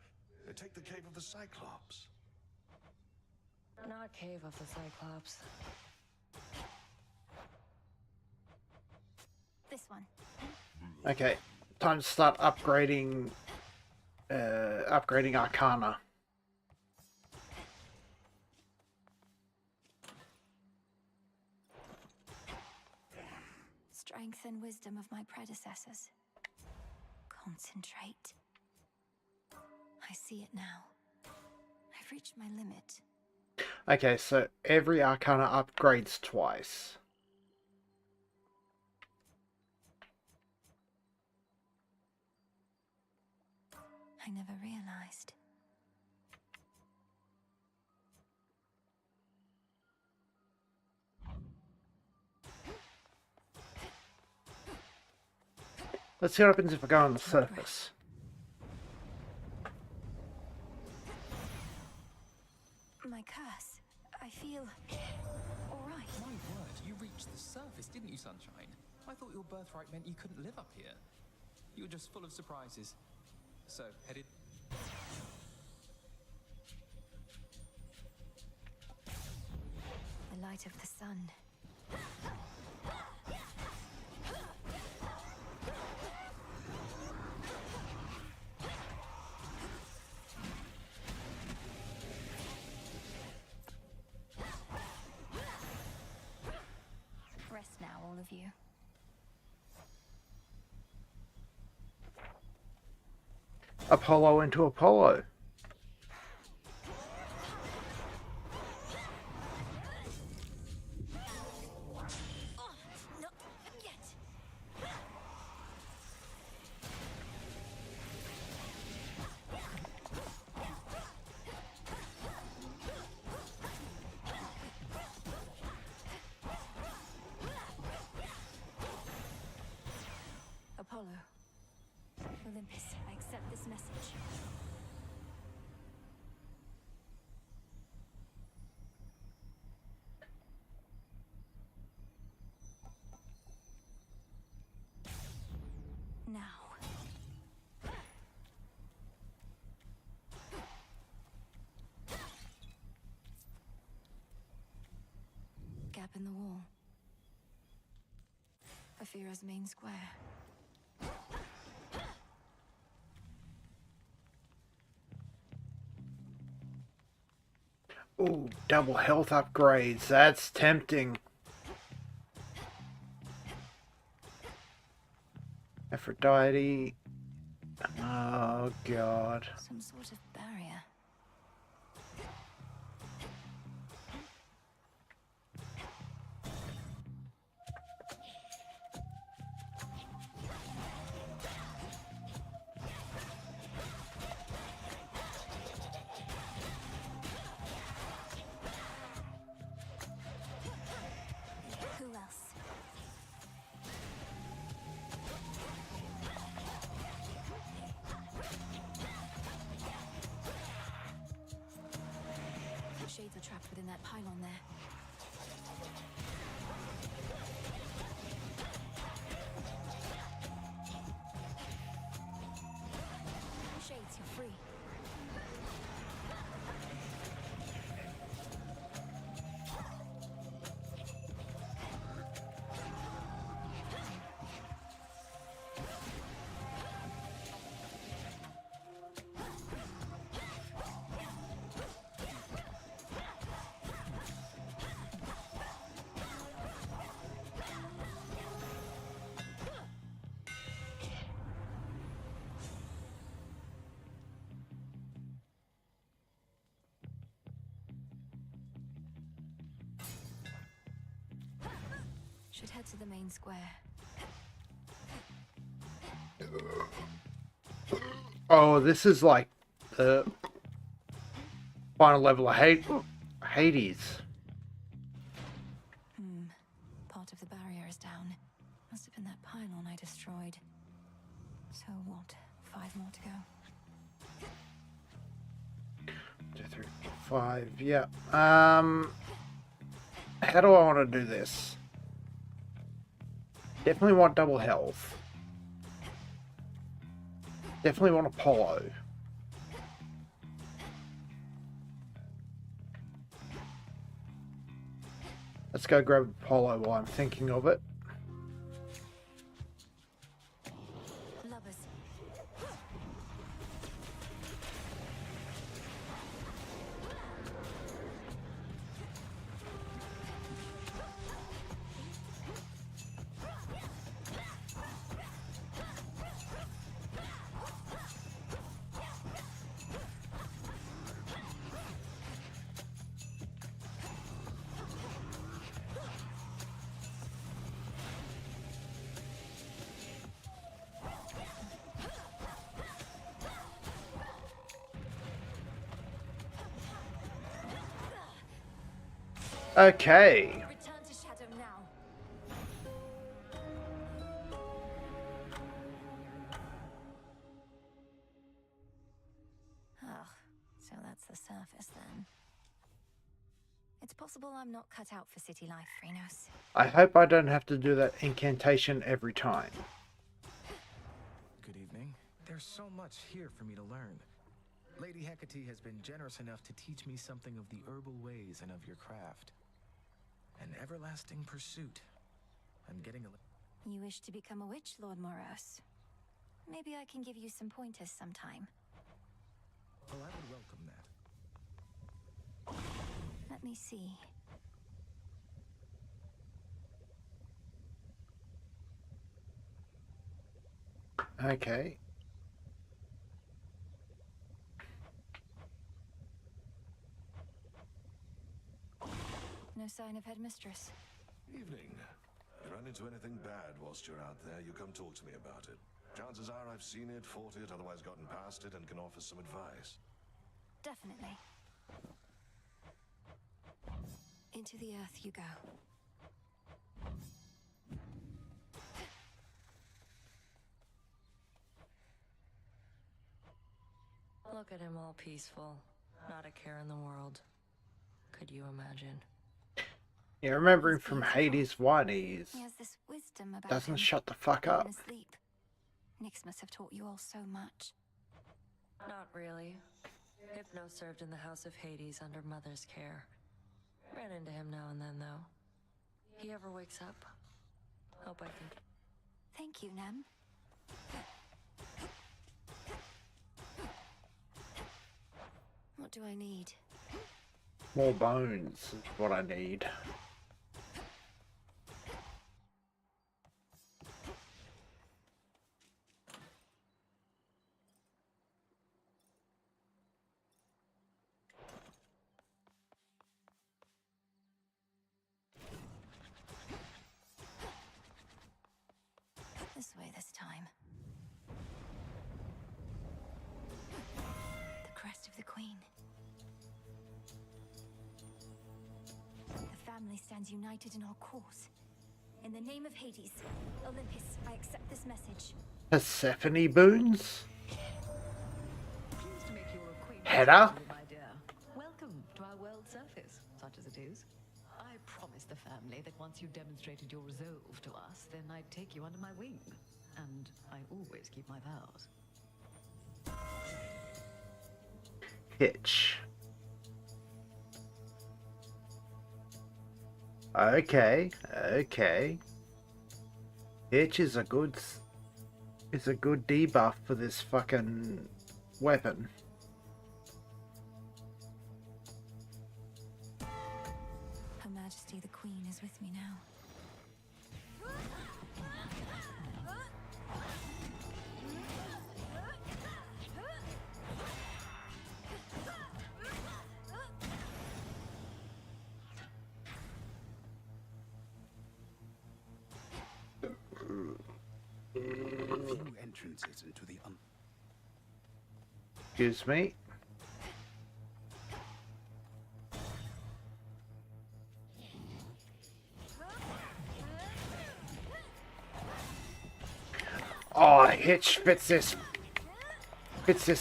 Speaker 17: Take the Cave of the Cyclops.
Speaker 10: Not Cave of the Cyclops.
Speaker 2: This one.
Speaker 1: Okay, time to start upgrading Arcana.
Speaker 2: Strength and wisdom of my predecessors. Concentrate. I see it now. I've reached my limit.
Speaker 1: Okay, so every Arcana upgrades twice.
Speaker 2: I never realized.
Speaker 1: Let's see what happens if I go on the surface.
Speaker 2: My curse. I feel alright.
Speaker 14: My word, you reached the surface, didn't you, Sunshine? I thought your birthright meant you couldn't live up here. You were just full of surprises. So, headed...
Speaker 2: The light of the sun. Rest now, all of you.
Speaker 1: Apollo into Apollo.
Speaker 2: Apollo. Olympus, I accept this message. gap in the wall. Ophira's main square.
Speaker 1: Ooh, double health upgrades. That's tempting. Aphrodite. Oh, God.
Speaker 2: Some sort of barrier.
Speaker 16: Who else?
Speaker 2: Shades are trapped within that pylon there. Shades, you're free. Should head to the main square.
Speaker 1: Oh, this is like the final level of Hades.
Speaker 2: Part of the barrier is down. Must have been that pylon I destroyed. So what? 5 more to go.
Speaker 1: 2, 3, 4, 5. Yeah. How do I want to do this? Definitely want double health. Definitely want Apollo. Let's go grab Apollo while I'm thinking of it.
Speaker 2: Lovers.
Speaker 1: Okay.
Speaker 2: Return to Shadow now. Oh, so that's the surface then. It's possible I'm not cut out for city life, Phrynos.
Speaker 1: I hope I don't have to do that incantation every time.
Speaker 5: Good evening. There's so much here for me to learn. Lady Hecate has been generous enough to teach me something of the herbal ways and of your craft. An everlasting pursuit. I'm getting a...
Speaker 2: You wish to become a witch, Lord Moros? Maybe I can give you some pointers sometime.
Speaker 5: Oh, I would welcome that.
Speaker 2: Let me see.
Speaker 1: Okay.
Speaker 2: No sign of Headmistress.
Speaker 17: Evening. You run into anything bad whilst you're out there, you come talk to me about it. Chances are I've seen it, fought it, otherwise gotten past it, and can offer some advice.
Speaker 2: Definitely. Into the earth you go.
Speaker 10: Look at him all peaceful. Not a care in the world. Could you imagine?
Speaker 1: Yeah, remembering from Hades what
Speaker 2: He has this wisdom about
Speaker 1: doesn't
Speaker 2: him,
Speaker 1: shut the fuck
Speaker 2: even
Speaker 1: up.
Speaker 2: asleep. Nyx must have taught you all so much.
Speaker 10: Not really. Hypno served in the House of Hades under Mother's care. Ran into him now and then, though. he ever wakes up, hope I can.
Speaker 2: Thank you, Nem. What do I need?
Speaker 1: More bones is what I need.
Speaker 2: This way this time. The crest of the Queen. The family stands united in our cause. In the name of Hades, Olympus, I accept this message.
Speaker 1: Persephone boons?
Speaker 20: Pleased to make your acquaintance,
Speaker 1: Hedda?
Speaker 20: my dear. Welcome to our world surface, such as it is. I promised the family that once you demonstrated your resolve to us, then I'd take you under my wing. And I always keep my vows.
Speaker 1: Hitch. Okay, okay. Hitch is a good debuff for this fucking weapon.
Speaker 2: Her Majesty the Queen is with me now.
Speaker 15: Few entrances into the
Speaker 1: Excuse me. Oh, Hitch fits this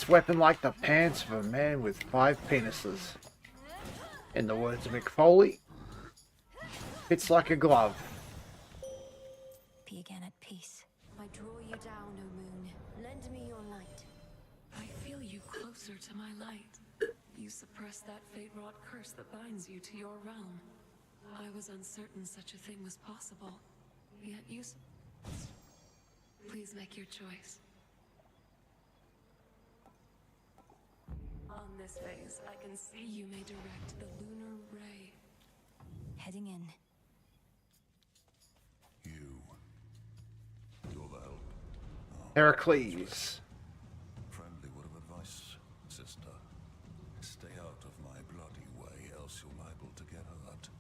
Speaker 1: weapon like the pants of a man with 5 penises. In the words of Mick Foley, fits like a glove.
Speaker 2: Be again at peace. I draw you down, O moon. Lend me your light.
Speaker 11: I feel you closer to my light. You suppress that fate-wrought curse that binds you to your realm. I was uncertain such a thing was possible. Yet you... Please make your choice. On this phase, I can see you may direct the lunar ray.
Speaker 2: Heading in.
Speaker 17: You're the help.
Speaker 1: Heracles.
Speaker 17: Friendly word of advice, sister. Stay out of my bloody way, else you're liable to get hurt.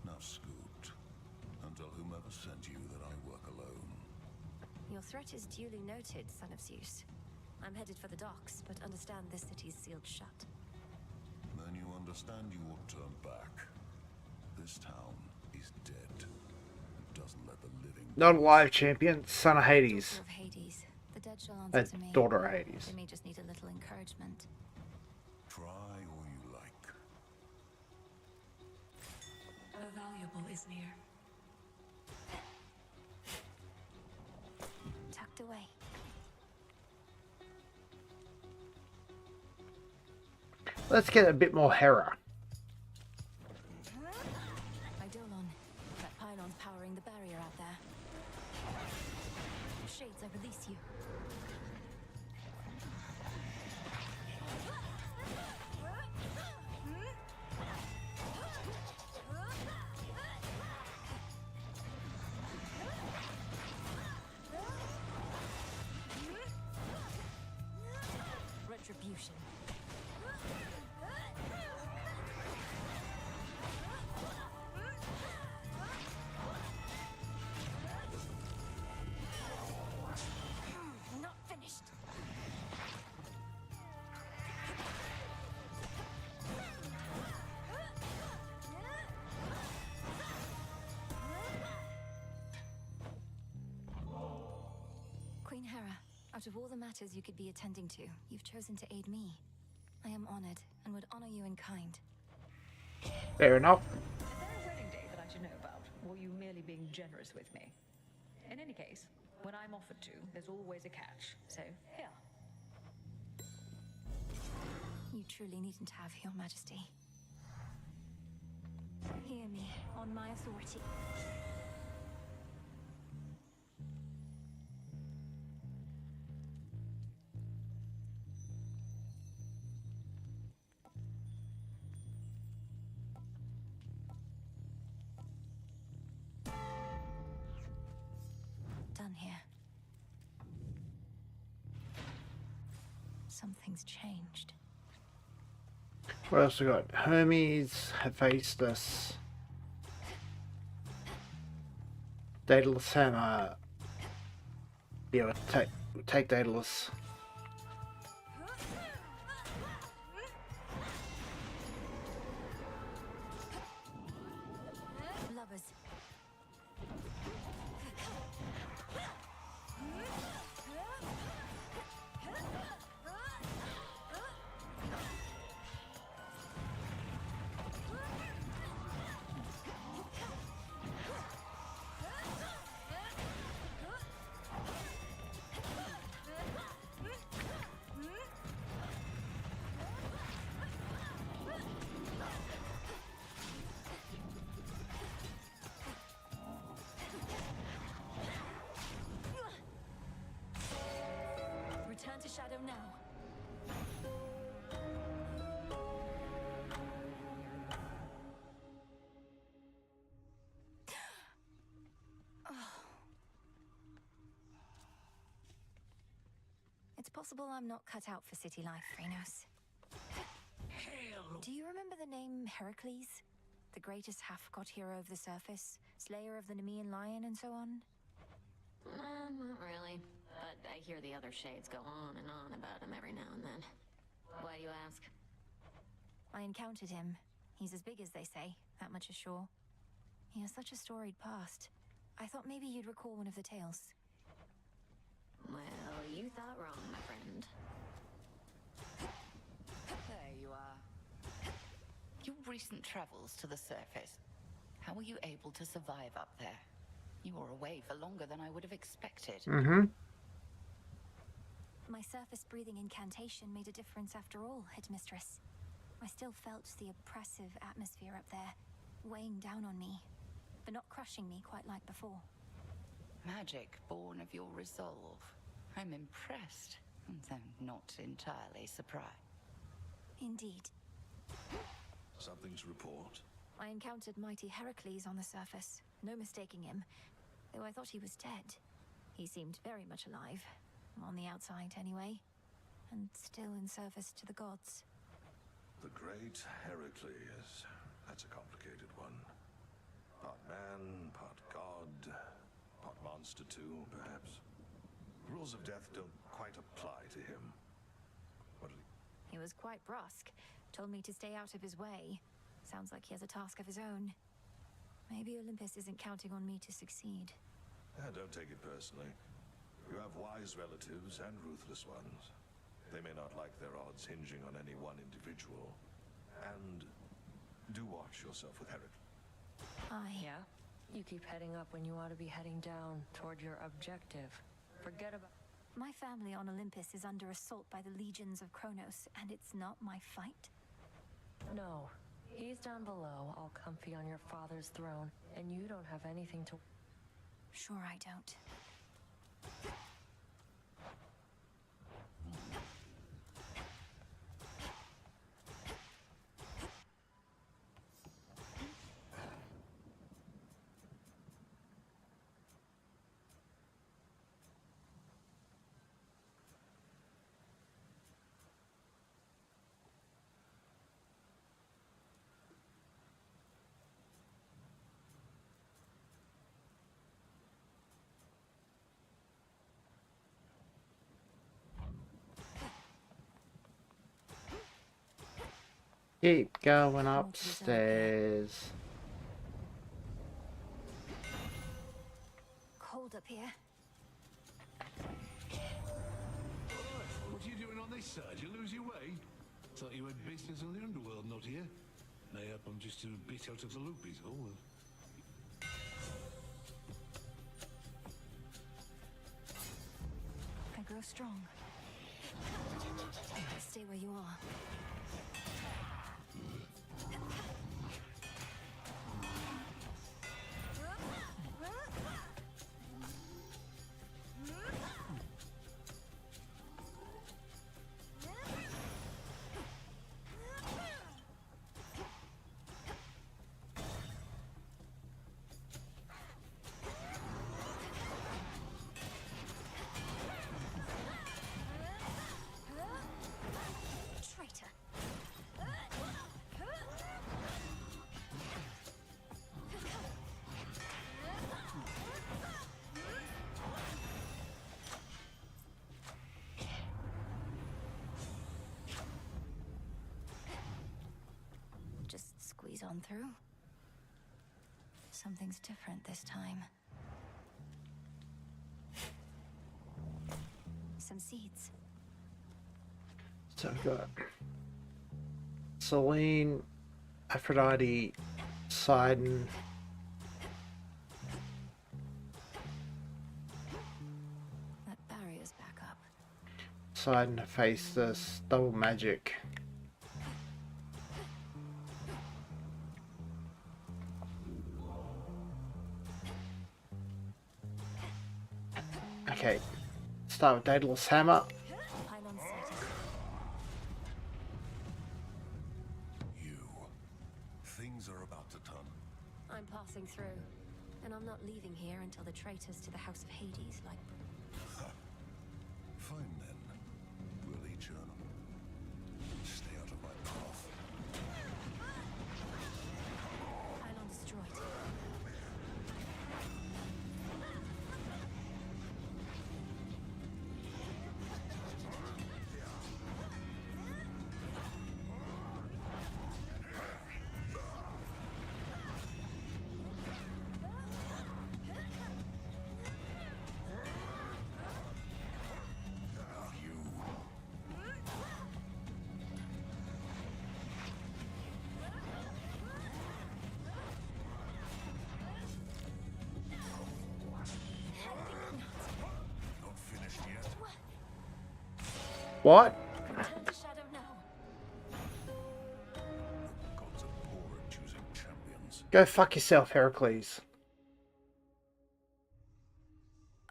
Speaker 17: Now scoot, and tell whomever sent you that I work alone.
Speaker 2: Your threat is duly noted, son of Zeus. I'm headed for the docks, but understand this city's sealed shut.
Speaker 17: Then you understand you will turn back. This town is dead. It doesn't let the living...
Speaker 1: Not alive, champion. Son of Hades.
Speaker 2: Daughter of Hades. The dead shall answer to me.
Speaker 1: Daughter of Hades.
Speaker 2: They may just need a little encouragement.
Speaker 17: Try all you like.
Speaker 11: The valuable is near.
Speaker 2: Tucked away.
Speaker 1: Let's get a bit more Hera.
Speaker 2: Eidolon. That pylon's powering the barrier out there. Shades, I release you. Retribution. Not finished. Queen Hera, out of all the matters you could be attending to, you've chosen to aid me. I am honored and would honor you in kind.
Speaker 1: Fair enough.
Speaker 20: Is there a wedding day that I should know about, or are you merely being generous with me? In any case, when I'm offered to, there's always a catch. So, here.
Speaker 2: You truly needn't have, Your Majesty. Hear me, on my authority. Done here. Something's changed.
Speaker 1: What else we got? Hermes, Hephaestus, Daedalus Hammer. Yeah, we'll take Daedalus.
Speaker 2: Lovers. Return to Shadow now. It's possible I'm not cut out for city life, Phrenos. Do you remember the name Heracles? The greatest half-god hero of the surface, slayer of the Nemean lion and so on?
Speaker 10: Not really. But I hear the other shades go on and on about him every now and then. Why do you ask?
Speaker 2: I encountered him. He's as big as they say, that much is sure. He has such a storied past. I thought maybe you'd recall one of the tales.
Speaker 10: Well, you thought wrong, my friend.
Speaker 6: There you are. Your recent travels to the surface. How were you able to survive up there? You were away for longer than I would have expected.
Speaker 2: My surface-breathing incantation made a difference after all, Headmistress. I still felt the oppressive atmosphere up there, weighing down on me, but not crushing me quite like before.
Speaker 6: Magic born of your resolve. I'm impressed, though not entirely surprised.
Speaker 2: Indeed.
Speaker 17: Something to report?
Speaker 2: I encountered mighty Heracles on the surface, no mistaking him, though I thought he was dead. He seemed very much alive, on the outside anyway, and still in service to the gods.
Speaker 17: The great Heracles. That's a complicated one. Part man, part god, part monster too, perhaps. Rules of death don't quite apply to him. What did
Speaker 2: He was quite brusque, told me to stay out of his way. Sounds like he has a task of his own. Maybe Olympus isn't counting on me to succeed.
Speaker 17: Don't take it personally. You have wise relatives and ruthless ones. They may not like their odds hinging on any one individual. And do watch yourself with Heracles.
Speaker 20: Yeah? You keep heading up when you ought to be heading down toward your objective. Forget about...
Speaker 2: My family on Olympus is under assault by the legions of Kronos, and it's not my fight?
Speaker 20: No. He's down below, all comfy on your father's throne, and you don't have anything to...
Speaker 2: Sure I don't.
Speaker 1: Keep going upstairs.
Speaker 2: Cold up here.
Speaker 18: What are you doing on this side? You lose your way? Thought you had business on the underworld, not here. Mayhap I'm just a bit out of the loop, is all.
Speaker 2: I grow strong. Stay where you are. on through. Something's different this time. Some seeds.
Speaker 1: So we've got Selene, Aphrodite, Poseidon.
Speaker 2: That barrier's back up.
Speaker 1: Poseidon, Hephaestus, double magic. Okay, start with Daedalus Hammer.
Speaker 2: Pylon set.
Speaker 9: Things are about to turn.
Speaker 2: I'm passing through, and I'm not leaving here until the traitors to the House of Hades, like...
Speaker 9: Fine then. We'll each earn 'em. Stay out of my path.
Speaker 2: Pylon destroyed.
Speaker 1: What?
Speaker 2: The shadow now.
Speaker 9: Gods are poor at choosing champions.
Speaker 1: Go fuck yourself, Heracles.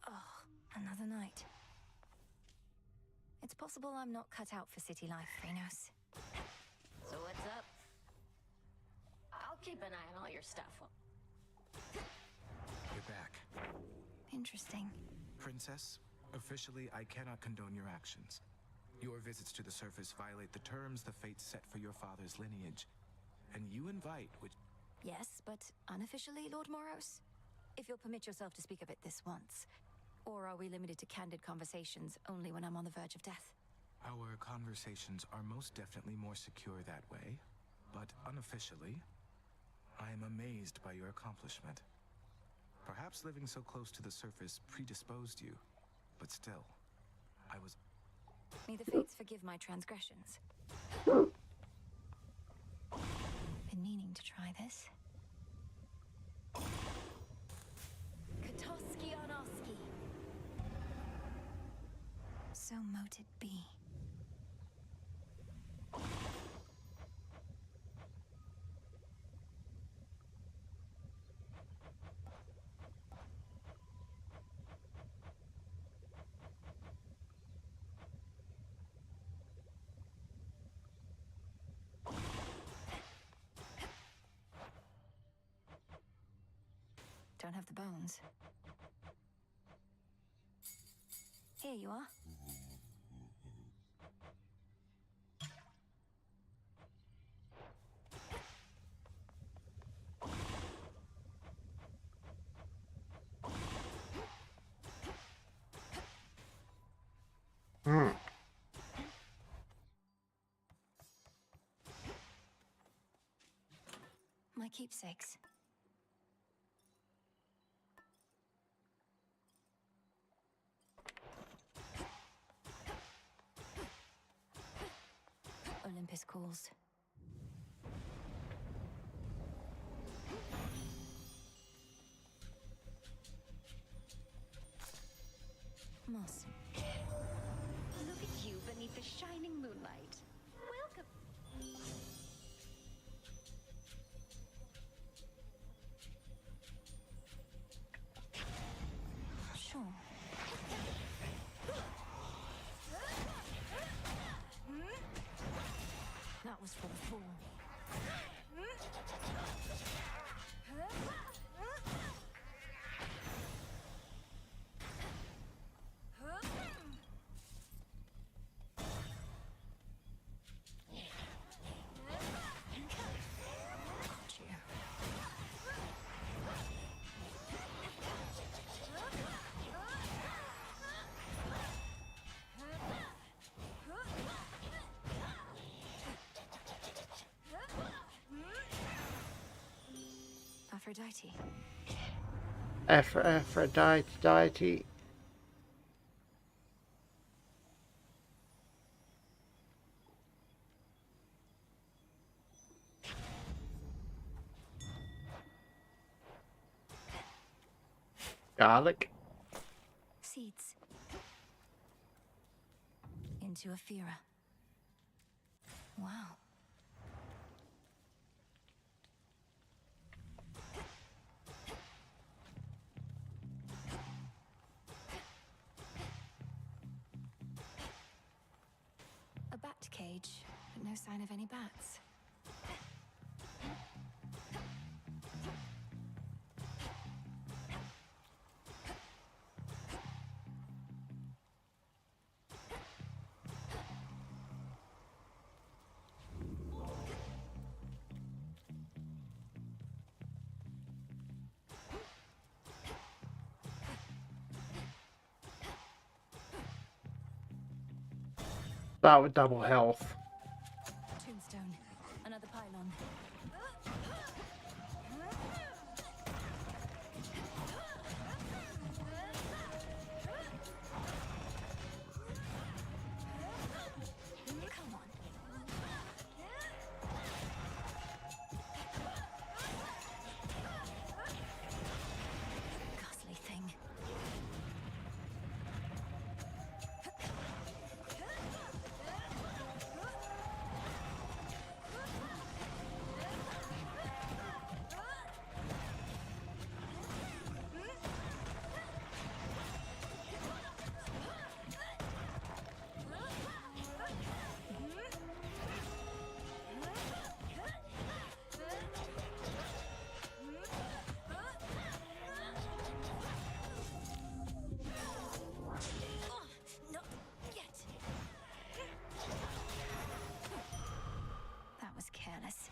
Speaker 2: Oh, another night. It's possible I'm not cut out for city life, Phrenos.
Speaker 4: So what's up? I'll keep an eye on all your stuff.
Speaker 5: You're back.
Speaker 2: Interesting.
Speaker 5: Princess, officially I cannot condone your actions. Your visits to the surface violate the terms the fates set for your father's lineage. And you invite, which...
Speaker 2: Yes, but unofficially, Lord Moros? If you'll permit yourself to speak of it this once. Or are we limited to candid conversations only when I'm on the verge of death?
Speaker 5: Our conversations are most definitely more secure that way. But unofficially, I am amazed by your accomplishment. Perhaps living so close to the surface predisposed you, but still, I was...
Speaker 2: May the fates forgive my transgressions. Been meaning to try this. Katoski Onoski. So mote it be. Don't have the bones. Here you are. My keepsakes. Olympus calls. Moss.
Speaker 4: Look at you beneath the shining moonlight. Welcome.
Speaker 2: Sure. That was for the fool. Aphrodite.
Speaker 1: Aphrodite. Garlic.
Speaker 2: Seeds. Into Ephira. Wow. A bat cage, but no sign of any bats.
Speaker 1: Start with double health.
Speaker 2: Tombstone. Another pylon. Come on. Ghastly thing. Not yet. That was careless.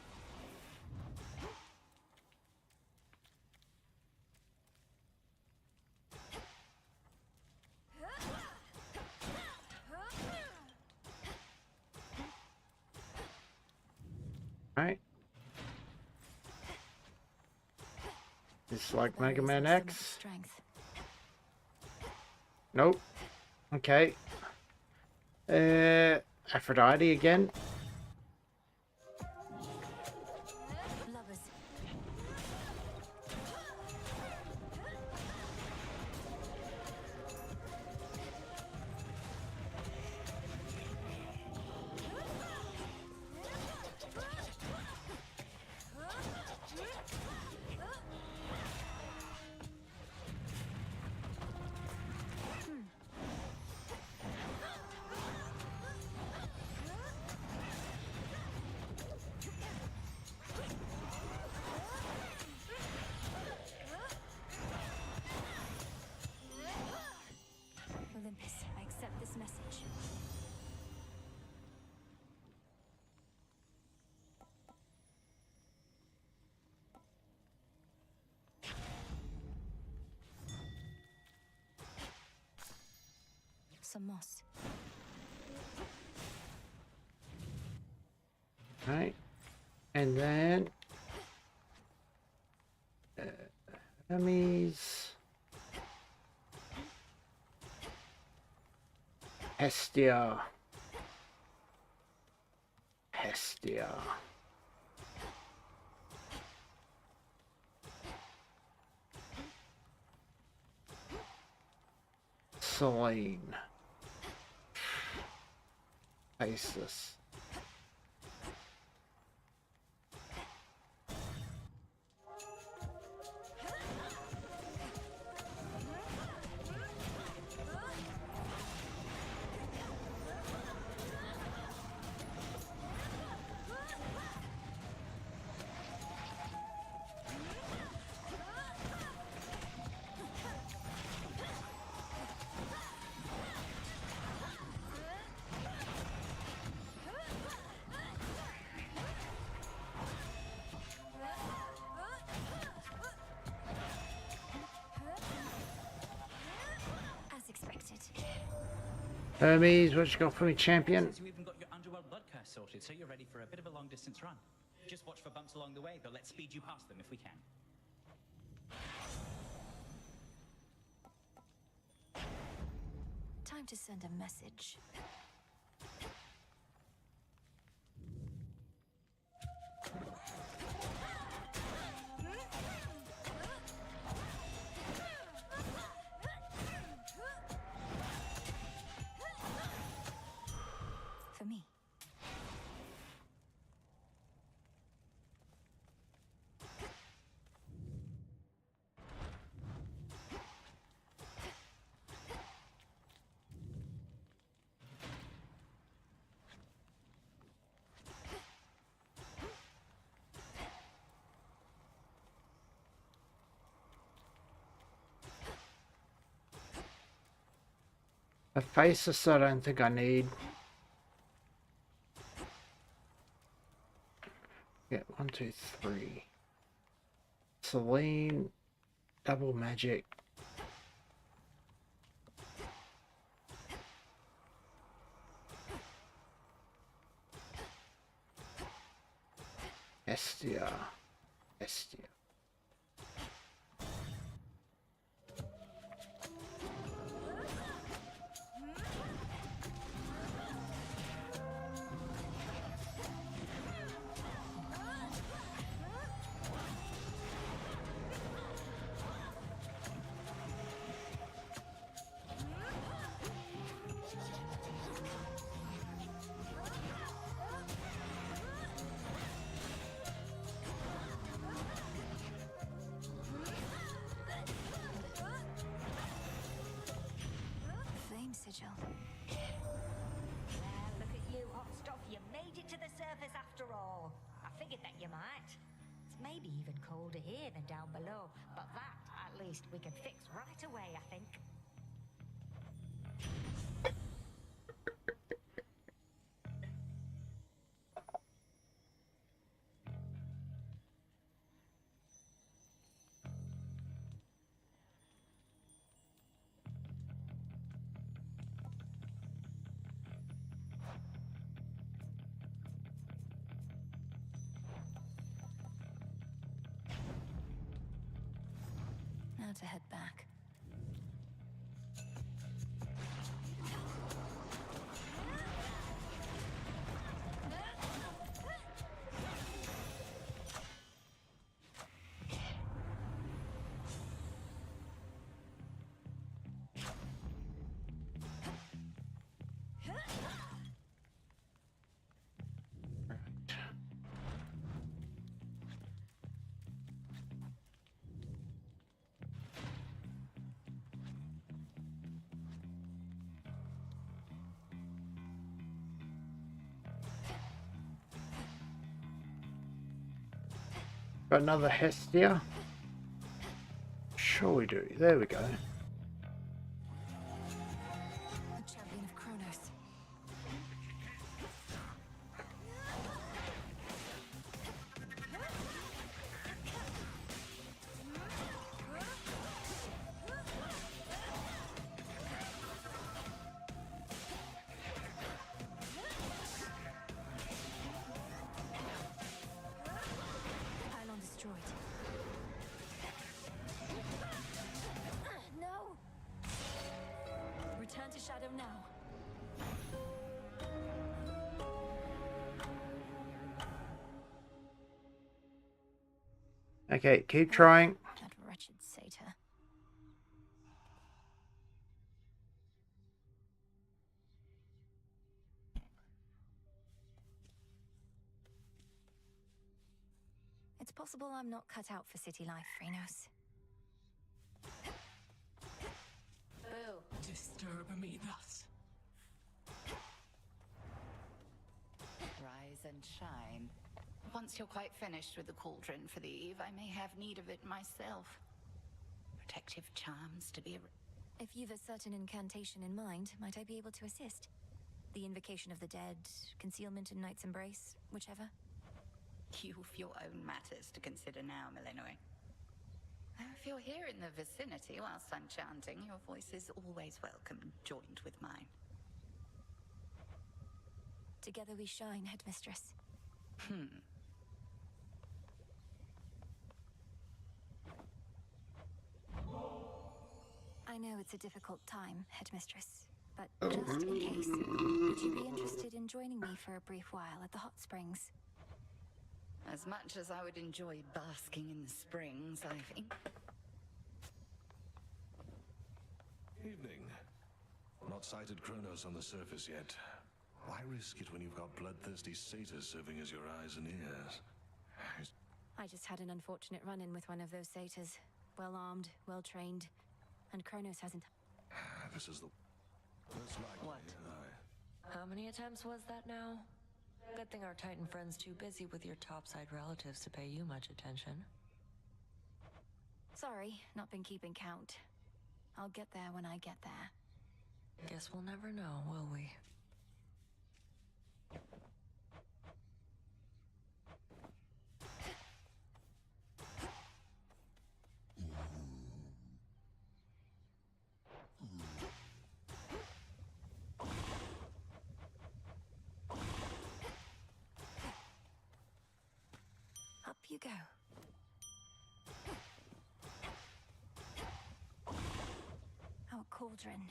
Speaker 1: Right. It's like Mega Man X.
Speaker 2: Strength.
Speaker 1: Nope. Okay. Aphrodite again.
Speaker 2: Lovers. Olympus, I accept this message. Some moss.
Speaker 1: Right. And then enemies. Hestia. Selene. Isis.
Speaker 2: As expected.
Speaker 1: Hermes, what you got for me, champion?
Speaker 19: You even got your underworld blood curse sorted, so you're ready for a bit of a long distance run. Just watch for bumps along the way, but let's speed you past them if we can.
Speaker 2: Time to send a message. For me.
Speaker 1: A faceless I don't think I need. Yeah, 1, 2, 3. Celine, double magic. Estia. Estia.
Speaker 2: Sigil.
Speaker 8: Well, look at you, hot stuff. You made it to the surface after all. I figured that you might. It's maybe even colder here than down below, but that, at least, we can fix right away, I think.
Speaker 2: Now to head back.
Speaker 1: Got another Hestia? Sure we do. There we go.
Speaker 2: The champion of Kronos. Pylon destroyed. No! Return to Shadow now.
Speaker 1: Okay, keep trying.
Speaker 2: That wretched satyr. It's possible I'm not cut out for city life, Phrenos.
Speaker 11: Disturb me thus.
Speaker 6: Rise and shine. Once you're quite finished with the cauldron for the eve, I may have need of it myself. Protective charms to be...
Speaker 2: If you've a certain incantation in mind, might I be able to assist? The Invocation of the Dead, Concealment in Night's Embrace, whichever?
Speaker 6: You've your own matters to consider now, Millenoi. If you're here in the vicinity whilst I'm chanting, your voice is always welcome, joined with mine.
Speaker 2: Together we shine, Headmistress. I know it's a difficult time, Headmistress. But just in case, would you be interested in joining me for a brief while at the hot springs?
Speaker 6: As much as I would enjoy basking in the springs,
Speaker 17: Evening. Not sighted Kronos on the surface yet. Why risk it when you've got bloodthirsty satyrs serving as your eyes and ears?
Speaker 2: I just had an unfortunate run-in with one of those satyrs. Well armed, well trained, and Kronos hasn't...
Speaker 17: This is the... Most likely,
Speaker 10: What? How many attempts was that now? Good thing our Titan friend's too busy with your topside relatives to pay you much attention.
Speaker 2: Sorry, not been keeping count. I'll get there when I get there.
Speaker 10: Guess we'll never know, will we?
Speaker 2: Up you go. Our cauldron.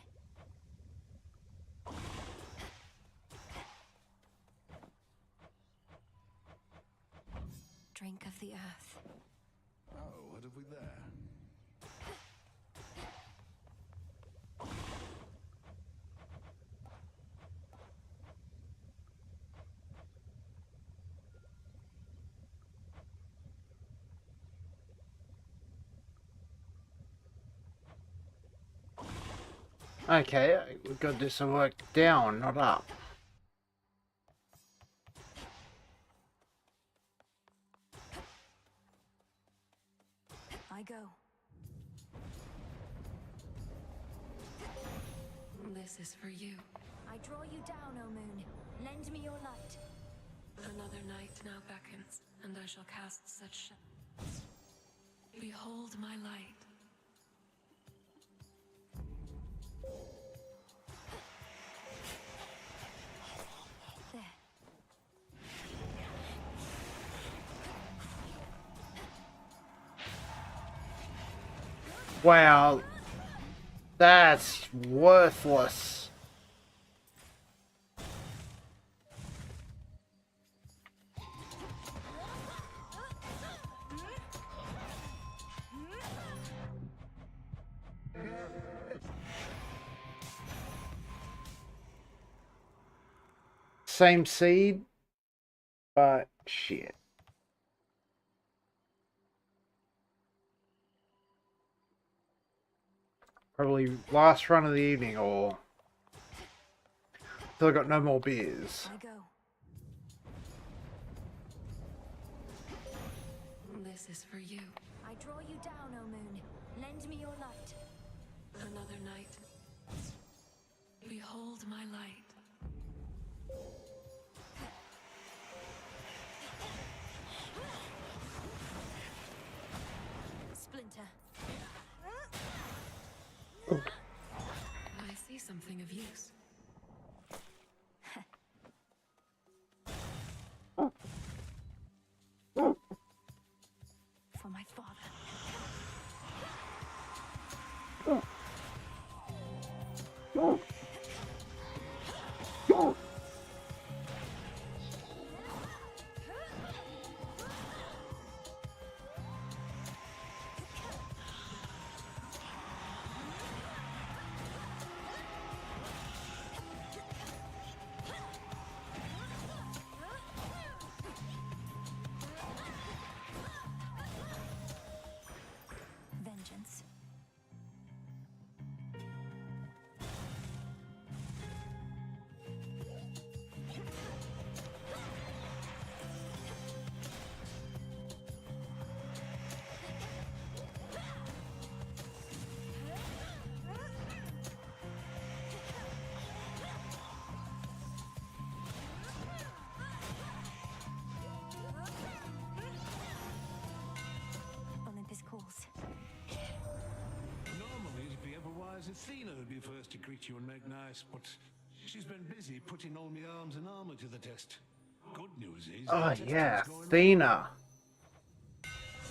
Speaker 2: Drink of the earth.
Speaker 17: Oh, what have we there?
Speaker 1: Okay, we've got to do some work down, not up.
Speaker 2: I go.
Speaker 11: This is for you.
Speaker 2: I draw you down, O moon. Lend me your light.
Speaker 11: Another night now beckons, and I shall cast such shadows. Behold my light.
Speaker 2: There.
Speaker 1: Wow, that's worthless. Same seed, but shit. Probably last run of the evening, or till I got no more beers.
Speaker 2: I go.
Speaker 11: This is for you.
Speaker 2: I draw you down, O moon. Lend me your light.
Speaker 11: Another night. Behold my light.
Speaker 2: Splinter.
Speaker 11: I see something of use.
Speaker 2: For my father. Vengeance. Olympus calls.
Speaker 18: Normally it'd be otherwise Athena who'd be first to greet you and make nice, but she's been busy putting all my arms and armor to the test. Good news is...
Speaker 1: Oh
Speaker 18: the
Speaker 1: yeah,
Speaker 18: testing's going
Speaker 1: Athena.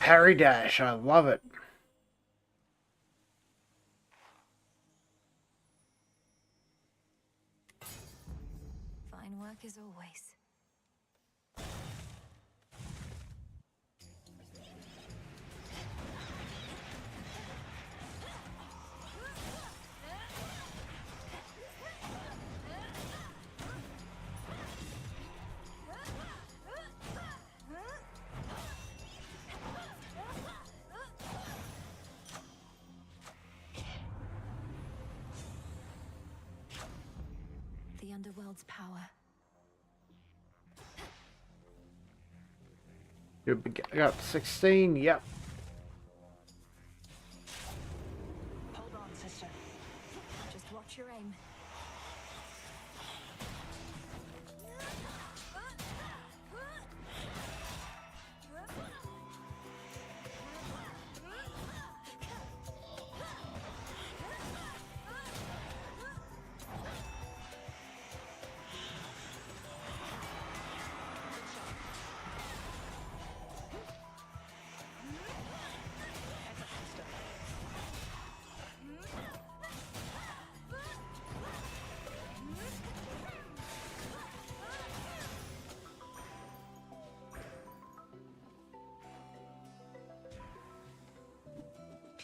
Speaker 1: Parry dash, I love it.
Speaker 2: Fine work as always. The Underworld's power.
Speaker 1: You got 16, yep.
Speaker 2: Hold on, sister. Just watch your aim.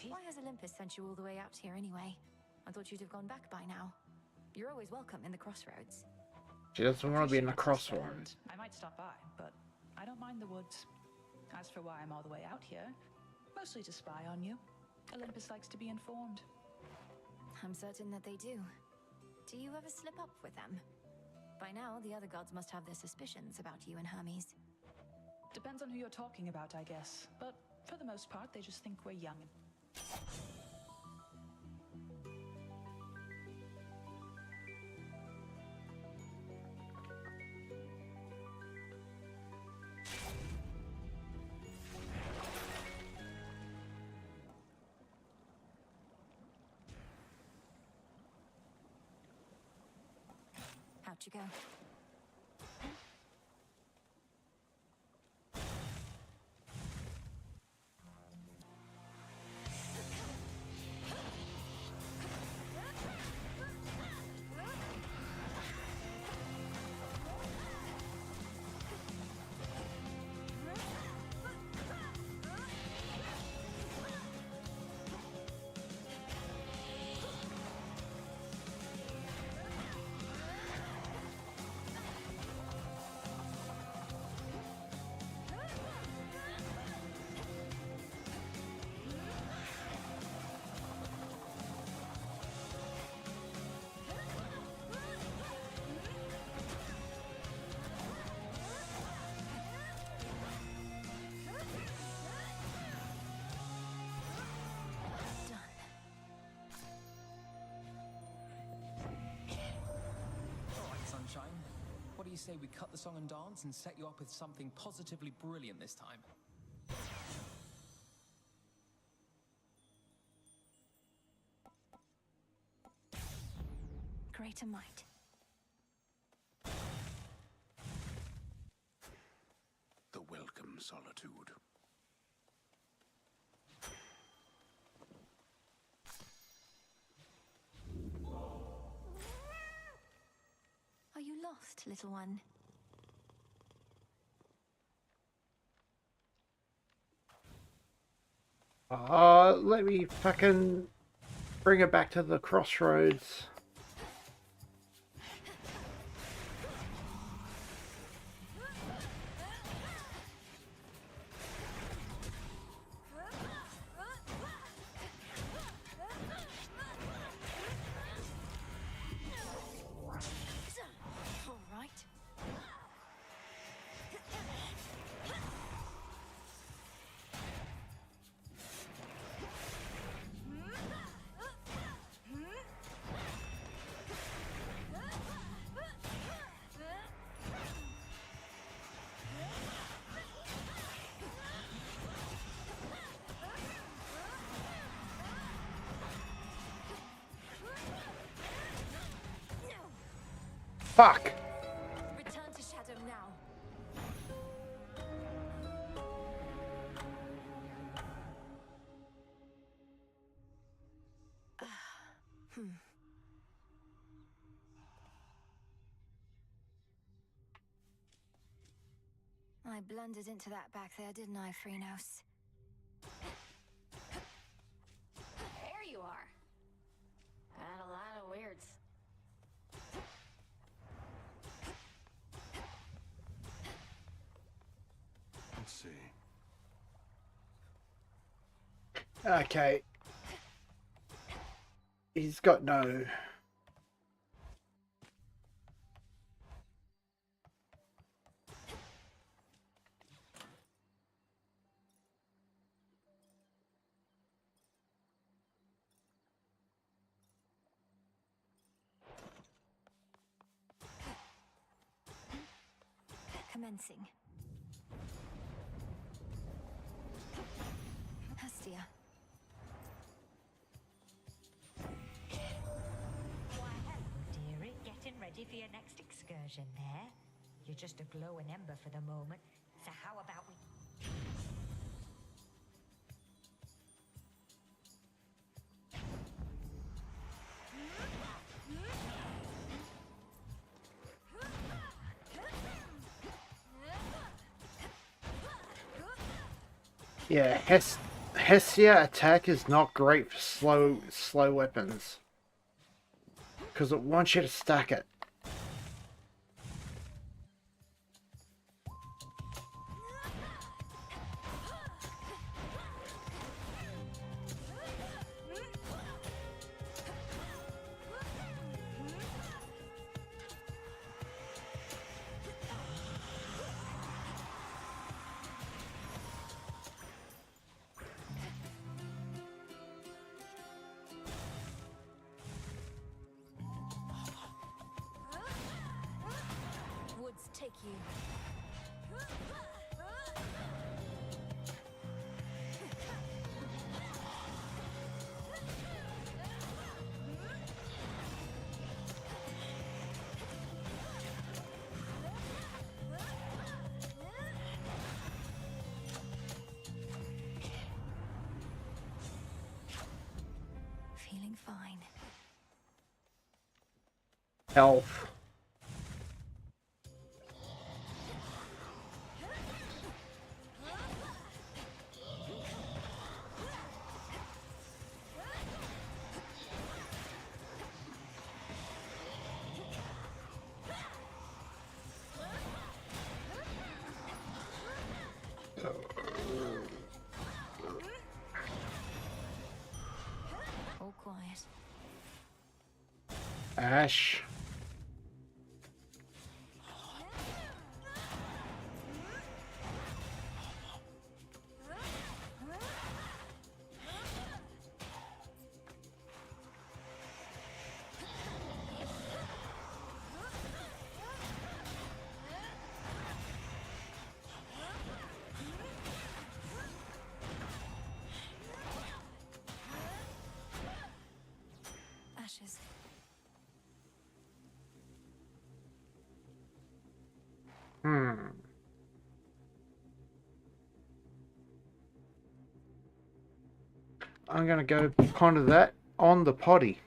Speaker 2: Why has Olympus sent you all the way out here anyway? I thought you'd have gone back by now. You're always welcome in the crossroads.
Speaker 1: She doesn't want to be in the
Speaker 19: Appreciate it,
Speaker 1: crossroads.
Speaker 19: sister, and I might stop by, but I don't mind the woods. As for why I'm all the way out here, mostly to spy on you. Olympus likes to be informed.
Speaker 2: I'm certain that they do. Do you ever slip up with them? By now, the other gods must have their suspicions about you and Hermes.
Speaker 19: Depends on who you're talking about, I guess. But for the most part, they just think we're young.
Speaker 2: Out you go.
Speaker 14: Sunshine. What do you say we cut the song and dance and set you up with something positively brilliant this time?
Speaker 2: Greater might.
Speaker 15: The welcome solitude.
Speaker 2: Are you lost, little one?
Speaker 1: Let me fucking bring it back to the crossroads.
Speaker 2: All right.
Speaker 1: Fuck!
Speaker 2: Return to Shadow now. I blundered into that back there, didn't I, Freenos?
Speaker 4: There you are. Had a lot of weirds.
Speaker 7: Let's see.
Speaker 1: Okay. He's got no...
Speaker 2: Commencing. Hestia.
Speaker 8: Why, hello, dearie. Getting ready for your next excursion there? You're just a glowing ember for the moment. So how about we...
Speaker 1: Yeah, Hestia attack is not great for slow weapons. Because it wants you to stack it.
Speaker 2: Woods take you. Feeling fine.
Speaker 1: Health.
Speaker 2: All quiet.
Speaker 1: Ash.
Speaker 2: Ashes.
Speaker 1: I'm gonna go ponder that on the potty.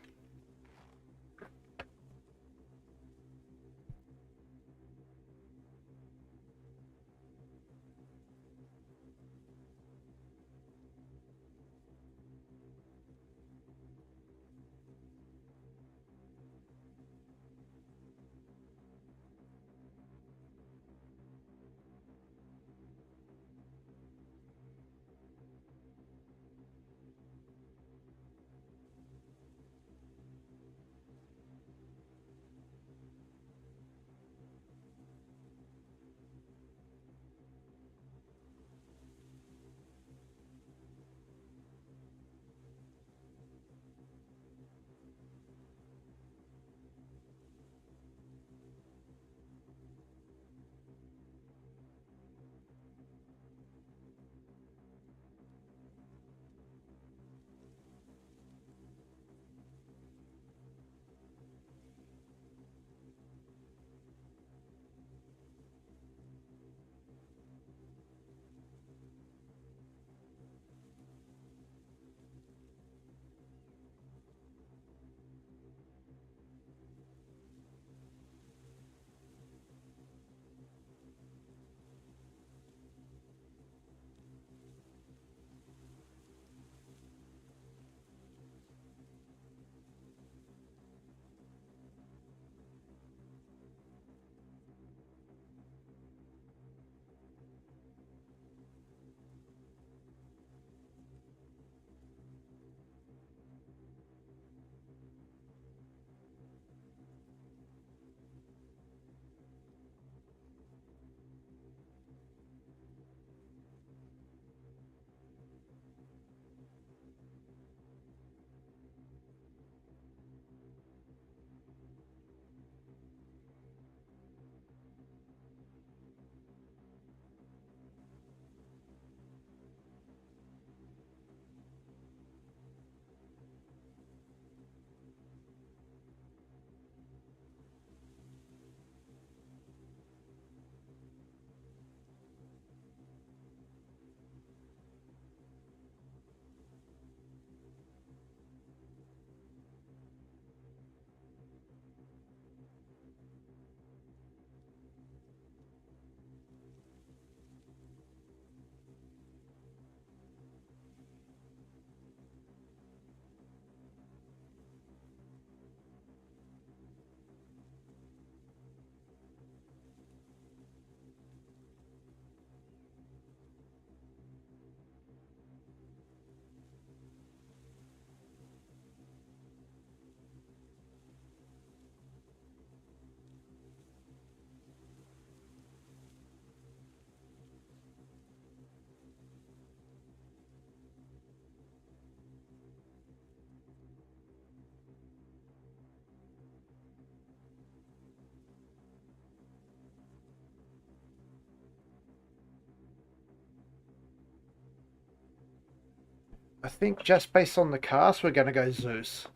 Speaker 1: I think just based on the cast, we're going to go Zeus.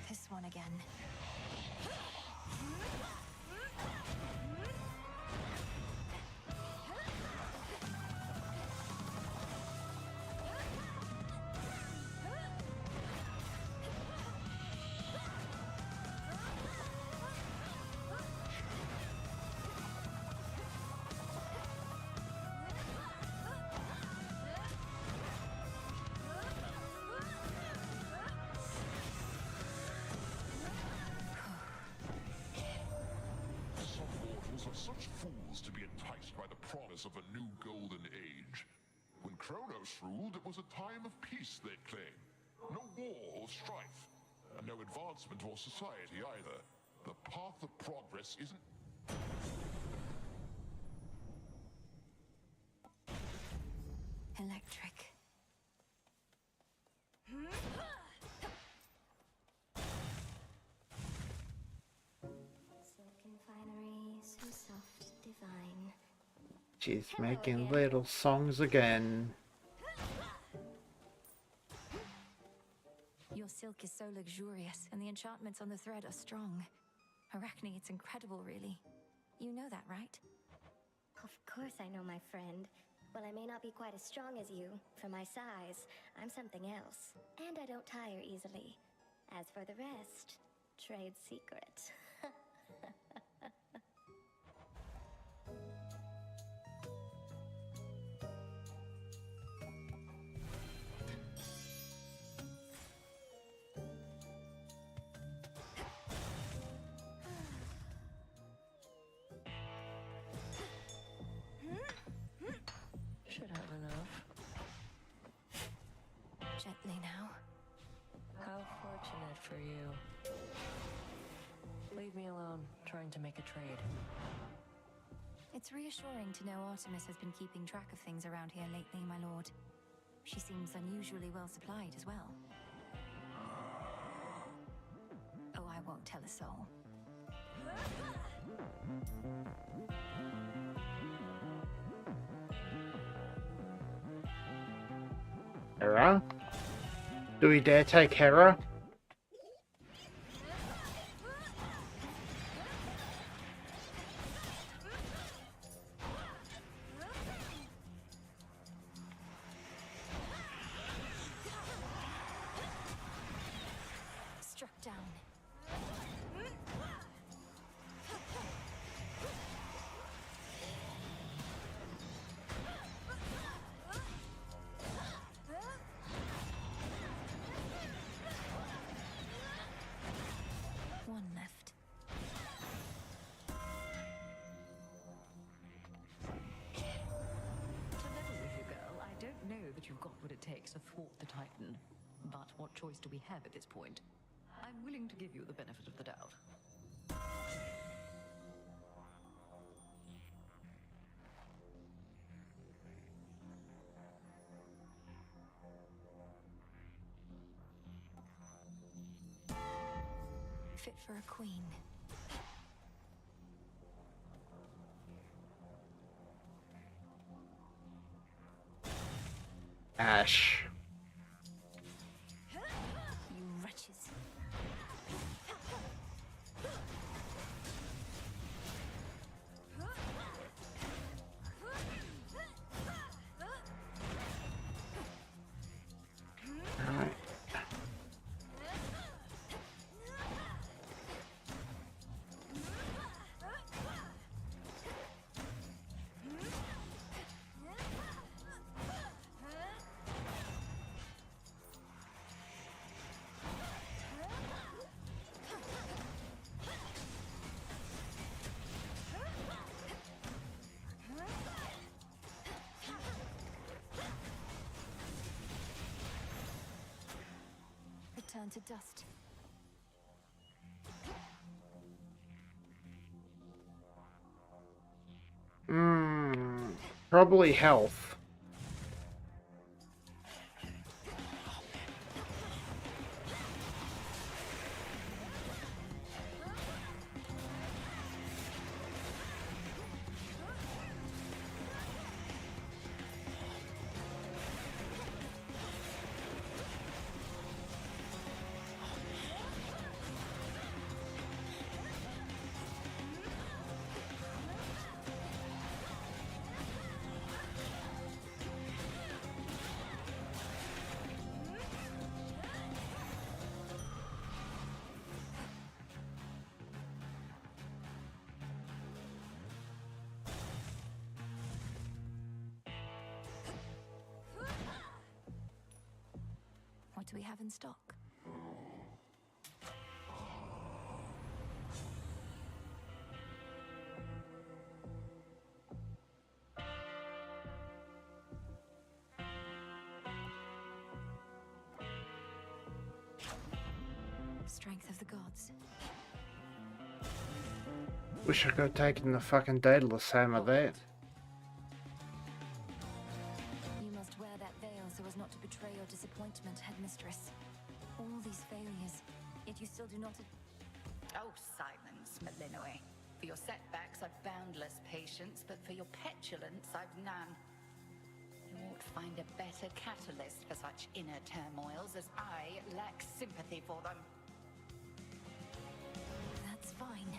Speaker 2: This one again.
Speaker 9: Such fools to be enticed by the promise of a new golden age. When Kronos ruled, it was a time of peace, they claim. No war or strife, and no advancement or society either. The path of progress isn't...
Speaker 2: Electric.
Speaker 16: Silken finery, so soft, divine.
Speaker 1: She's making little songs again.
Speaker 2: Your silk is so luxurious, and the enchantments on the thread are strong. Arachne, it's incredible, really. You know that, right?
Speaker 16: Of course I know, my friend. While I may not be quite as strong as you, for my size, I'm something else. And I don't tire easily. As for the rest, trade secret.
Speaker 10: Should have enough.
Speaker 2: Gently now.
Speaker 10: How fortunate for you. Leave me alone, trying to make a trade.
Speaker 2: It's reassuring to know Artemis has been keeping track of things around here lately, my lord. She seems unusually well supplied as well. Oh, I won't tell a soul.
Speaker 1: Hera? Do we dare take Hera?
Speaker 2: Struck down. One left.
Speaker 20: To level with you, girl, I don't know that you've got what it takes to thwart the Titan. But what choice do we have at this point? I'm willing to give you the benefit of the doubt.
Speaker 2: Fit for a queen.
Speaker 1: Ash.
Speaker 2: You wretches.
Speaker 1: Alright.
Speaker 2: Return to dust.
Speaker 1: Probably health.
Speaker 2: do we have in stock? Strength of the gods.
Speaker 1: Wish I could have taken the fucking Daedalus hammer there.
Speaker 2: You must wear that veil so as not to betray your disappointment, headmistress. All these failures, yet you still do not...
Speaker 6: Oh, silence, Malinoe. For your setbacks, I've boundless patience, but for your petulance, I've none. You ought to find a better catalyst for such inner turmoils, as I lack sympathy for them.
Speaker 2: That's fine.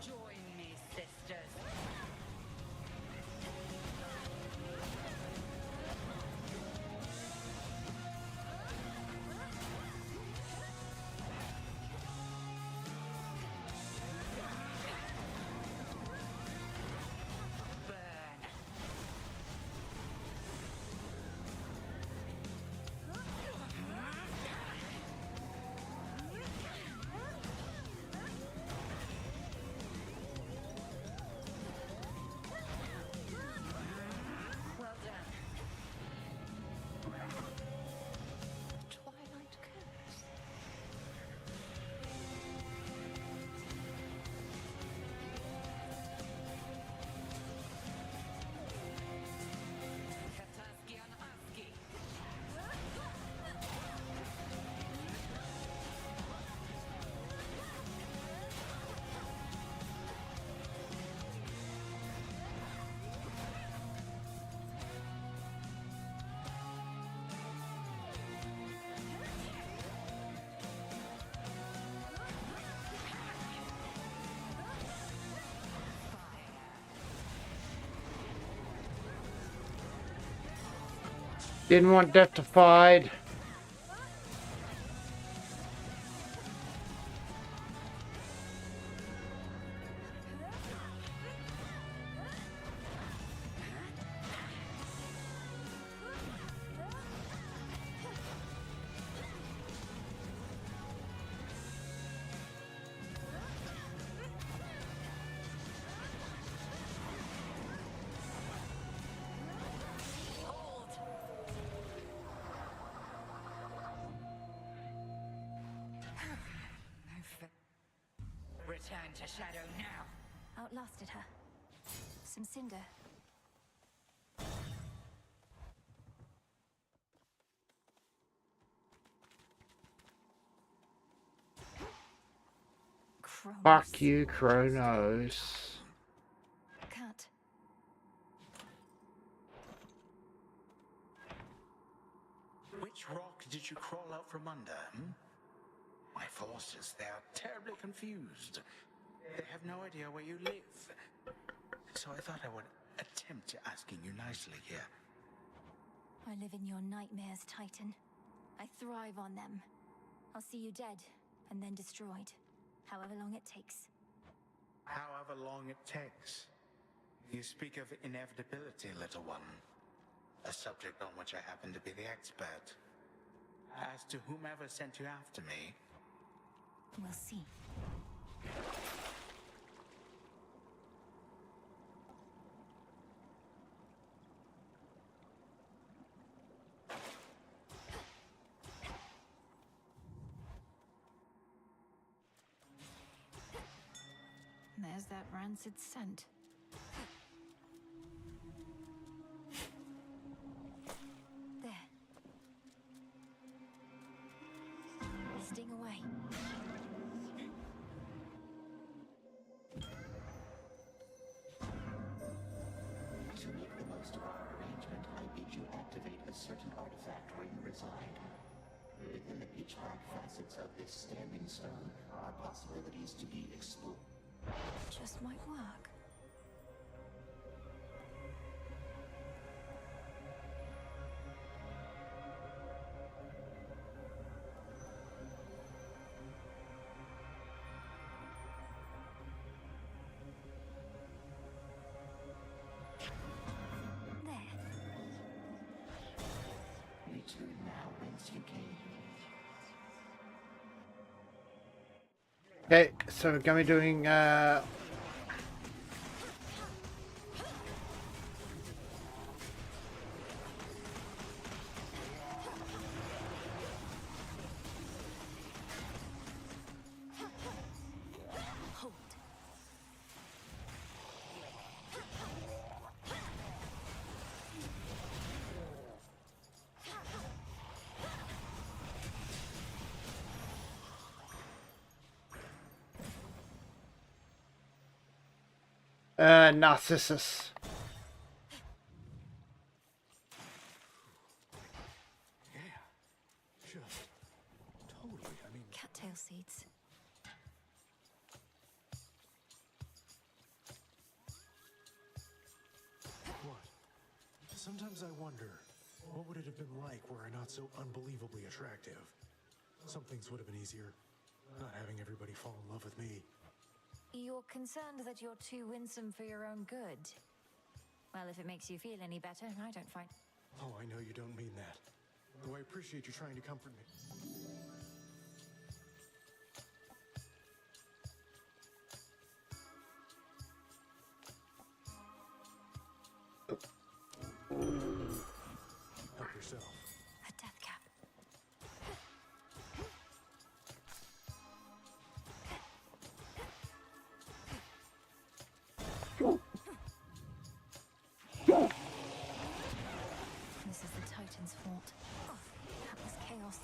Speaker 6: Join me, sisters. Well done. Twilight curse. Kataskian Aski.
Speaker 1: Didn't want death defied.
Speaker 6: Return to Shadow now.
Speaker 2: Outlasted her. Some cinder. Kronos.
Speaker 1: Fuck you, Kronos.
Speaker 2: Cat.
Speaker 15: Which rock did you crawl out from under, My forces, they are terribly confused. They have no idea where you live. So I thought I would attempt asking you nicely here.
Speaker 2: I live in your nightmares, Titan. I thrive on them. I'll see you dead, and then destroyed. However long it takes.
Speaker 15: However long it takes. You speak of inevitability, little one. A subject on which I happen to be the expert. As to whomever sent you after me,
Speaker 2: We'll see. There's that rancid scent. There. Sting away.
Speaker 12: To make the most of our arrangement, I bid you activate a certain artifact where you reside. Within the pitch black facets of this standing stone are possibilities to be explored.
Speaker 2: Just might work.
Speaker 1: Okay, so we're going to be doing Narcissus.
Speaker 18: Just totally. I mean,
Speaker 2: Cattail seeds.
Speaker 18: what? Sometimes I wonder, what would it have been like were I not so unbelievably attractive? Some things would have been easier. Not having everybody fall in love with me.
Speaker 2: You're concerned that you're too winsome for your own good. Well, if it makes you feel any better, I don't find...
Speaker 18: Oh, I know you don't mean that. Though I appreciate you trying to comfort me. Help yourself.
Speaker 2: A death cap. This is the Titan's fault. Oh, that was chaos.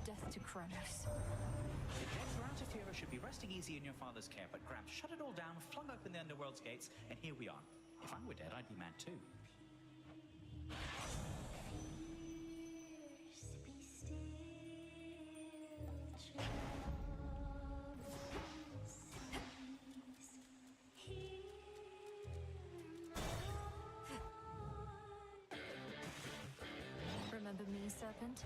Speaker 2: Death to Kronos.
Speaker 21: The Jethro Artifera should be resting easy in your father's care, but Gramps shut it all down, flung open the Underworld's gates, and here we are. If I were dead, I'd be mad too.
Speaker 2: Remember me, Serpent?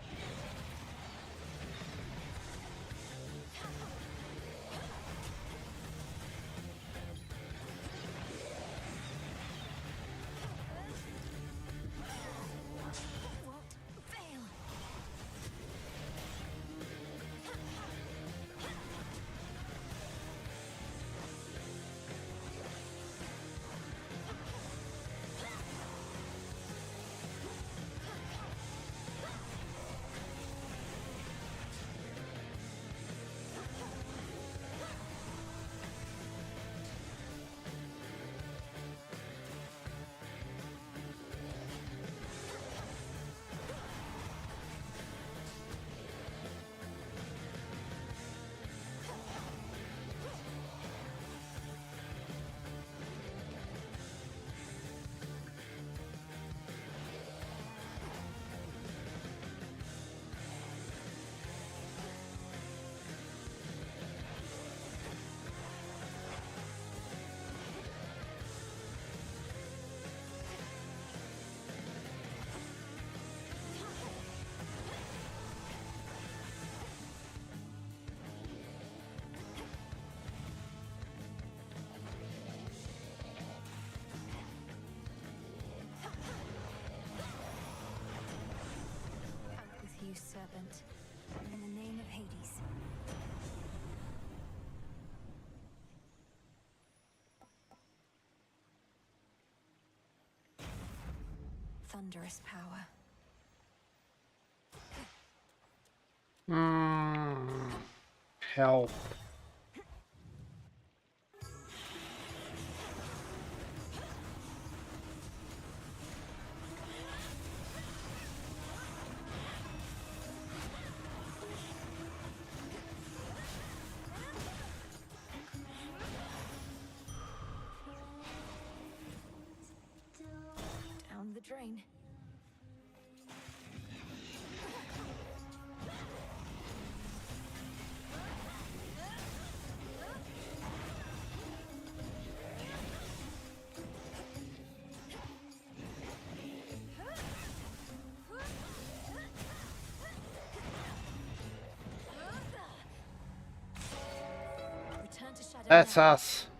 Speaker 2: You, Serpent, in the name of Hades. Thunderous power.
Speaker 1: Help.
Speaker 2: Down the drain.
Speaker 1: That's us.